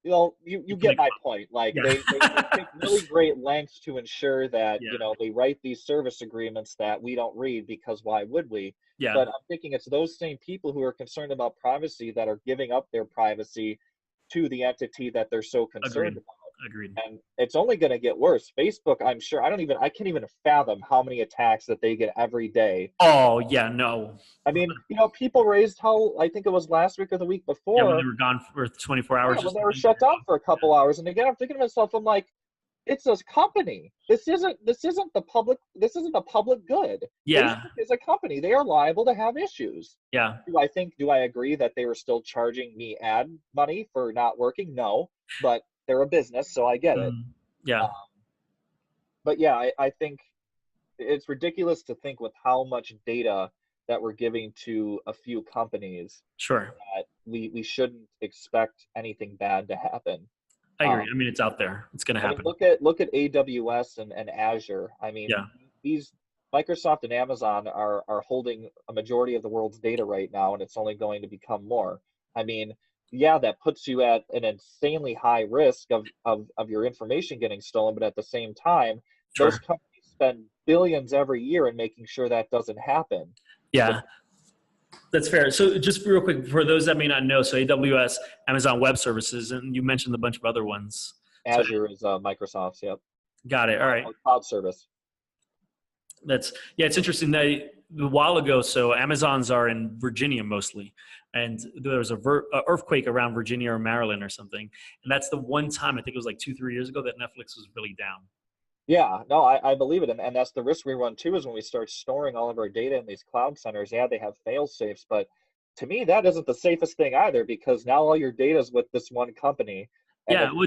You get my point. Like Yeah. they take really great lengths to ensure that, Yeah. they write these service agreements that we don't read because why would we? Yeah. But I'm thinking it's those same people who are concerned about privacy that are giving up their privacy to the entity that they're so concerned Agreed. about. Agreed. And it's only going to get worse. Facebook, I'm sure, I can't even fathom how many attacks that they get every day. Oh yeah, no. I mean, people raised how, I think it was last week or the week Yeah, before, when they were gone for 24 hours. when they were shut down for a couple hours. And again, I'm thinking to myself, I'm like, it's a company. This isn't the public. This isn't a public good. Yeah. Facebook is a company. They are liable to have issues. Yeah. Do I agree that they were still charging me ad money for not working? No, but they're a business, so I get it. Yeah. But yeah, I think it's ridiculous to think with how much data that we're giving to a few companies Sure. that we shouldn't expect anything bad to happen. I agree. I mean, it's out there. It's going to happen. Look at AWS and Azure. I mean, these Microsoft and Amazon are holding a majority of the world's data right now, and it's only going to become more. I mean, yeah, that puts you at an insanely high risk of your information getting stolen, but at the same time, those companies spend billions every year in making sure that doesn't happen. Yeah. That's fair. So just real quick, for those that may not know, so AWS, Amazon Web Services, and you mentioned a bunch of other ones. Azure is Microsoft's, yep. Got it. All right. Cloud service. It's interesting that a while ago, so Amazons are in Virginia mostly, and there was a earthquake around Virginia or Maryland or something. And that's the one time, I think it was like 2-3 years ago, that Netflix was really down. Yeah, no, I believe it. And that's the risk we run too, is when we start storing all of our data in these cloud centers. Yeah, they have fail safes, but to me, that isn't the safest thing either, because now all your data is with this one company. And yeah,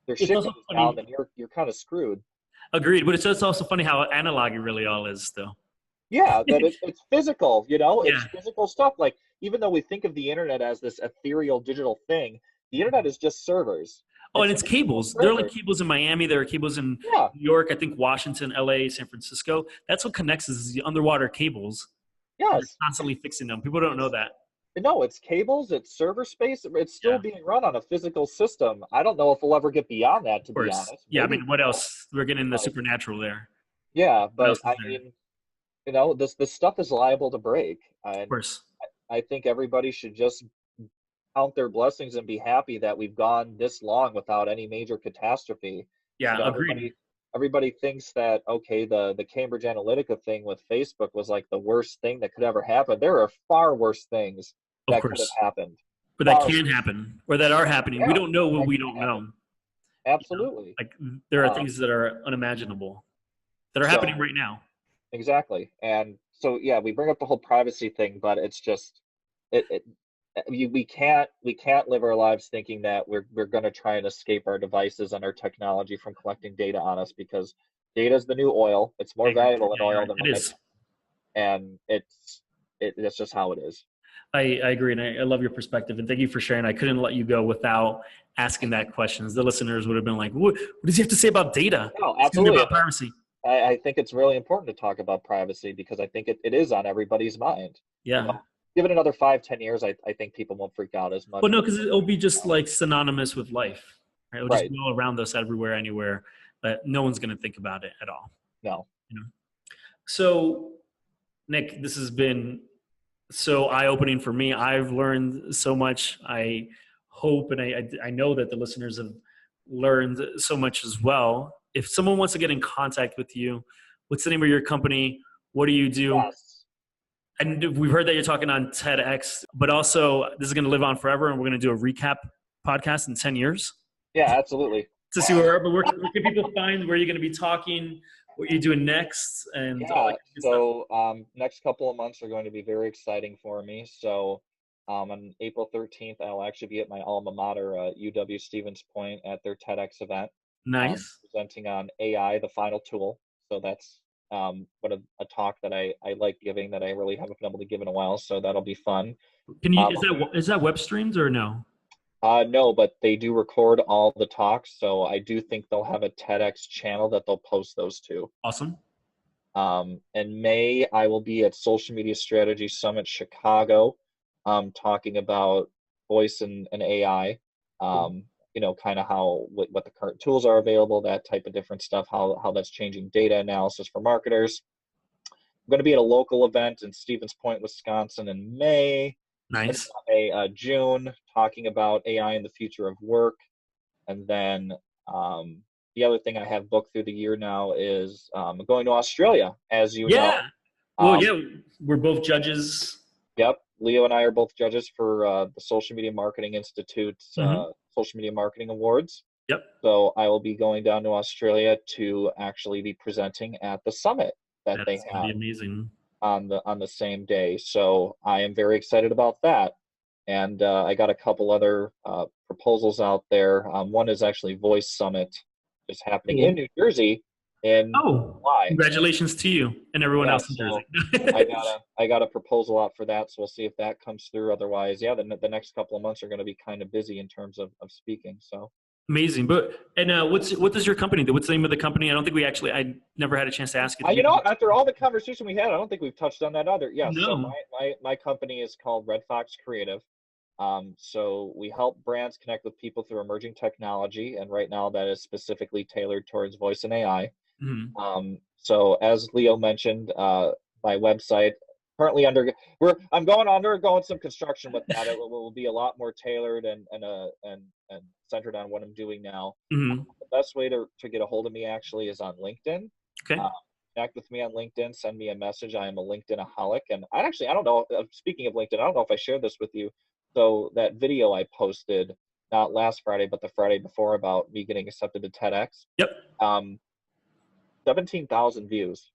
their shit goes down, then you're kind of screwed. Agreed, but it's also funny how analog it really all is, though. Yeah, that it's physical, it's physical stuff. Like, even though we think of the internet as this ethereal digital thing, the internet is just servers. Oh, and it's cables. There are like cables in Miami. There are cables in New York, I think Washington, LA, San Francisco. That's what connects us, is the underwater cables. Yes. They're constantly fixing them. People don't know that. No, it's cables, it's server space. It's still being run on a physical system. I don't know if we'll ever get beyond that, to be honest. Yeah, I mean, what else? We're getting the supernatural there. Yeah, but I mean, this stuff is liable to break. Of course. I think everybody should just count their blessings and be happy that we've gone this long without any major catastrophe. Yeah, agreed. Everybody thinks that, okay, the Cambridge Analytica thing with Facebook was like the worst thing that could ever happen. There are far worse things that could have happened. Or that can happen, or that are happening. Yeah, we don't know what we don't know. Absolutely. Like, there are things that are unimaginable that are happening right now. Exactly. And so, yeah, we bring up the whole privacy thing, but it's just, we can't live our lives thinking that we're going to try and escape our devices and our technology from collecting data on us, because data is the new oil. It's more valuable than oil than money. And that's just how it is. I agree, and I love your perspective, and thank you for sharing. I couldn't let you go without asking that question. The listeners would have been like, what does he have to say about data? No, absolutely. About privacy. I think it's really important to talk about privacy, because I think it is on everybody's mind. Yeah. Give it another 5-10 years, I think people won't freak out as much. Well, no, because it'll be just like synonymous with life. Right? It'll just be all around us, everywhere, anywhere, but no one's going to think about it at all. No. So, Nick, this has been so eye-opening for me. I've learned so much. I hope and I know that the listeners have learned so much as well. If someone wants to get in contact with you, what's the name of your company? What do you do? Yes. And we've heard that you're talking on TEDx, but also this is going to live on forever, and we're going to do a recap podcast in 10 years. Yeah, absolutely. To see where can people find where you're going to be talking, what you're doing next? And next couple of months are going to be very exciting for me. So on April 13th, I'll actually be at my alma mater, UW Stevens Point, at their TEDx event. Nice. Presenting on AI, the final tool. So that's a talk that I like giving that I really haven't been able to give in a while. So that'll be fun. Can you is that web streamed or no? No, but they do record all the talks, so I do think they'll have a TEDx channel that they'll post those to. Awesome. In May, I will be at Social Media Strategy Summit Chicago, talking about voice and AI. Kind of how what the current tools are available, that type of different stuff, how that's changing data analysis for marketers. I'm going to be at a local event in Stevens Point, Wisconsin in May. In Nice. June, talking about AI and the future of work. And then the other thing I have booked through the year now is going to Australia, as you know. Yeah. Well, Um, yeah, we're both judges. yep, Leo and I are both judges for the Social Media Marketing Institute's Hmm. Social Media Marketing Awards. Yep. So I will be going down to Australia to actually be presenting at the summit that they That's going to have be amazing. on the same day. So I am very excited about that. And I got a couple other proposals out there. One is actually Voice Summit, just happening in Cool. New Jersey in Oh, July. congratulations to you and everyone Yeah, else in so Jersey. I got a proposal out for that. So we'll see if that comes through. Otherwise, yeah, the next couple of months are going to be kind of busy in terms of speaking. So. Amazing. And what does your company do? What's the name of the company? I don't think I never had a chance to ask it. After all the conversation we had, I don't think we've touched on that other. Yes, so No. my company is called RedFox Creative. So we help brands connect with people through emerging technology, and right now that is specifically tailored towards voice and AI. Mhm. So as Leo mentioned, my website currently I'm undergoing some construction with that. It will be a lot more tailored and centered on what I'm doing now. Mhm. The best way to get a hold of me actually is on LinkedIn. Okay. Uh, Connect with me on LinkedIn, send me a message. I am a LinkedIn-aholic. And I don't know, speaking of LinkedIn, I don't know if I shared this with you. So that video I posted, not last Friday, but the Friday before, about me getting accepted to TEDx, Yep. um, 17,000 views.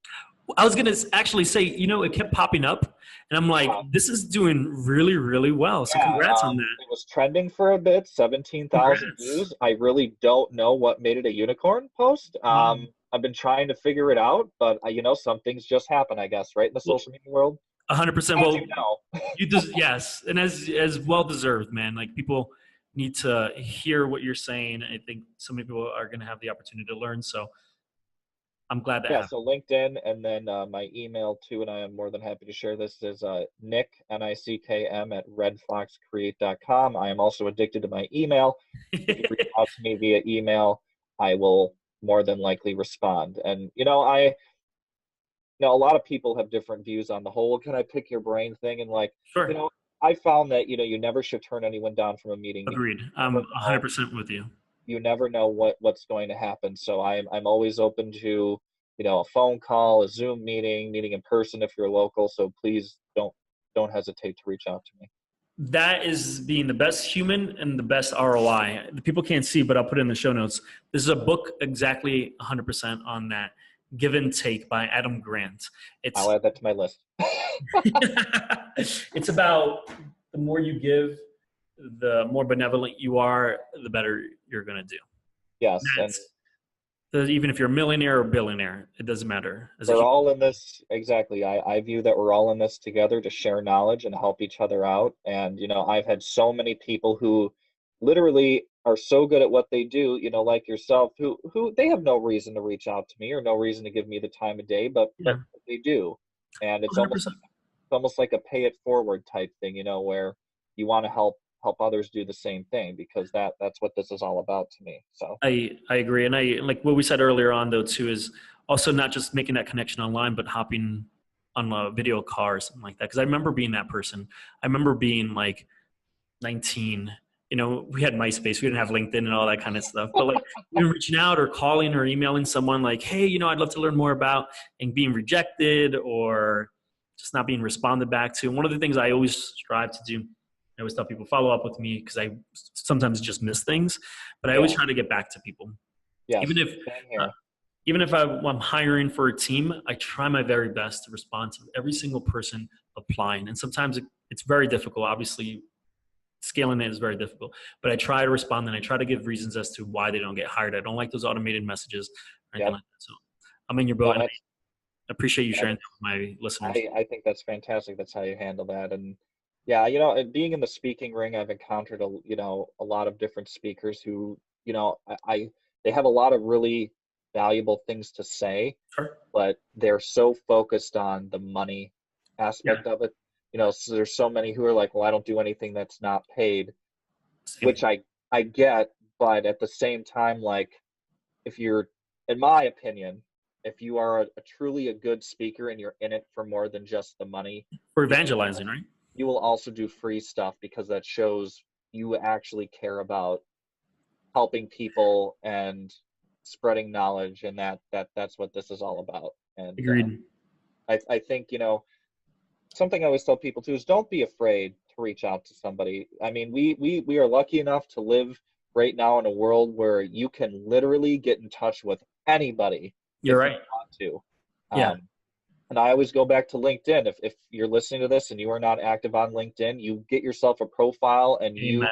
I was gonna actually say, it kept popping up, and I'm like, Uh, this is doing really, really well. So yeah, congrats on that. it was trending for a bit, 17,000 Congrats. views. I really don't know what made it a unicorn post. Wow. I've been trying to figure it out, but some things just happen, I guess, right, in the Well, social media world, 100%. as you Well, know. yes, and as well deserved, man. Like people need to hear what you're saying. I think so many people are going to have the opportunity to learn. So I'm glad that Yeah, happened. so LinkedIn, and then my email too, and I am more than happy to share this, is Nick, Nickm, at redfoxcreate.com. I am also addicted to my email. If you reach out to me via email, I will more than likely respond. And, a lot of people have different views on the whole, can I pick your brain thing? And you Sure. know, I found that, you never should turn anyone down from a meeting, because Agreed. I'm 100% with you. you never know what's going to happen. So I'm always open to, a phone call, a Zoom meeting in person if you're local. So please don't hesitate to reach out to me. That is being the best human and the best ROI. The people can't see, but I'll put it in the show notes. This is a book exactly 100% on that. Give and Take by Adam Grant. I'll It's add that to my list. it's about the more you give, the more benevolent you are, the better you're going to do. Yes, and Even if you're a millionaire or billionaire, it doesn't matter. As a we're human, all in this, exactly. I view that we're all in this together to share knowledge and help each other out. And I've had so many people who literally are so good at what they do, like yourself, who they have no reason to reach out to me or no reason to give me the time of day, but yeah, they do. And it's almost 100%. like a pay it forward type thing, where you want to help others do the same thing, because that's what this is all about to me. So I agree, and I like what we said earlier on though too is also not just making that connection online, but hopping on a video car or something like that. Because I remember being that person. I remember being like 19. We had MySpace, we didn't have LinkedIn and all that kind of stuff. But like even reaching out or calling or emailing someone like, hey, I'd love to learn more about, and being rejected or just not being responded back to. And one of the things I always strive to do, I always tell people follow up with me because I sometimes just miss things, but I always yeah, try to get back to people. Even yes, if same uh, here. I'm hiring for a team, I try my very best to respond to every single person applying. And sometimes it's very difficult. Obviously, scaling it is very difficult, but I try to respond and I try to give reasons as to why they don't get hired. I don't like those automated messages or anything Yep. like that. So I'm in your boat, No, and I appreciate you yeah, sharing that with my listeners. I think that's fantastic. That's how you handle that. And yeah, and being in the speaking ring, I've encountered a lot of different speakers who, they have a lot of really valuable things to say, Sure. but they're so focused on the money aspect of it. So there's so many who are like, well, I don't do anything that's not paid, Same. which I get, but at the same time, like, if you're, in my opinion, if you are truly a good speaker and you're in it for more than just the money, For evangelizing, right? you will also do free stuff because that shows you actually care about helping people and spreading knowledge, and that's what this is all about. And Agreed. I think, something I always tell people too is don't be afraid to reach out to somebody. I mean, we are lucky enough to live right now in a world where you can literally get in touch with anybody You're if right. you want to. Yeah. And I always go back to LinkedIn. If you're listening to this and you are not active on LinkedIn, you get yourself a profile and Amen.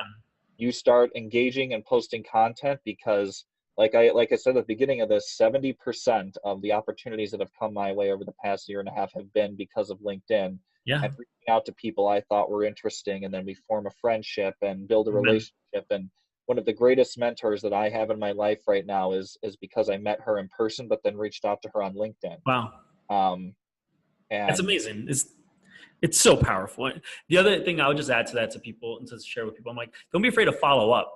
you start engaging and posting content, because like I said at the beginning of this, 70% of the opportunities that have come my way over the past year and a half have been because of LinkedIn. Yeah. And reaching out to people I thought were interesting, and then we form a friendship and build a Amen. relationship. And one of the greatest mentors that I have in my life right now is because I met her in person, but then reached out to her on LinkedIn. Wow. And That's amazing. It's so powerful. The other thing I would just add to that to people and to share with people, I'm like, don't be afraid to follow up.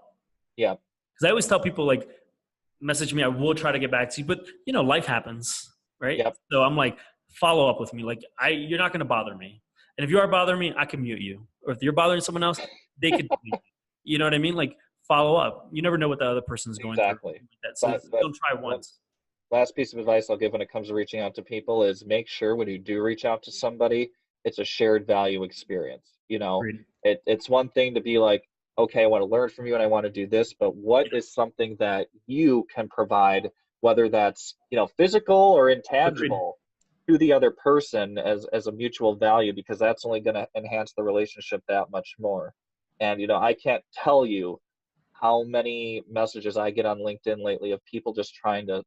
yeah, Because I always tell people, like, message me, I will try to get back to you, but life happens, right? Yep. So I'm like, follow up with me. Like, you're not going to bother me. And if you are bothering me, I can mute you. Or if you're bothering someone else, they could mute you. You know what I mean? Like, follow up. You never know what the other person is going exactly. through. So But don't try once. last piece of advice I'll give when it comes to reaching out to people is make sure when you do reach out to somebody, it's a shared value experience. Agreed. It's one thing to be like, okay, I want to learn from you and I want to do this, but what is something that you can provide, whether that's, physical or intangible, to the other person as a mutual value, because that's only going to enhance the relationship that much more. And, I can't tell you how many messages I get on LinkedIn lately of people just trying to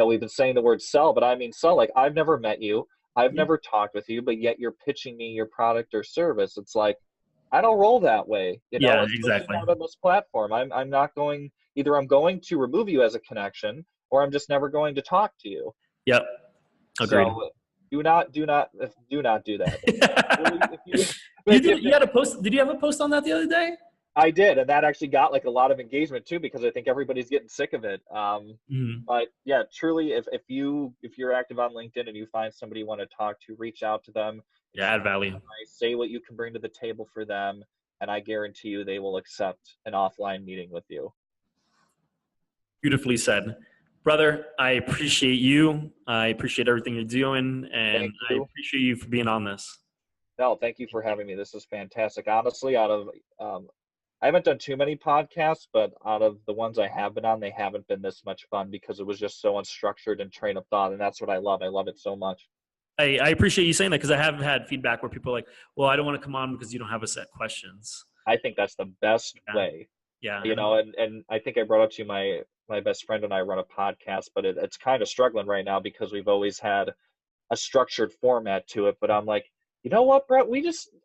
we've been saying the word sell, but I mean sell. Like, I've never met you, I've never talked with you, but yet you're pitching me your product or service. It's like, I don't roll that way, Yeah, especially exactly. not on this platform. I'm not going, either I'm going to remove you as a connection, or I'm just never going to talk to you. Yep. Agreed. So do not do that. You had a post. Did you have a post on that the other day? I did, and that actually got like a lot of engagement too, because I think everybody's getting sick of it. But yeah, truly, if you're active on LinkedIn and you find somebody you want to talk to, reach out to them. Yeah, add value. Say what you can bring to the table for them, and I guarantee you they will accept an offline meeting with you. Beautifully said. Brother, I appreciate you. I appreciate everything you're doing, and I appreciate you for being on this. No, thank you for having me. This is fantastic. Honestly, I haven't done too many podcasts, but out of the ones I have been on, they haven't been this much fun because it was just so unstructured and train of thought, and that's what I love. I love it so much. I appreciate you saying that, because I have had feedback where people are like, well, I don't want to come on because you don't have a set questions. I think that's the best way. Yeah. And I think I brought up to you my best friend and I run a podcast, but it's kind of struggling right now because we've always had a structured format to it. But I'm like, you know what, Brett?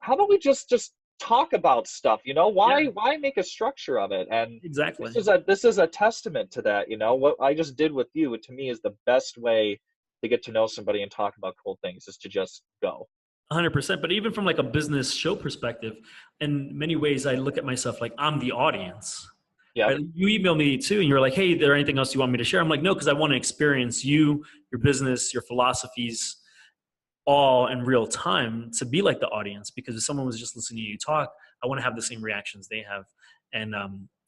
How about we just talk about stuff? Why make a structure of it? And exactly, this is a testament to that. What I just did with you, to me, is the best way to get to know somebody and talk about cool things, is to just go. 100%. But even from like a business show perspective, in many ways, I look at myself like I'm the audience. Yeah. Right? You email me too, and you're like, hey, is there anything else you want me to share? I'm like, no, because I want to experience you, your business, your philosophies, all in real time, to be like the audience. Because if someone was just listening to you talk, I want to have the same reactions they have. And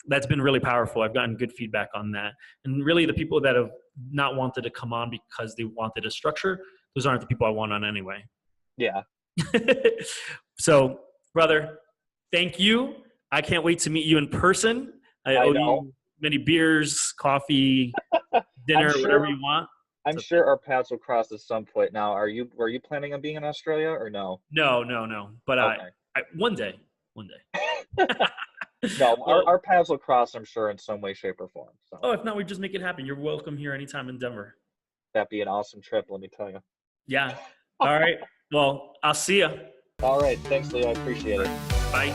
that's been really powerful. I've gotten good feedback on that. And really, the people that have not wanted to come on because they wanted a structure, those aren't the people I want on anyway. Yeah. So, brother, thank you. I can't wait to meet you in person. I owe you many beers, coffee, dinner, whatever you want. I'm sure our paths will cross at some point. Now, were you planning on being in Australia or no? No. But okay. One day. No, our paths will cross, I'm sure, in some way, shape, or form. So. Oh, if not, we just make it happen. You're welcome here anytime in Denver. That'd be an awesome trip, let me tell you. Yeah. All right. Well, I'll see you. All right. Thanks, Leo. I appreciate it. Bye.